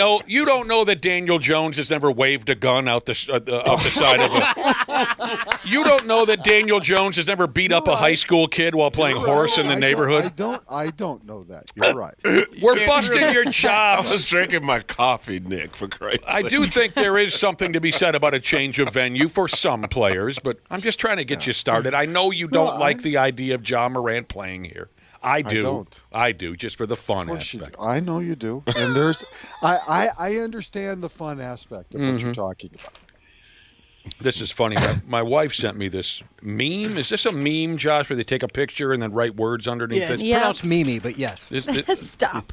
know that Daniel Jones has never waved a gun out the side of a. You don't know that Daniel Jones has never beat up a high school kid while playing horse in the neighborhood. I don't know that. You're right. We're busting your chops. I was drinking my coffee, Nick, for Christ's sake. I do think there is something to be said about a change of venue for some players, but I'm just trying to get you started. I know you don't like the idea of Ja Morant playing here. I do. I do, just for the fun aspect. I know you do. And there's I understand the fun aspect of what you're talking about. This is funny. My wife sent me this meme. Is this a meme, Josh, where they take a picture and then write words underneath Yeah, it? it's pronounced Mimi, but yes. Stop.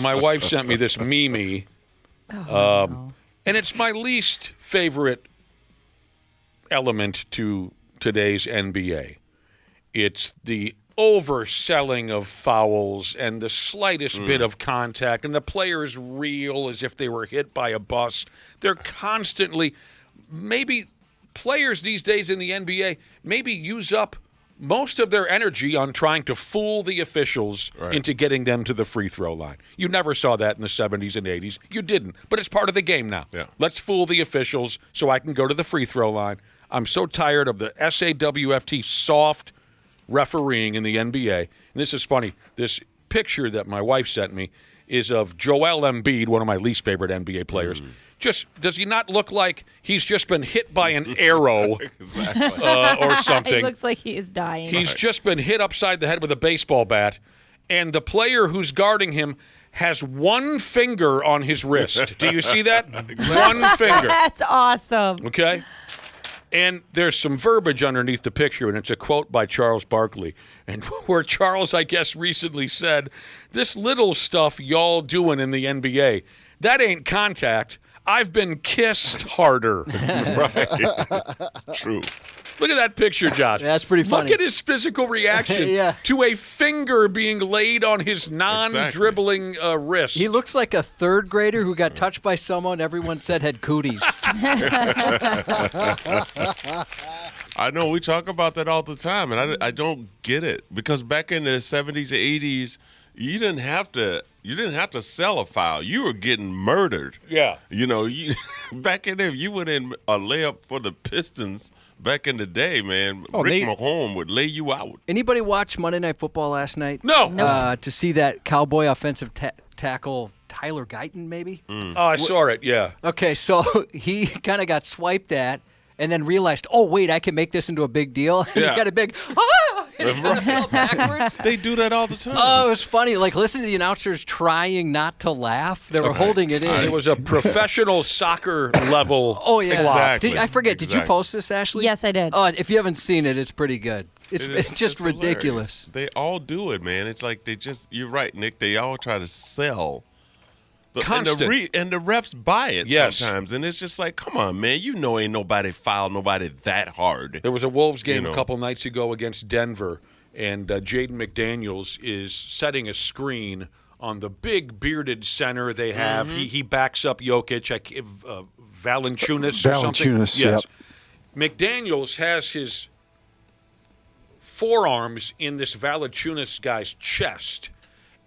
My wife sent me this meme, and it's my least favorite element to today's NBA. It's the overselling of fouls and the slightest bit of contact, and the players reel as if they were hit by a bus. They're constantly, maybe players these days in the NBA maybe use up most of their energy on trying to fool the officials into getting them to the free throw line. You never saw that in the 70s and 80s. You didn't, but it's part of the game now. Yeah. Let's fool the officials so I can go to the free throw line. I'm so tired of the SAWFT soft refereeing in the NBA. And this is funny. This picture that my wife sent me is of Joel Embiid, one of my least favorite NBA players. Just does he not look like he's just been hit by an arrow or something? He looks like he is dying. He's just been hit upside the head with a baseball bat, and the player who's guarding him has one finger on his wrist. Do you see that? One finger. That's awesome. Okay? And there's some verbiage underneath the picture, and it's a quote by Charles Barkley. And where Charles, I guess, recently said, "This little stuff y'all doing in the NBA, that ain't contact. I've been kissed harder." Right. True. Look at that picture, Josh. That's pretty funny. Look at his physical reaction to a finger being laid on his non-dribbling wrist. He looks like a third grader who got touched by someone everyone said had cooties. I know we talk about that all the time, and I don't get it because back in the 70s, 80s, you didn't have to sell a foul. You were getting murdered. Yeah. You know, back in there, you went in a layup for the Pistons back in the day, man. Rick Mahorn would lay you out. Anybody watch Monday Night Football last night? No. To see that Cowboy offensive tackle Tyler Guyton, maybe? Oh, I saw it, yeah. Okay, so he kind of got swiped at and then realized, oh, wait, I can make this into a big deal. And he got a big, and he kind of fell backwards. They do that all the time. Oh, it was funny. Like, listen to the announcers trying not to laugh. They were holding it in. It was a professional soccer level. Oh, yeah. Exactly. I forget. Did you post this, Ashley? Yes, I did. Oh, if you haven't seen it, it's pretty good. It's just ridiculous. They all do it, man. It's like you're right, Nick. They all try to sell. Constant. And the refs buy it Yes. sometimes. And it's just like, come on, man. You know ain't nobody fouled nobody that hard. There was a Wolves game a couple nights ago against Denver, and Jaden McDaniels is setting a screen on the big bearded center they have. Mm-hmm. He backs up Jokic, Valanciunas or something. Valanciunas, Yes. yep. McDaniels has his forearms in this Valanciunas guy's chest,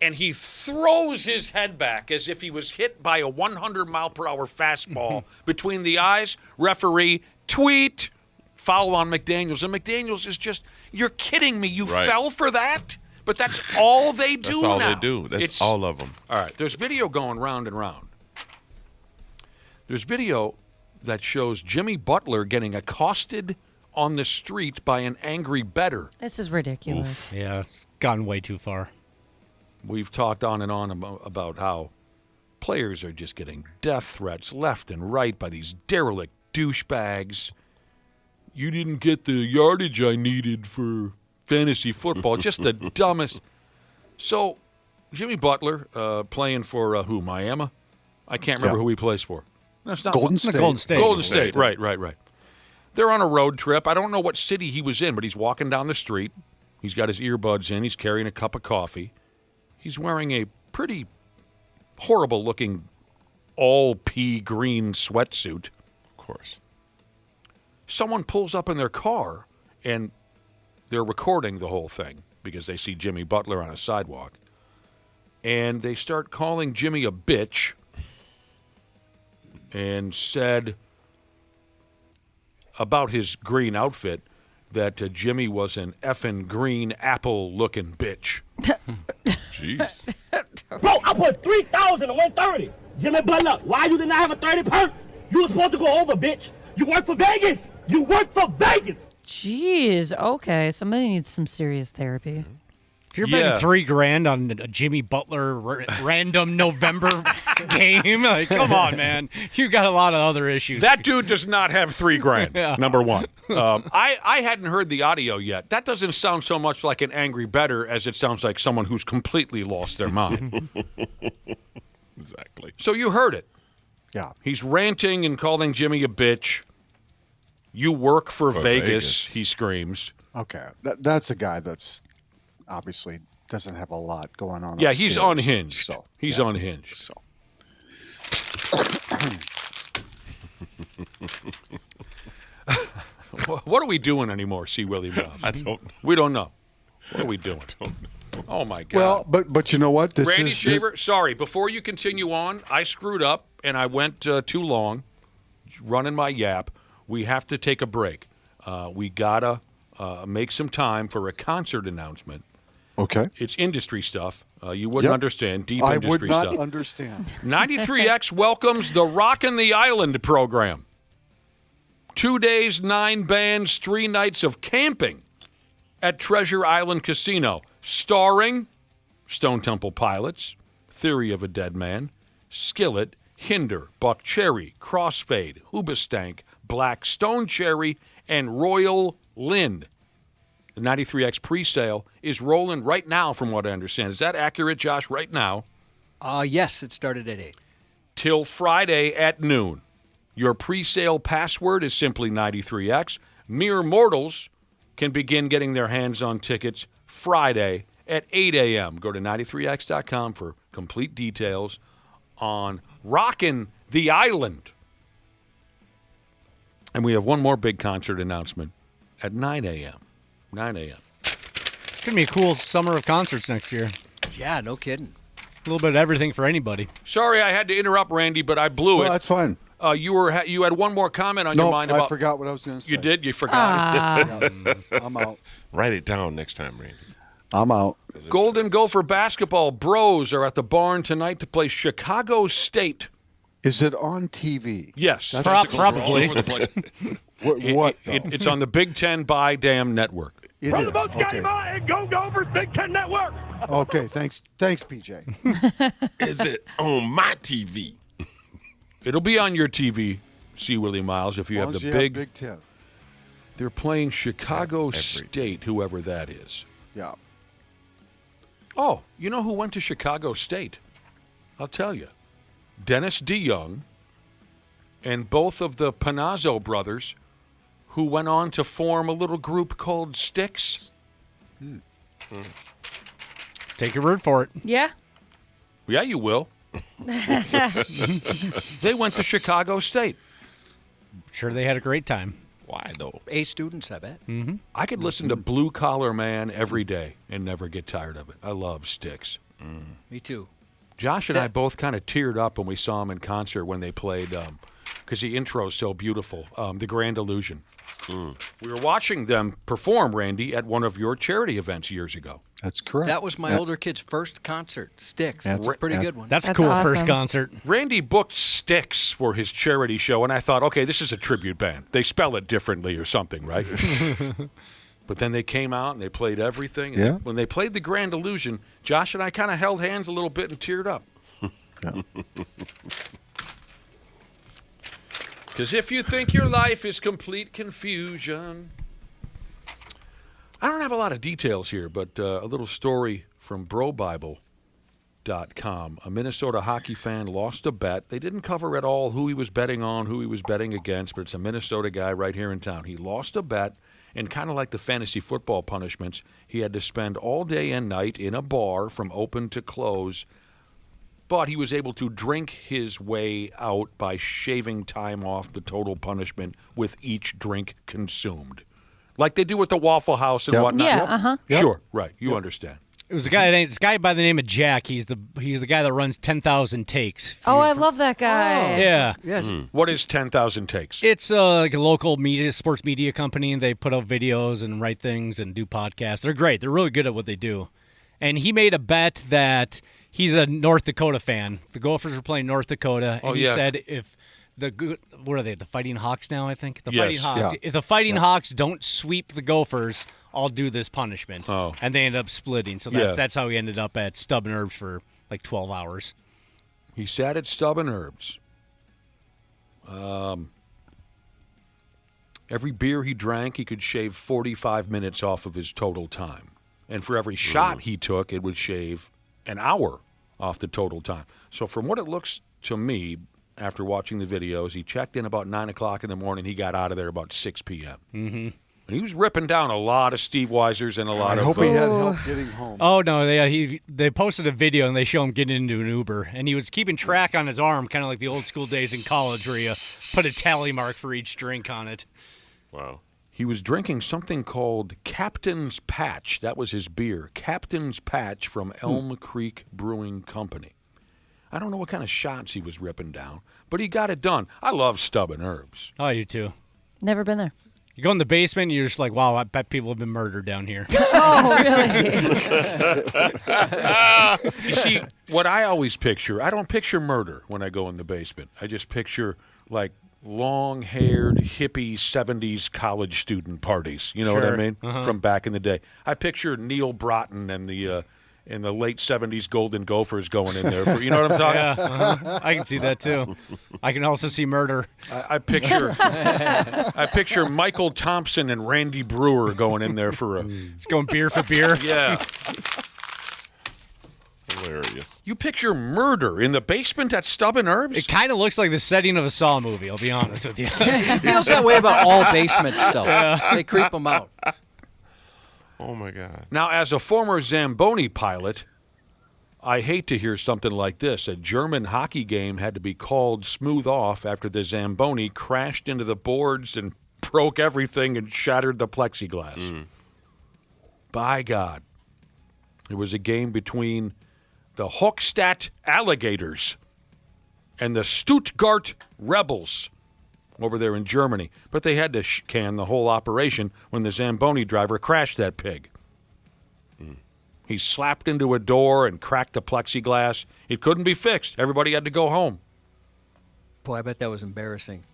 and he throws his head back as if he was hit by a 100-mile-per-hour fastball between the eyes. Referee, tweet, foul on McDaniels. And McDaniels is just, you're kidding me. You fell for that? But that's all they do now. That's all they do. That's all of them. All right, there's video going round and round. There's video that shows Jimmy Butler getting accosted on the street by an angry bettor. This is ridiculous. Yeah, it's gone way too far. We've talked on and on about how players are just getting death threats left and right by these derelict douchebags. You didn't get the yardage I needed for fantasy football. Just the dumbest. So, Jimmy Butler playing for who? Miami? I can't remember who he plays for. That's not Golden State. Golden State. Right. They're on a road trip. I don't know what city he was in, but he's walking down the street. He's got his earbuds in. He's carrying a cup of coffee. He's wearing a pretty horrible-looking all-pea green sweatsuit. Of course. Someone pulls up in their car, and they're recording the whole thing because they see Jimmy Butler on a sidewalk. And they start calling Jimmy a bitch and said about his green outfit that Jimmy was an effing green apple-looking bitch. Jeez. Bro, I put 3,000 to 130. Jimmy Butler, why you did not have a 30 perks? You were supposed to go over, bitch. You work for Vegas. You work for Vegas. Jeez. Okay, somebody needs some serious therapy. If you're betting $3,000 on a Jimmy Butler random November game, like, come on, man. You got a lot of other issues. That dude does not have $3,000, number one. I hadn't heard the audio yet. That doesn't sound so much like an angry bettor as it sounds like someone who's completely lost their mind. Exactly. So you heard it. Yeah. He's ranting and calling Jimmy a bitch. You work for Vegas, he screams. Okay. That's a guy that's obviously doesn't have a lot going on. Yeah, upstairs, he's unhinged. So, he's unhinged. So. What are we doing anymore, C. Willie Rob? I don't know. We don't know. What are we doing? Oh, my God. Well, but you know what? This Randy is Shaver, sorry, before you continue on, I screwed up and I went too long running my yap. We have to take a break. We got to make some time for a concert announcement. Okay. It's industry stuff. You wouldn't understand. Deep industry I stuff. would not understand. 93X welcomes the Rockin' the Island program. 2 days, 9 bands, 3 nights of camping at Treasure Island Casino, starring Stone Temple Pilots, Theory of a Dead Man, Skillet, Hinder, Buck Cherry, Crossfade, Hoobastank, Black Stone Cherry, and Royal Lind. The 93X pre-sale is rolling right now, from what I understand. Is that accurate, Josh, right now? Yes, it started at 8. Till Friday at noon. Your pre-sale password is simply 93X. Mere mortals can begin getting their hands on tickets Friday at 8 a.m. Go to 93x.com for complete details on Rockin' the Island. And we have one more big concert announcement at 9 a.m. 9 a.m. It's going to be a cool summer of concerts next year. Yeah, no kidding. A little bit of everything for anybody. Sorry I had to interrupt, Randy, but I blew it. That's fine. You had one more comment on your mind about... I forgot what I was going to say. You did? You forgot? I'm out. Write it down next time, Randy. I'm out. Golden Gopher basketball bros are at the barn tonight to play Chicago State. Is it on TV? Yes. Probably. What? It's on the Big Ten Buy Damn Network. It From is. the most Okay. and go Gophers Big Ten Network. Okay, thanks, PJ. Is it on my TV? It'll be on your TV, C. Willie Miles, if you have the Big Ten. They're playing Chicago State, whoever that is. Yeah. Oh, you know who went to Chicago State? I'll tell you. Dennis DeYoung and both of the Panazzo brothers, who went on to form a little group called Styx. Take your word for it. Yeah. Yeah, you will. They went to Chicago State. Sure, they had a great time. Why, though? A students, I bet. Mm-hmm. I could listen to Blue Collar Man every day and never get tired of it. I love Styx. Me too. Josh and I both kind of teared up when we saw him in concert when they played, because the intro's so beautiful, The Grand Illusion. We were watching them perform, Randy, at one of your charity events years ago. That's correct. That was my older kid's first concert, Styx. That's a pretty good one. That's a cool first concert. Randy booked Styx for his charity show, and I thought, okay, this is a tribute band. They spell it differently or something, right? But then they came out and they played everything. And Yeah. when they played The Grand Illusion, Josh and I kind of held hands a little bit and teared up. Because if you think your life is complete confusion. I don't have a lot of details here, but a little story from BroBible.com. A Minnesota hockey fan lost a bet. They didn't cover at all who he was betting on, who he was betting against, but it's a Minnesota guy right here in town. He lost a bet, and kind of like the fantasy football punishments, he had to spend all day and night in a bar from open to close, but he was able to drink his way out by shaving time off the total punishment with each drink consumed. Like they do with the Waffle House and whatnot. Yeah, uh-huh. Sure, right. You understand. It was a guy by the name of Jack. He's the guy that runs 10,000 Takes. Oh, I love that guy. Yeah. Yes. What is 10,000 Takes? It's like a local sports media company, and they put out videos and write things and do podcasts. They're great. They're really good at what they do. And he made a bet that he's a North Dakota fan. The Gophers were playing North Dakota, and he said if what are they? The Fighting Hawks now, I think. The Fighting Hawks. Yeah. If the Fighting Hawks don't sweep the Gophers, I'll do this punishment. Oh. And they ended up splitting. So that's how he ended up at Stub and Herbs for like 12 hours. He sat at Stub and Herbs. Every beer he drank, he could shave 45 minutes off of his total time. And for every shot he took, it would shave an hour off the total time. So from what it looks to me, after watching the videos, he checked in about 9 o'clock in the morning. He got out of there about 6 p.m. Mm-hmm. And he was ripping down a lot of Steve Weisers and a lot of... I hope he had help getting home. Oh, no. They posted a video, and they show him getting into an Uber. And he was keeping track on his arm, kind of like the old school days in college where you put a tally mark for each drink on it. Wow. He was drinking something called Captain's Patch. That was his beer. Captain's Patch from Elm Creek Brewing Company. I don't know what kind of shots he was ripping down, but he got it done. I love Stub and Herbs. Oh, I do too. Never been there. You go in the basement, and you're just like, wow, I bet people have been murdered down here. Oh, really? You see, what I always picture, I don't picture murder when I go in the basement. I just picture, like, long-haired, hippie 70s college student parties. You know what I mean? Uh-huh. From back in the day. I picture Neil Broughton and the late 70s Golden Gophers going in there. You know what I'm talking about? Yeah, uh-huh. I can see that, too. I can also see murder. I picture Michael Thompson and Randy Brewer going in there for a... Just going beer for beer. Yeah. Hilarious. You picture murder in the basement at Stub and Herbs? It kind of looks like the setting of a Saw movie, I'll be honest with you. It feels that way about all basements, though. Yeah. They creep them out. Oh, my God. Now, as a former Zamboni pilot, I hate to hear something like this. A German hockey game had to be called smooth off after the Zamboni crashed into the boards and broke everything and shattered the plexiglass. By God. It was a game between the Hochstadt Alligators and the Stuttgart Rebels over there in Germany. But they had to can the whole operation when the Zamboni driver crashed that pig. He slapped into a door and cracked the plexiglass. It couldn't be fixed. Everybody had to go home. Boy, I bet that was embarrassing.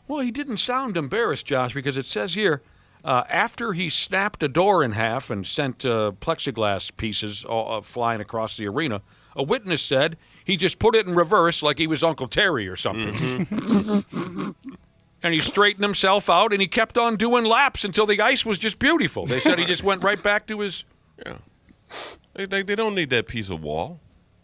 Well, he didn't sound embarrassed, Josh, because it says here, after he snapped a door in half and sent plexiglass pieces flying across the arena, a witness said he just put it in reverse like he was Uncle Terry or something. And he straightened himself out, and he kept on doing laps until the ice was just beautiful. They said he just went right back to his... Yeah. They don't need that piece of wall.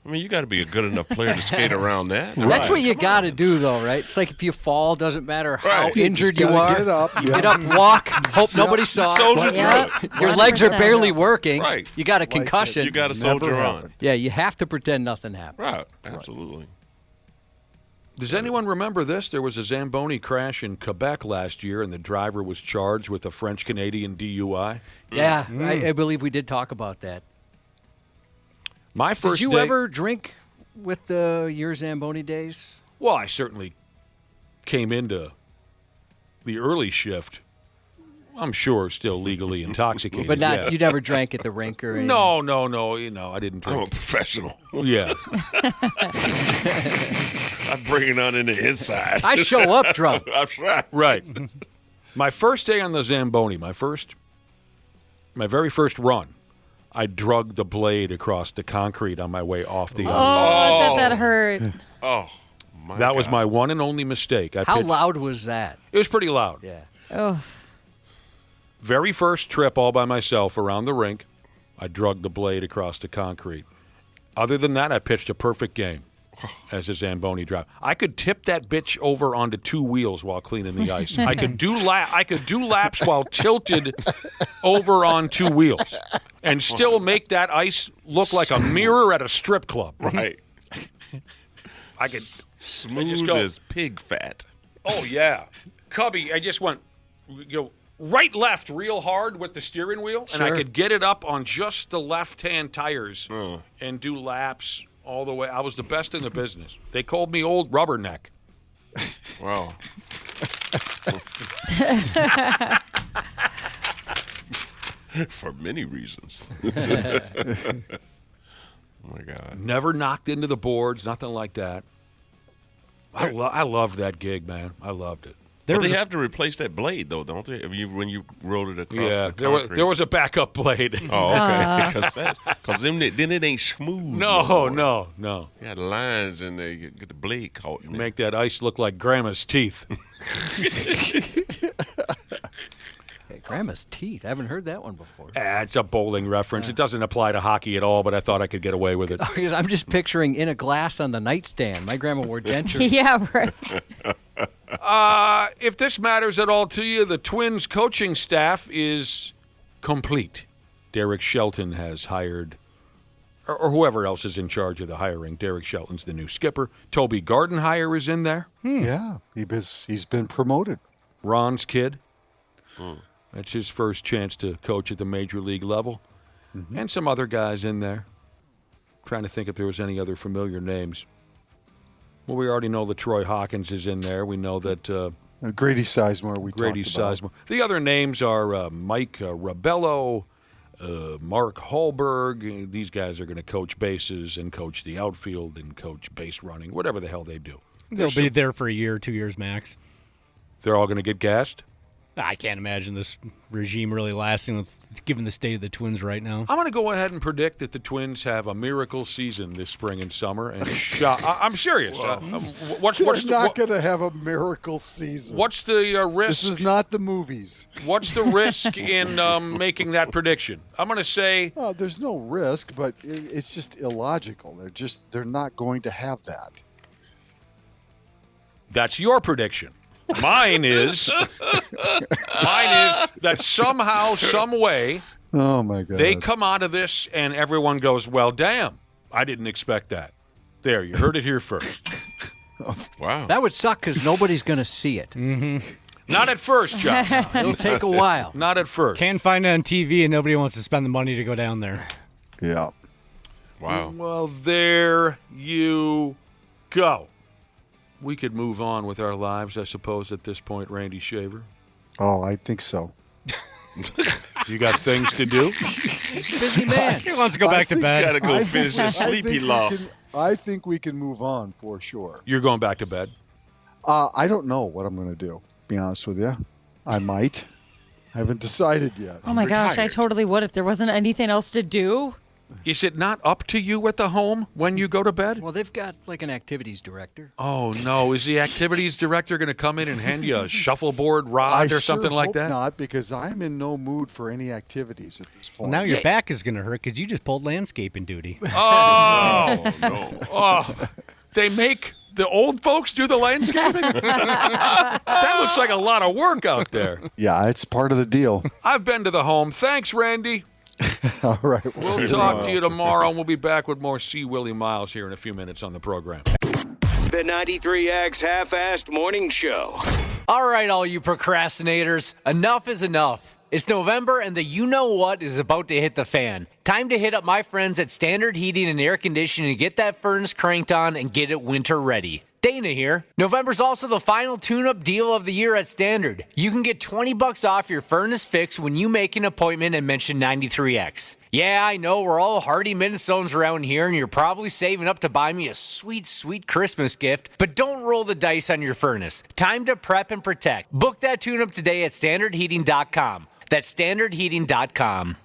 I mean, you got to be a good enough player to skate around that. That's what you got to do, though, right? It's like if you fall, doesn't matter how injured you are. Get up, Get up, walk, hope nobody saw it. Your legs are barely working. Right. You got a concussion. You got to soldier on. Yeah, you have to pretend nothing happened. Right, absolutely. Does anyone remember this? There was a Zamboni crash in Quebec last year, and the driver was charged with a French-Canadian DUI. Yeah, I believe we did talk about that. My first Did you day, ever drink with your Zamboni days? Well, I certainly came into the early shift, I'm sure, still legally intoxicated. But not yeah. you never drank at the rink or anything? No. I didn't drink. I'm a professional. Yeah. I'm bringing on in the inside. I show up drunk. That's right. Right. My first day on the Zamboni, my very first run, I drug the blade across the concrete on my way off the ice. I bet that hurt. Oh, my That God. was my one and only mistake. How loud was that? It was pretty loud. Yeah. Oh. Very first trip all by myself around the rink, I drugged the blade across the concrete. Other than that, I pitched a perfect game as a Zamboni driver. I could tip that bitch over onto two wheels while cleaning the ice. I could do laps while tilted over on two wheels and still make that ice look like a mirror at a strip club. Right. I could Smooth as pig fat. Oh, yeah. Cubby, I just went right, left real hard with the steering wheel, and I could get it up on just the left-hand tires and do laps all the way. I was the best in the business. They called me Old Rubberneck. Wow. For many reasons. Oh, my God. Never knocked into the boards, nothing like that. I loved that gig, man. I loved it. But they have to replace that blade, though, don't they? When you rolled it across the concrete. there was a backup blade. Oh, okay. Because then it ain't smooth. No. You had lines in there. You get the blade caught in there. Make that ice look like Grandma's teeth. Hey, Grandma's teeth. I haven't heard that one before. It's a bowling reference. It doesn't apply to hockey at all, but I thought I could get away with it. Because I'm just picturing in a glass on the nightstand. My grandma wore dentures. Yeah, right. If this matters at all to you, the Twins coaching staff is complete. Derek Shelton has hired, or whoever else is in charge of the hiring. Derek Shelton's the new skipper. Toby Gardenhire is in there. Yeah, he's been promoted. Ron's kid. That's his first chance to coach at the major league level. And some other guys in there. Trying to think if there was any other familiar names. Well, we already know that Troy Hawkins is in there. We know that Grady Sizemore. Grady talked about. Sizemore. The other names are Mike Rabello, Mark Hallberg. These guys are going to coach bases and coach the outfield and coach base running, whatever the hell they do. They'll be there for a year, 2 years max. They're all going to get gassed? I can't imagine this regime really lasting, given the state of the Twins right now. I'm going to go ahead and predict that the Twins have a miracle season this spring and summer. And I'm serious. They're not going to have a miracle season. What's the risk? This is not the movies. What's the risk in making that prediction? I'm going to say. Well, there's no risk, but it's just illogical. They're not going to have that. That's your prediction. Mine is that somehow, some way, oh my God, they come out of this and everyone goes, well, damn, I didn't expect that. There, you heard it here first. Wow. That would suck because nobody's going to see it. Mm-hmm. Not at first, John. It'll take a while. Not at first. Can't find it on TV and nobody wants to spend the money to go down there. Yeah. Wow. Well, there you go. We could move on with our lives, I suppose, at this point, Randy Shaver. Oh, I think so. You got things to do? He's a busy man. He wants to go back to bed. Got to go finish that sleep he lost. I think we can move on for sure. You're going back to bed? I don't know what I'm going to do, to be honest with you. I might. I haven't decided yet. Oh, my gosh, I totally would if there wasn't anything else to do. Is it not up to you at the home when you go to bed? Well, they've got like an activities director. Oh, no. Is the activities director going to come in and hand you a shuffleboard rod or something like that? Not, because I'm in no mood for any activities at this point. Well, now your back is going to hurt because you just pulled landscaping duty. Oh, no. Oh, they make the old folks do the landscaping? That looks like a lot of work out there. Yeah, it's part of the deal. I've been to the home. Thanks, Randy. All right. We'll talk to you tomorrow, and we'll be back with more C. Willie Miles here in a few minutes on the program. The 93X Half-Assed Morning Show. All right, all you procrastinators, enough is enough. It's November, and the you-know-what is about to hit the fan. Time to hit up my friends at Standard Heating and Air Conditioning and get that furnace cranked on and get it winter ready. Dana here. November's also the final tune-up deal of the year at Standard. You can get $20 off your furnace fix when you make an appointment and mention 93X. Yeah, I know we're all hardy Minnesotans around here, and you're probably saving up to buy me a sweet, sweet Christmas gift, but don't roll the dice on your furnace. Time to prep and protect. Book that tune-up today at standardheating.com. That's standardheating.com.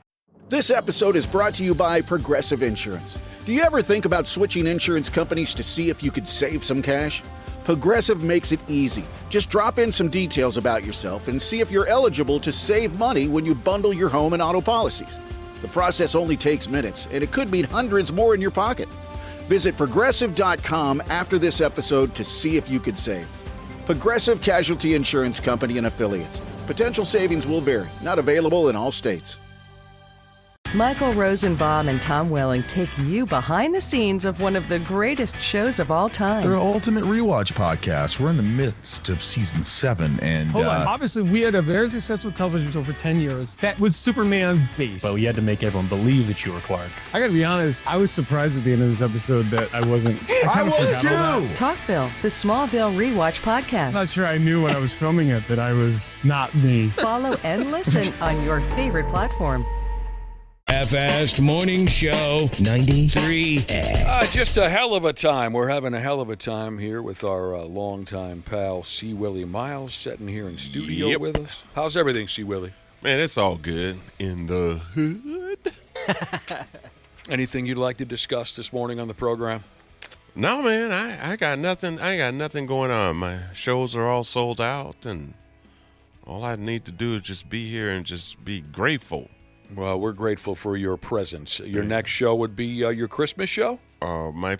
This episode is brought to you by Progressive Insurance. Do you ever think about switching insurance companies to see if you could save some cash? Progressive makes it easy. Just drop in some details about yourself and see if you're eligible to save money when you bundle your home and auto policies. The process only takes minutes, and it could mean hundreds more in your pocket. Visit Progressive.com after this episode to see if you could save. Progressive Casualty Insurance Company and Affiliates. Potential savings will vary. Not available in all states. Michael Rosenbaum and Tom Welling take you behind the scenes of one of the greatest shows of all time. They're an ultimate rewatch podcast. We're in the midst of season 7, and hold on. Obviously, we had a very successful television show for 10 years that was Superman based. But we had to make everyone believe that you were Clark. I got to be honest, I was surprised at the end of this episode that I wasn't. I was too. Talkville, the Smallville rewatch podcast. I'm not sure I knew when I was filming it that I was not me. Follow and listen on your favorite platform. Half-Assed Morning Show 93X. Just a hell of a time. We're having a hell of a time here with our longtime pal, C. Willie Miles, sitting here in studio with us. How's everything, C. Willie? Man, it's all good in the hood. Anything you'd like to discuss this morning on the program? No, man, I got nothing. I got nothing going on. My shows are all sold out, and all I need to do is just be here and just be grateful. Well, we're grateful for your presence. Your next show would be your Christmas show? My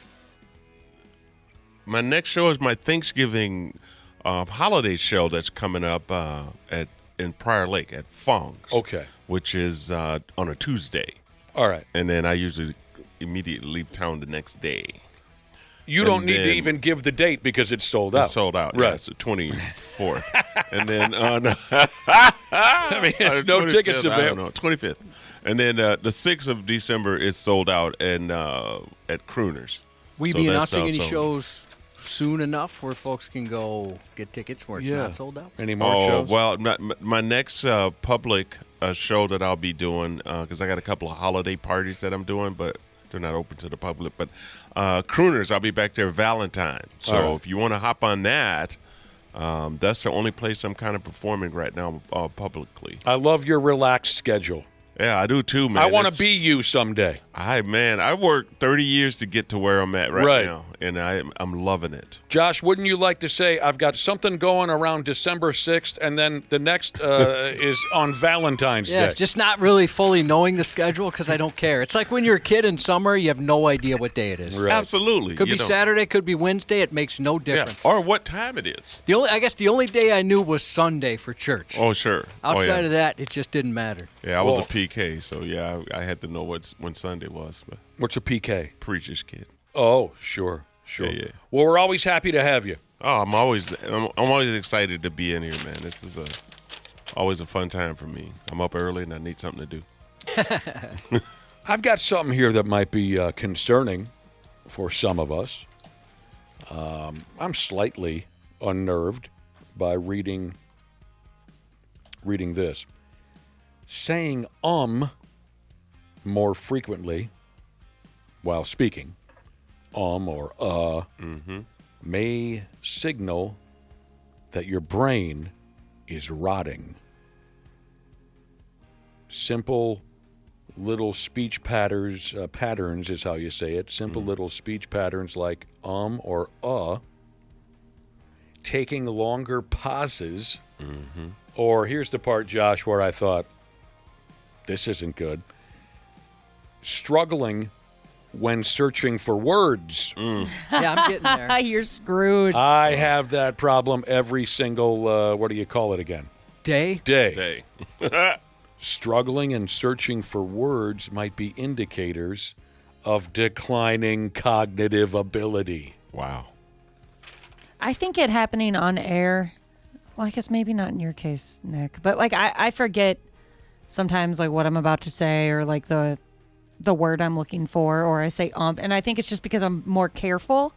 next show is my Thanksgiving holiday show that's coming up in Prior Lake at Fong's. Okay. Which is on a Tuesday. All right. And then I usually immediately leave town the next day. You don't need to even give the date because it's sold out. It's sold out. Right. Yeah, it's the 24th. And then on I mean, it's no tickets available. 25th. And then the 6th of December is sold out and at Crooners. Will you be announcing any shows soon enough where folks can go get tickets where it's not sold out? Any more shows? Well, my next public show that I'll be doing, because I got a couple of holiday parties that I'm doing, but they're not open to the public. But Crooners, I'll be back there Valentine. So if you want to hop on that, That's the only place I'm kind of performing right now publicly. I love your relaxed schedule. Yeah, I do too, man. I want to be you someday. I worked 30 years to get to where I'm at right now, and I'm loving it. Josh, wouldn't you like to say, I've got something going around December 6th, and then the next is on Valentine's Day? Just not really fully knowing the schedule because I don't care. It's like when you're a kid in summer, you have no idea what day it is. Right. Absolutely. Could be Saturday, could be Wednesday. It makes no difference. Or what time it is. I guess the only day I knew was Sunday for church. Oh, sure. Outside of that, it just didn't matter. Yeah, I was a PK, so I had to know when Sunday was. But what's a PK? Preacher's kid. Oh, sure. Yeah. Well, we're always happy to have you. Oh, I'm always excited to be in here, man. This is always a fun time for me. I'm up early and I need something to do. I've got something here that might be concerning for some of us. I'm slightly unnerved by reading this. Saying more frequently while speaking, or may signal that your brain is rotting. Simple little speech patterns is how you say it. Simple little speech patterns like or taking longer pauses, or here's the part, Josh, where I thought, this isn't good. Struggling when searching for words. Yeah, I'm getting there. You're screwed. I have that problem every single, what do you call it again? Day. Struggling and searching for words might be indicators of declining cognitive ability. Wow. I think it happening on air, well, I guess maybe not in your case, Nick, but like I forget sometimes like what I'm about to say or like the word I'm looking for, or I say and I think it's just because I'm more careful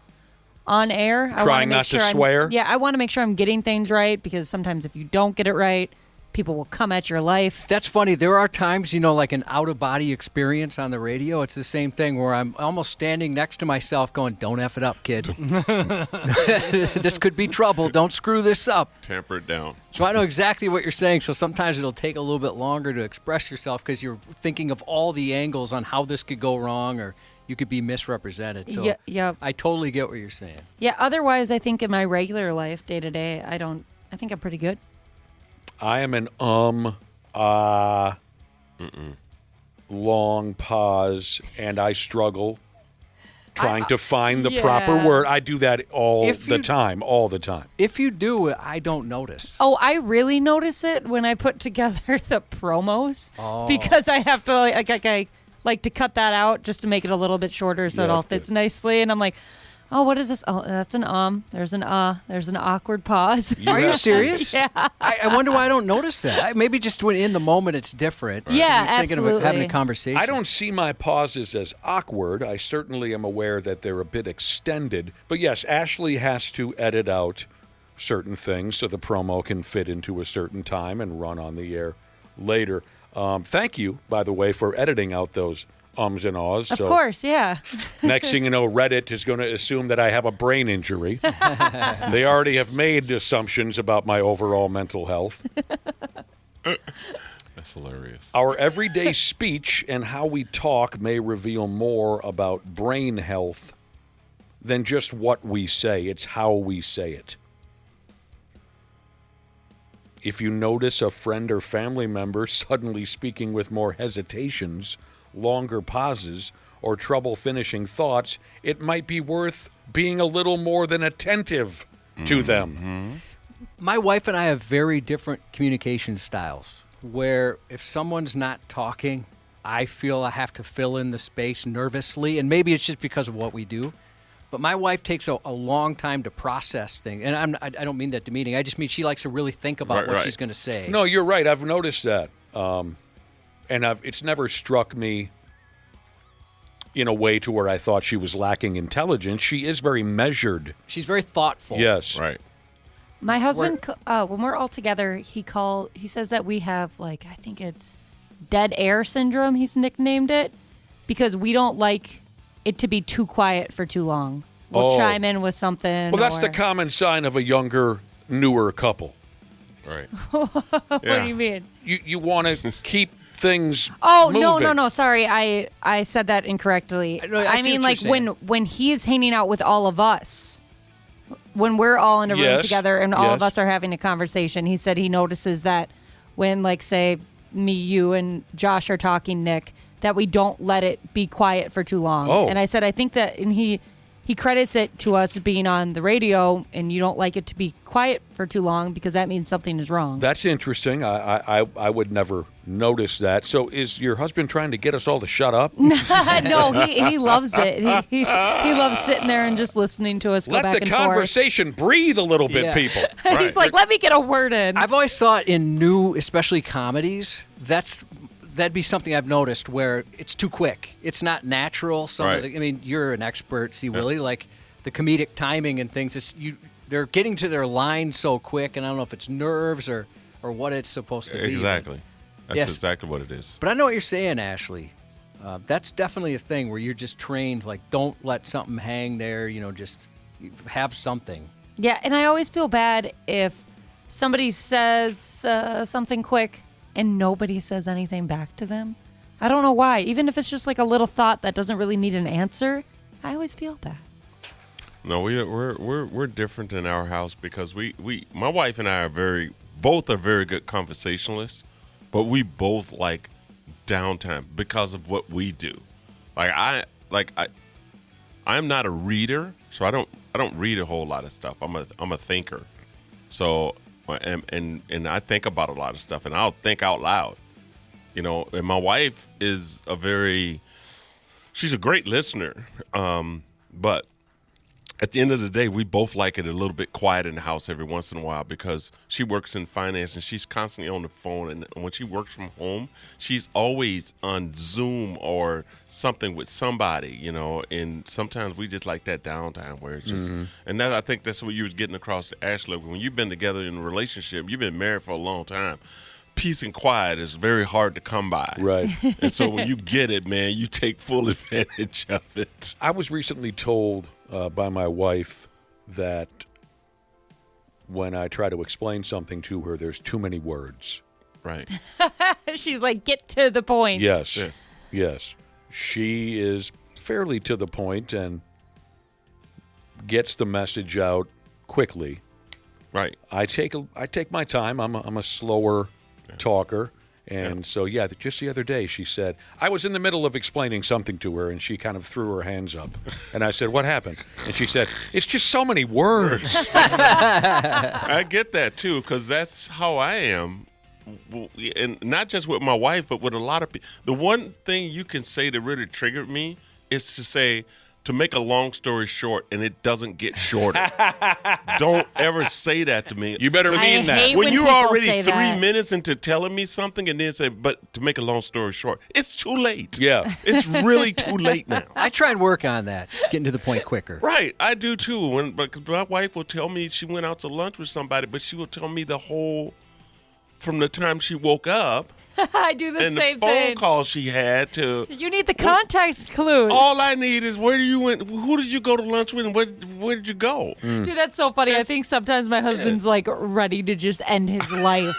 on air. Trying not to swear? Yeah, I want to make sure I'm getting things right, because sometimes if you don't get it right, people will come at your life. That's funny. There are times, like an out-of-body experience on the radio. It's the same thing where I'm almost standing next to myself going, don't F it up, kid. This could be trouble. Don't screw this up. Temper it down. So I know exactly what you're saying. So sometimes it'll take a little bit longer to express yourself because you're thinking of all the angles on how this could go wrong or you could be misrepresented. So yeah. I totally get what you're saying. Yeah, otherwise I think in my regular life, day-to-day, I think I'm pretty good. I am an long pause, and I struggle trying to find the proper word. I do that all the time. If you do it, I don't notice. Oh, I really notice it when I put together the promos because I have to I like to cut that out just to make it a little bit shorter so it all fits nicely. And I'm like, oh, what is this? Oh, that's an There's an there's an awkward pause. Are you serious? Yeah. I wonder why I don't notice that. Maybe just when in the moment it's different. Right? Yeah, you're thinking absolutely. of having a conversation. I don't see my pauses as awkward. I certainly am aware that they're a bit extended. But yes, Ashley has to edit out certain things so the promo can fit into a certain time and run on the air later. Thank you, by the way, for editing out those ums and ahs. Of course, yeah. Next thing you know, Reddit is going to assume that I have a brain injury. They already have made assumptions about my overall mental health. That's hilarious. Our everyday speech and how we talk may reveal more about brain health than just what we say. It's how we say it. If you notice a friend or family member suddenly speaking with more hesitations, longer pauses, or trouble finishing thoughts, it might be worth being a little more than attentive to them. My wife and I have very different communication styles, where if someone's not talking, I feel I have to fill in the space nervously, and maybe it's just because of what we do. But my wife takes a long time to process things, and I don't mean that demeaning. I just mean she likes to really think about what she's going to say. No, you're right. I've noticed that. And it's never struck me in a way to where I thought she was lacking intelligence. She is very measured. She's very thoughtful. Yes. Right. My husband, when we're all together, he says that we have, I think it's dead air syndrome, he's nicknamed it, because we don't like it to be too quiet for too long. We'll chime in with something. Well, that's the common sign of a younger newer couple. Right. What do you mean? You want to keep things Oh, moving. no. Sorry, I said that incorrectly. I see I mean, what like you're saying. when he's hanging out with all of us, when we're all in a room Yes, together and all of yes. us are having a conversation, he said he notices that when, like, say, me, you, and Josh are talking, Nick, that we don't let it be quiet for too long. Oh. And I said, I think that, and he credits it to us being on the radio, and you don't like it to be quiet for too long because that means something is wrong. That's interesting. I would never notice that. So is your husband trying to get us all to shut up? No, he loves it. He loves sitting there and just listening to us go Let back the and conversation breathe a little bit, Yeah. people. forth. He's like, let me get a word in. I've always thought in new, especially comedies, that'd be something I've noticed where it's too quick. It's not natural. Right. I mean, you're an expert, see, Willie, like the comedic timing and things. They're getting to their line so quick, and I don't know if it's nerves or what it's supposed to be. Exactly. That's Yes. exactly what it is. But I know what you're saying, Ashley. That's definitely a thing where you're just trained, like, don't let something hang there, just have something. Yeah, and I always feel bad if somebody says something quick and nobody says anything back to them. I don't know why. Even if it's just like a little thought that doesn't really need an answer, I always feel bad. No, we're different in our house because my wife and I are both very good conversationalists, but we both like downtime because of what we do. I'm not a reader, so I don't read a whole lot of stuff. I'm a thinker. So and I think about a lot of stuff, and I'll think out loud. And my wife is she's a great listener, but at the end of the day, we both like it a little bit quiet in the house every once in a while because she works in finance and she's constantly on the phone. And when she works from home, she's always on Zoom or something with somebody, and sometimes we just like that downtime where it's just, and I think that's what you was getting across to Ashley. When you've been together in a relationship, you've been married for a long time. Peace and quiet is very hard to come by. Right. And so when you get it, man, you take full advantage of it. I was recently told by my wife that when I try to explain something to her, there's too many words. Right. She's like, get to the point. Yes. She is fairly to the point and gets the message out quickly. Right. I take my time. I'm a slower talker. And so, just the other day, she said, I was in the middle of explaining something to her, and she kind of threw her hands up. And I said, what happened? And she said, it's just so many words. I get that, too, because that's how I am. And not just with my wife, but with a lot of people. The one thing you can say that really triggered me is to make a long story short, and it doesn't get shorter. Don't ever say that to me. You better mean that. hate When when you're people already say 3 that. minutes into telling me something and then say, but to make a long story short, it's too late. Yeah. It's really too late now. I try and work on that, getting to the point quicker. Right, I do too. Because my wife will tell me she went out to lunch with somebody, but she will tell me from the time she woke up I do the and same the phone thing. call she had to. You need the context clues. All I need is where you went. Who did you go to lunch with, and where did you go? Dude, that's so funny. I think sometimes my husband's like ready to just end his life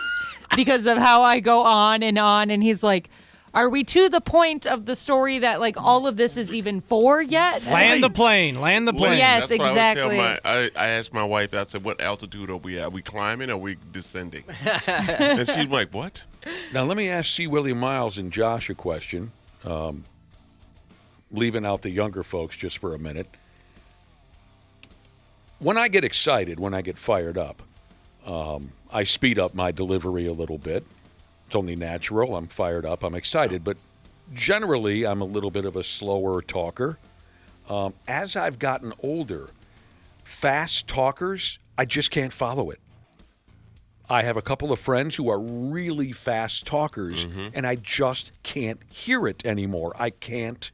because of how I go on, and he's like, are we to the point of the story that like all of this is even for yet? Land the plane. Yes, That's what exactly. I asked my wife, I said, what altitude are we at? Are we climbing or are we descending? And she's like, what? Now, let me ask C. Willie Miles and Josh a question, leaving out the younger folks just for a minute. When I get excited, when I get fired up, I speed up my delivery a little bit. It's only natural. I'm fired up. I'm excited. But generally, I'm a little bit of a slower talker. As I've gotten older, fast talkers, I just can't follow it. I have a couple of friends who are really fast talkers, and I just can't hear it anymore. I can't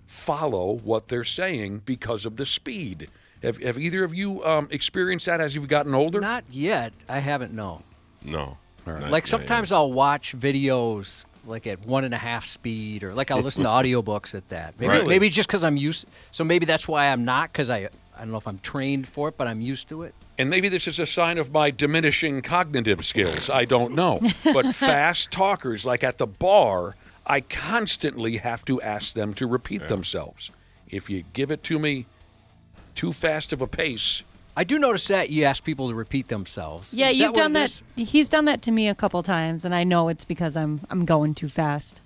follow what they're saying because of the speed. Have either of you experienced that as you've gotten older? Not yet. I haven't, no. No. All right. Like sometimes I'll watch videos like at 1.5 speed, or like I'll listen to audiobooks at that. Maybe just because I'm used. So maybe that's why I'm not, because I don't know if I'm trained for it, but I'm used to it. And maybe this is a sign of my diminishing cognitive skills. I don't know. But fast talkers, like at the bar, I constantly have to ask them to repeat themselves. If you give it to me too fast of a pace. I do notice that you ask people to repeat themselves. Yeah, Is you've that done what it that. is? He's done that to me a couple times, and I know it's because I'm going too fast.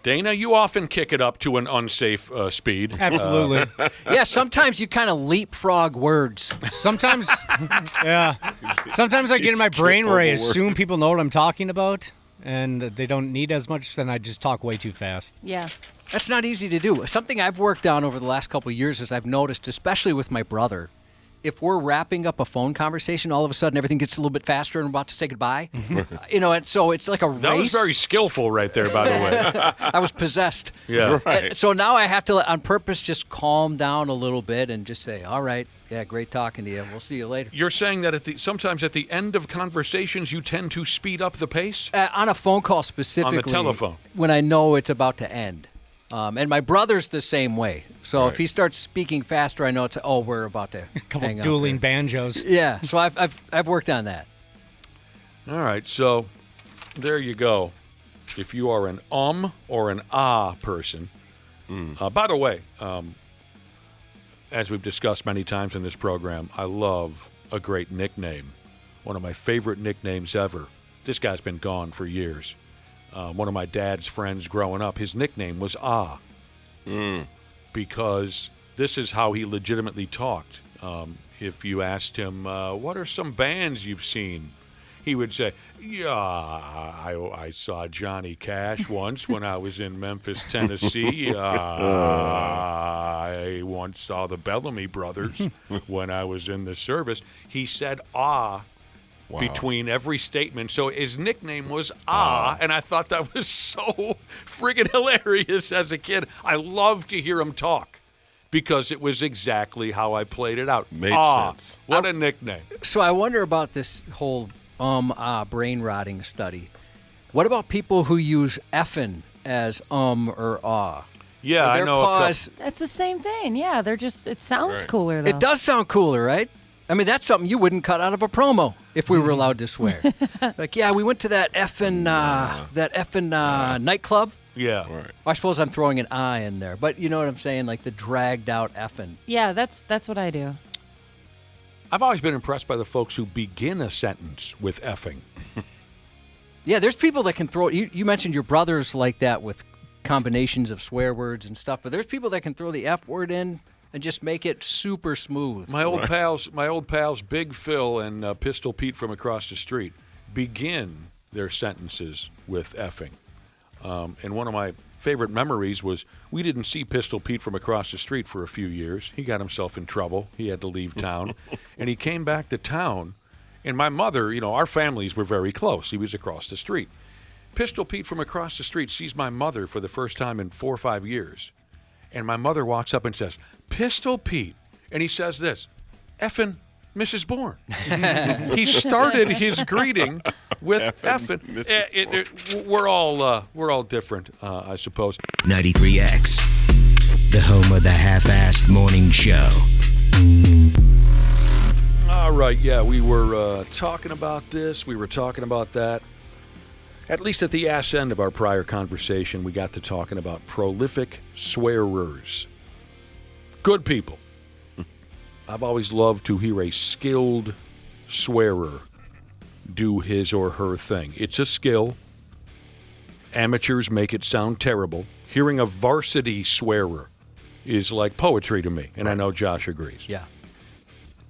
Dana, you often kick it up to an unsafe speed. Absolutely. Yeah, sometimes you kind of leapfrog words. Sometimes, yeah. Sometimes I get in my brain where I assume people know what I'm talking about, and they don't need as much, then I just talk way too fast. Yeah. That's not easy to do. Something I've worked on over the last couple of years is I've noticed, especially with my brother, if we're wrapping up a phone conversation, all of a sudden everything gets a little bit faster and we're about to say goodbye. And so it's like a race. That was very skillful right there, by the way. I was possessed. Yeah. Right. So now I have to, on purpose, just calm down a little bit and just say, all right, yeah, great talking to you. We'll see you later. You're saying that sometimes at the end of conversations you tend to speed up the pace? On a phone call specifically. On the telephone. When I know it's about to end. And my brother's the same way. So if he starts speaking faster, I know it's we're about to couple hang up dueling here. banjos. Yeah. So I've worked on that. All right. So there you go. If you are an or an person. By the way, as we've discussed many times in this program, I love a great nickname. One of my favorite nicknames ever. This guy's been gone for years. One of my dad's friends growing up, his nickname was because this is how he legitimately talked. If you asked him, what are some bands you've seen? He would say, yeah, I saw Johnny Cash once when I was in Memphis, Tennessee. I once saw the Bellamy Brothers when I was in the service. He said, between every statement. So his nickname was and I thought that was so friggin' hilarious as a kid. I loved to hear him talk because it was exactly how I played it out. Makes sense. What a nickname. So I wonder about this whole brain rotting study. What about people who use effing as or ah? Yeah, I know. That's the same thing. Yeah, they're just. It sounds cooler though. It does sound cooler, right? I mean, that's something you wouldn't cut out of a promo if we were allowed to swear. Like, yeah, we went to that effing nightclub. Yeah. Right. I suppose I'm throwing an I in there, but you know what I'm saying? Like the dragged out effing. Yeah, that's what I do. I've always been impressed by the folks who begin a sentence with effing. Yeah, there's people that can throw. You mentioned your brothers like that with combinations of swear words and stuff, but there's people that can throw the F word in and just make it super smooth. My old pals, Big Phil and Pistol Pete from across the street, begin their sentences with effing. And one of my favorite memories was we didn't see Pistol Pete from across the street for a few years. He got himself in trouble. He had to leave town. And he came back to town. And my mother, our families were very close. He was across the street. Pistol Pete from across the street sees my mother for the first time in 4 or 5 years. And my mother walks up and says, Pistol Pete. And he says this, effing Mrs. Bourne. He started his greeting with effing. We're all different, I suppose. 93X, the home of the half-assed morning show. All right, yeah, we were talking about this. We were talking about that. At least at the ass end of our prior conversation, we got to talking about prolific swearers. Good people. I've always loved to hear a skilled swearer do his or her thing. It's a skill. Amateurs make it sound terrible. Hearing a varsity swearer is like poetry to me, and I know Josh agrees. Yeah.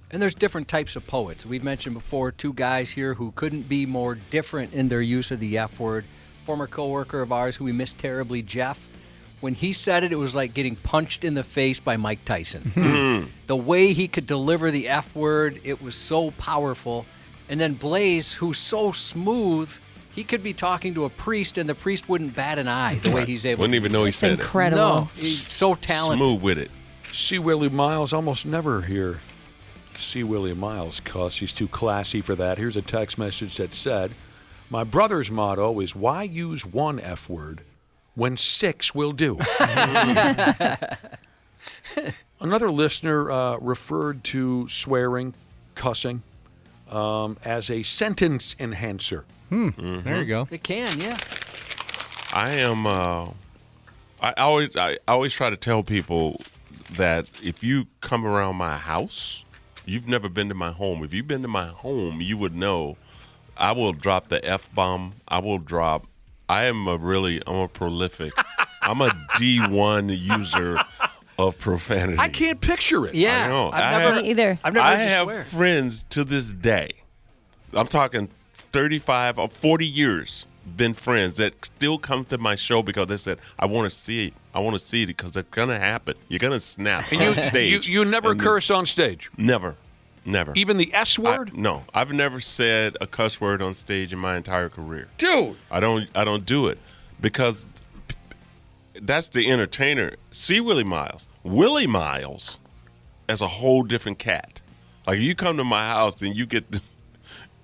And there's different types of poets. We've mentioned before 2 guys here who couldn't be more different in their use of the F word. Former coworker of ours who we miss terribly, Jeff. When he said it, it was like getting punched in the face by Mike Tyson. The way he could deliver the F word, it was so powerful. And then Blaze, who's so smooth, he could be talking to a priest and the priest wouldn't bat an eye the way he's able Wouldn't even know he said incredible. No, he's so talented. Smooth with it. C. Willie Miles, almost never hear C. Willie Miles cuss. He's too classy for that. Here's a text message that said, my brother's motto is, why use one F word when 6 will do? Another listener referred to swearing, cussing, as a sentence enhancer. There you go. It can, yeah. I am. I always try to tell people that if you come around my house, you've never been to my home. If you've been to my home, you would know. I will drop the F-bomb. I am a prolific. I'm a D1 user of profanity. I can't picture it. Yeah, I know. Me either. I've never I heard you have swear. friends to this day. I'm talking 35 or 40 years. Been friends that still come to my show because they said, I want to see it. I want to see it because it's going to happen. You're going to snap And on stage. you never curse on stage? Never. Even the S word? No. I've never said a cuss word on stage in my entire career. Dude. I don't do it because that's the entertainer. See Willie Miles. Willie Miles is a whole different cat. Like, you come to my house and you get the,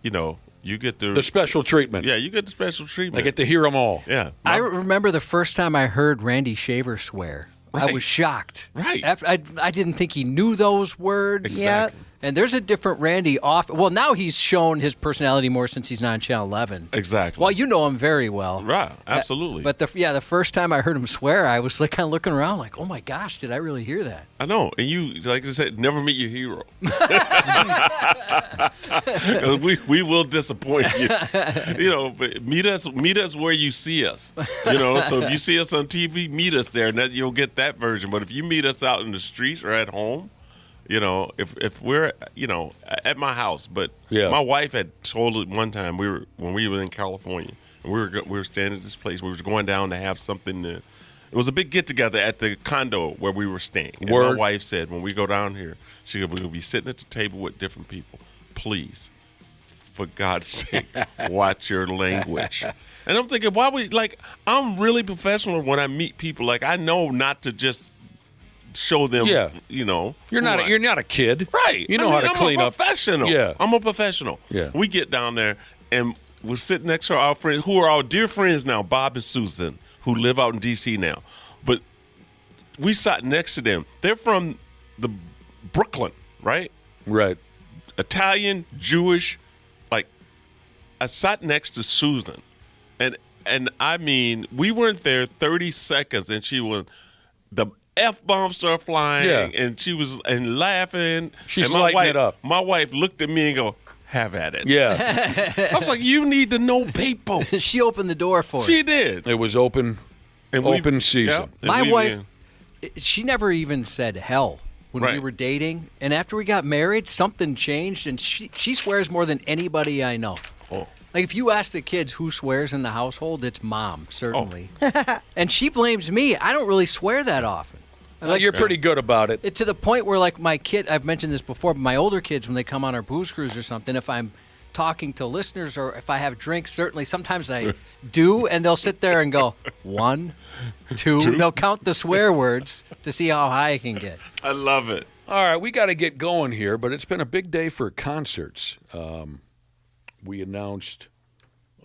you get the special treatment. Yeah, you get the special treatment. I get to hear them all. Yeah. I remember the first time I heard Randy Shaver swear. Right. I was shocked. Right. I didn't think he knew those words. Exactly. And there's a different Randy well, now he's shown his personality more since he's not on Channel 11. Exactly. Well, you know him very well. Right. Absolutely. But the first time I heard him swear, I was like kind of looking around like, oh my gosh, did I really hear that? I know. And you, like I said, never meet your hero. we will disappoint you. But meet us where you see us. So if you see us on TV, meet us there, and you'll get that version. But if you meet us out in the streets or at home, if we're at my house, but my wife had told it one time when we were in California, and we were staying at this place. We were going down to have something. It was a big get together at the condo where we were staying. And my wife said, when we go down here, she said, we'll be sitting at the table with different people. Please, for God's sake, watch your language. And I'm thinking, I'm really professional when I meet people. Like, I know not to just show them, You're not a kid. Right. You know how to clean up. I'm a professional. Yeah. I'm a professional. Yeah. We get down there, and we're sitting next to our friends, who are our dear friends now, Bob and Susan, who live out in D.C. now. But we sat next to them. They're from the Brooklyn, right? Right. Italian, Jewish. Like, I sat next to Susan. And I mean, we weren't there 30 seconds, and she was the F-bombs started flying, and she was laughing. She's and lighting it up. My wife looked at me and go, have at it. Yeah. I was like, you need to know people. She opened the door for She it. did. It was open season. Yeah, My wife, she never even said hell when we Right. were dating. And after we got married, something changed, and she swears more than anybody I know. Oh. Like, if you ask the kids who swears in the household, it's mom, certainly. And she blames me. I don't really swear that often. You're pretty good about it. To the point where, like, my kid, I've mentioned this before, but my older kids, when they come on our booze cruise or something, if I'm talking to listeners or if I have drinks, certainly sometimes I do, and they'll sit there and go, 1, 2. They'll count the swear words to see how high I can get. I love it. All right, we got to get going here, but it's been a big day for concerts. We announced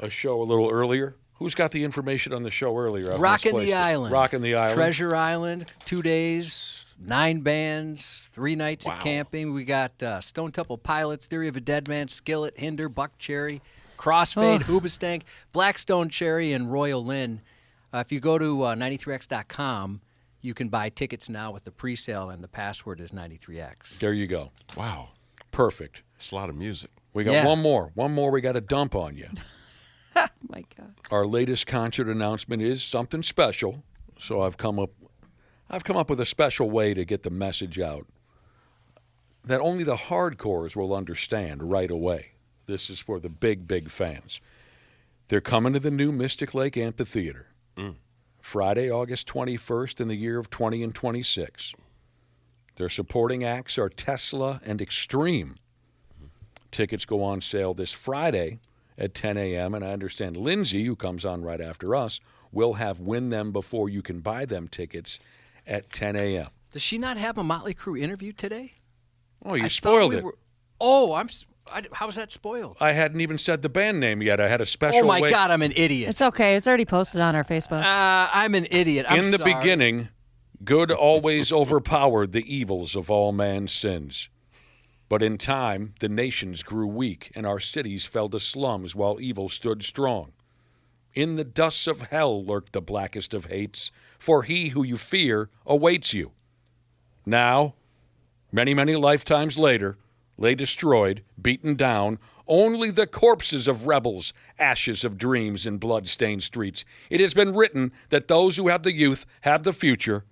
a show a little earlier. Who's got the information on the show earlier? I've Rockin' misplaced the it. Island. Rockin' the Island. Treasure Island, 2 days, 9 bands, 3 nights of camping. We got Stone Temple Pilots, Theory of a Dead Man, Skillet, Hinder, Buck Cherry, Crossfade, Hoobastank, Blackstone Cherry, and Royal Lynn. If you go to 93x.com, you can buy tickets now with the pre-sale, and the password is 93x. There you go. Wow. Perfect. It's a lot of music. We got one more. One more we got to dump on you. My God. Our latest concert announcement is something special, so I've come up with a special way to get the message out that only the hardcores will understand right away. This is for the big fans. They're coming to the new Mystic Lake Amphitheater Friday, August 21st in the year of 20 and 26. Their supporting acts are Tesla and Extreme. Tickets go on sale this Friday at 10 a.m., and I understand Lindsay, who comes on right after us, will have Win Them Before You Can Buy Them tickets at 10 a.m. Does she not have a Motley Crue interview today? Oh, you spoiled it. How was that spoiled? I hadn't even said the band name yet. I had a special Oh, my way. God, I'm an idiot. It's okay. It's already posted on our Facebook. I'm an idiot. I'm In the sorry. beginning, Good always overpowered the evils of all man's sins. But in time, the nations grew weak, and our cities fell to slums while evil stood strong. In the dust of hell lurked the blackest of hates, for he who you fear awaits you. Now, many, many lifetimes later, lay destroyed, beaten down, only the corpses of rebels, ashes of dreams in blood-stained streets. It has been written that those who have the youth have the future.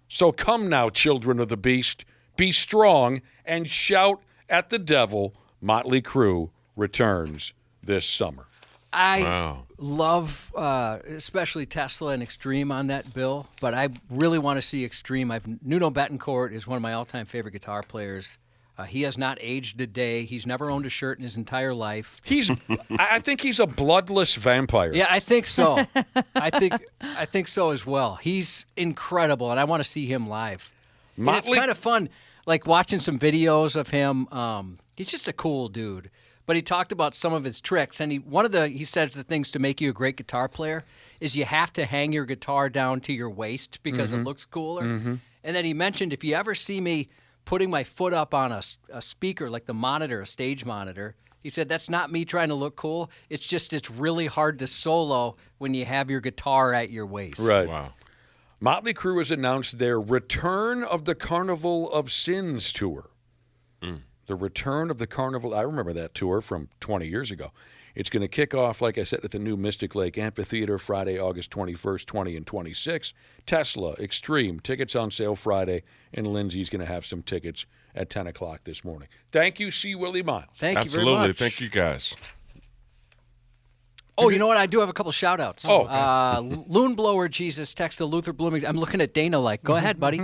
So come now, children of the beast, be strong and shout at the devil. Motley Crue returns this summer. I love especially Tesla and Extreme on that bill, but I really want to see Extreme. Nuno Bettencourt is one of my all-time favorite guitar players. He has not aged a day. He's never owned a shirt in his entire life. I think he's a bloodless vampire. Yeah, I think so. I think so as well. He's incredible, and I want to see him live. And it's kind of fun, like watching some videos of him. He's just a cool dude. But he talked about some of his tricks, and he said the things to make you a great guitar player is you have to hang your guitar down to your waist because it looks cooler. Mm-hmm. And then he mentioned, if you ever see me putting my foot up on a speaker, like the monitor, a stage monitor, he said that's not me trying to look cool. It's just it's really hard to solo when you have your guitar at your waist. Right. Wow. Motley Crue has announced their Return of the Carnival of Sins tour. The Return of the Carnival. I remember that tour from 20 years ago. It's going to kick off, like I said, at the new Mystic Lake Amphitheater Friday, August 21st, 20, and 26. Tesla, Extreme, tickets on sale Friday, and Lindsay's going to have some tickets at 10 o'clock this morning. Thank you, C. Willie Miles. Thank you very much. Thank you, guys. Oh, you know what? I do have a couple shout-outs. Loon Blower Jesus text to Luther Bloomington. I'm looking at Dana like, go ahead, buddy.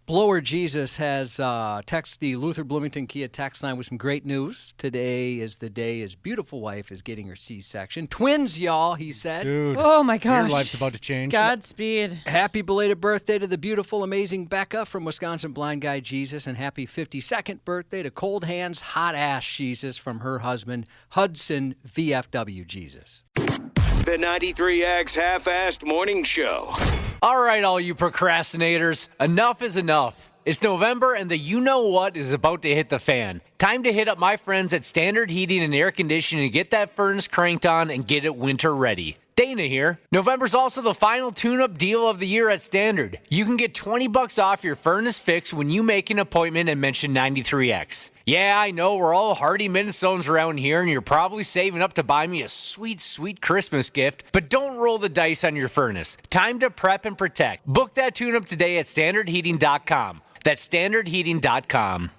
Blower Jesus has texted the Luther Bloomington Kia text line with some great news. Today is the day his beautiful wife is getting her C-section. Twins, y'all, he said. Dude, oh, my gosh. Your life's about to change. Godspeed. Happy belated birthday to the beautiful, amazing Becca from Wisconsin Blind Guy Jesus, and happy 52nd birthday to Cold Hands, Hot Ass Jesus from her husband, Hudson VFW Jesus. The 93X Half-Assed Morning Show. All right, all you procrastinators, enough is enough. It's November and the you-know-what is about to hit the fan. Time to hit up my friends at Standard Heating and Air Conditioning to get that furnace cranked on and get it winter ready. Dana here. November's also the final tune-up deal of the year at Standard. You can get $20 off your furnace fix when you make an appointment and mention 93X. Yeah, I know we're all hardy Minnesotans around here, and you're probably saving up to buy me a sweet, sweet Christmas gift, but don't roll the dice on your furnace. Time to prep and protect. Book that tune-up today at StandardHeating.com. That's StandardHeating.com.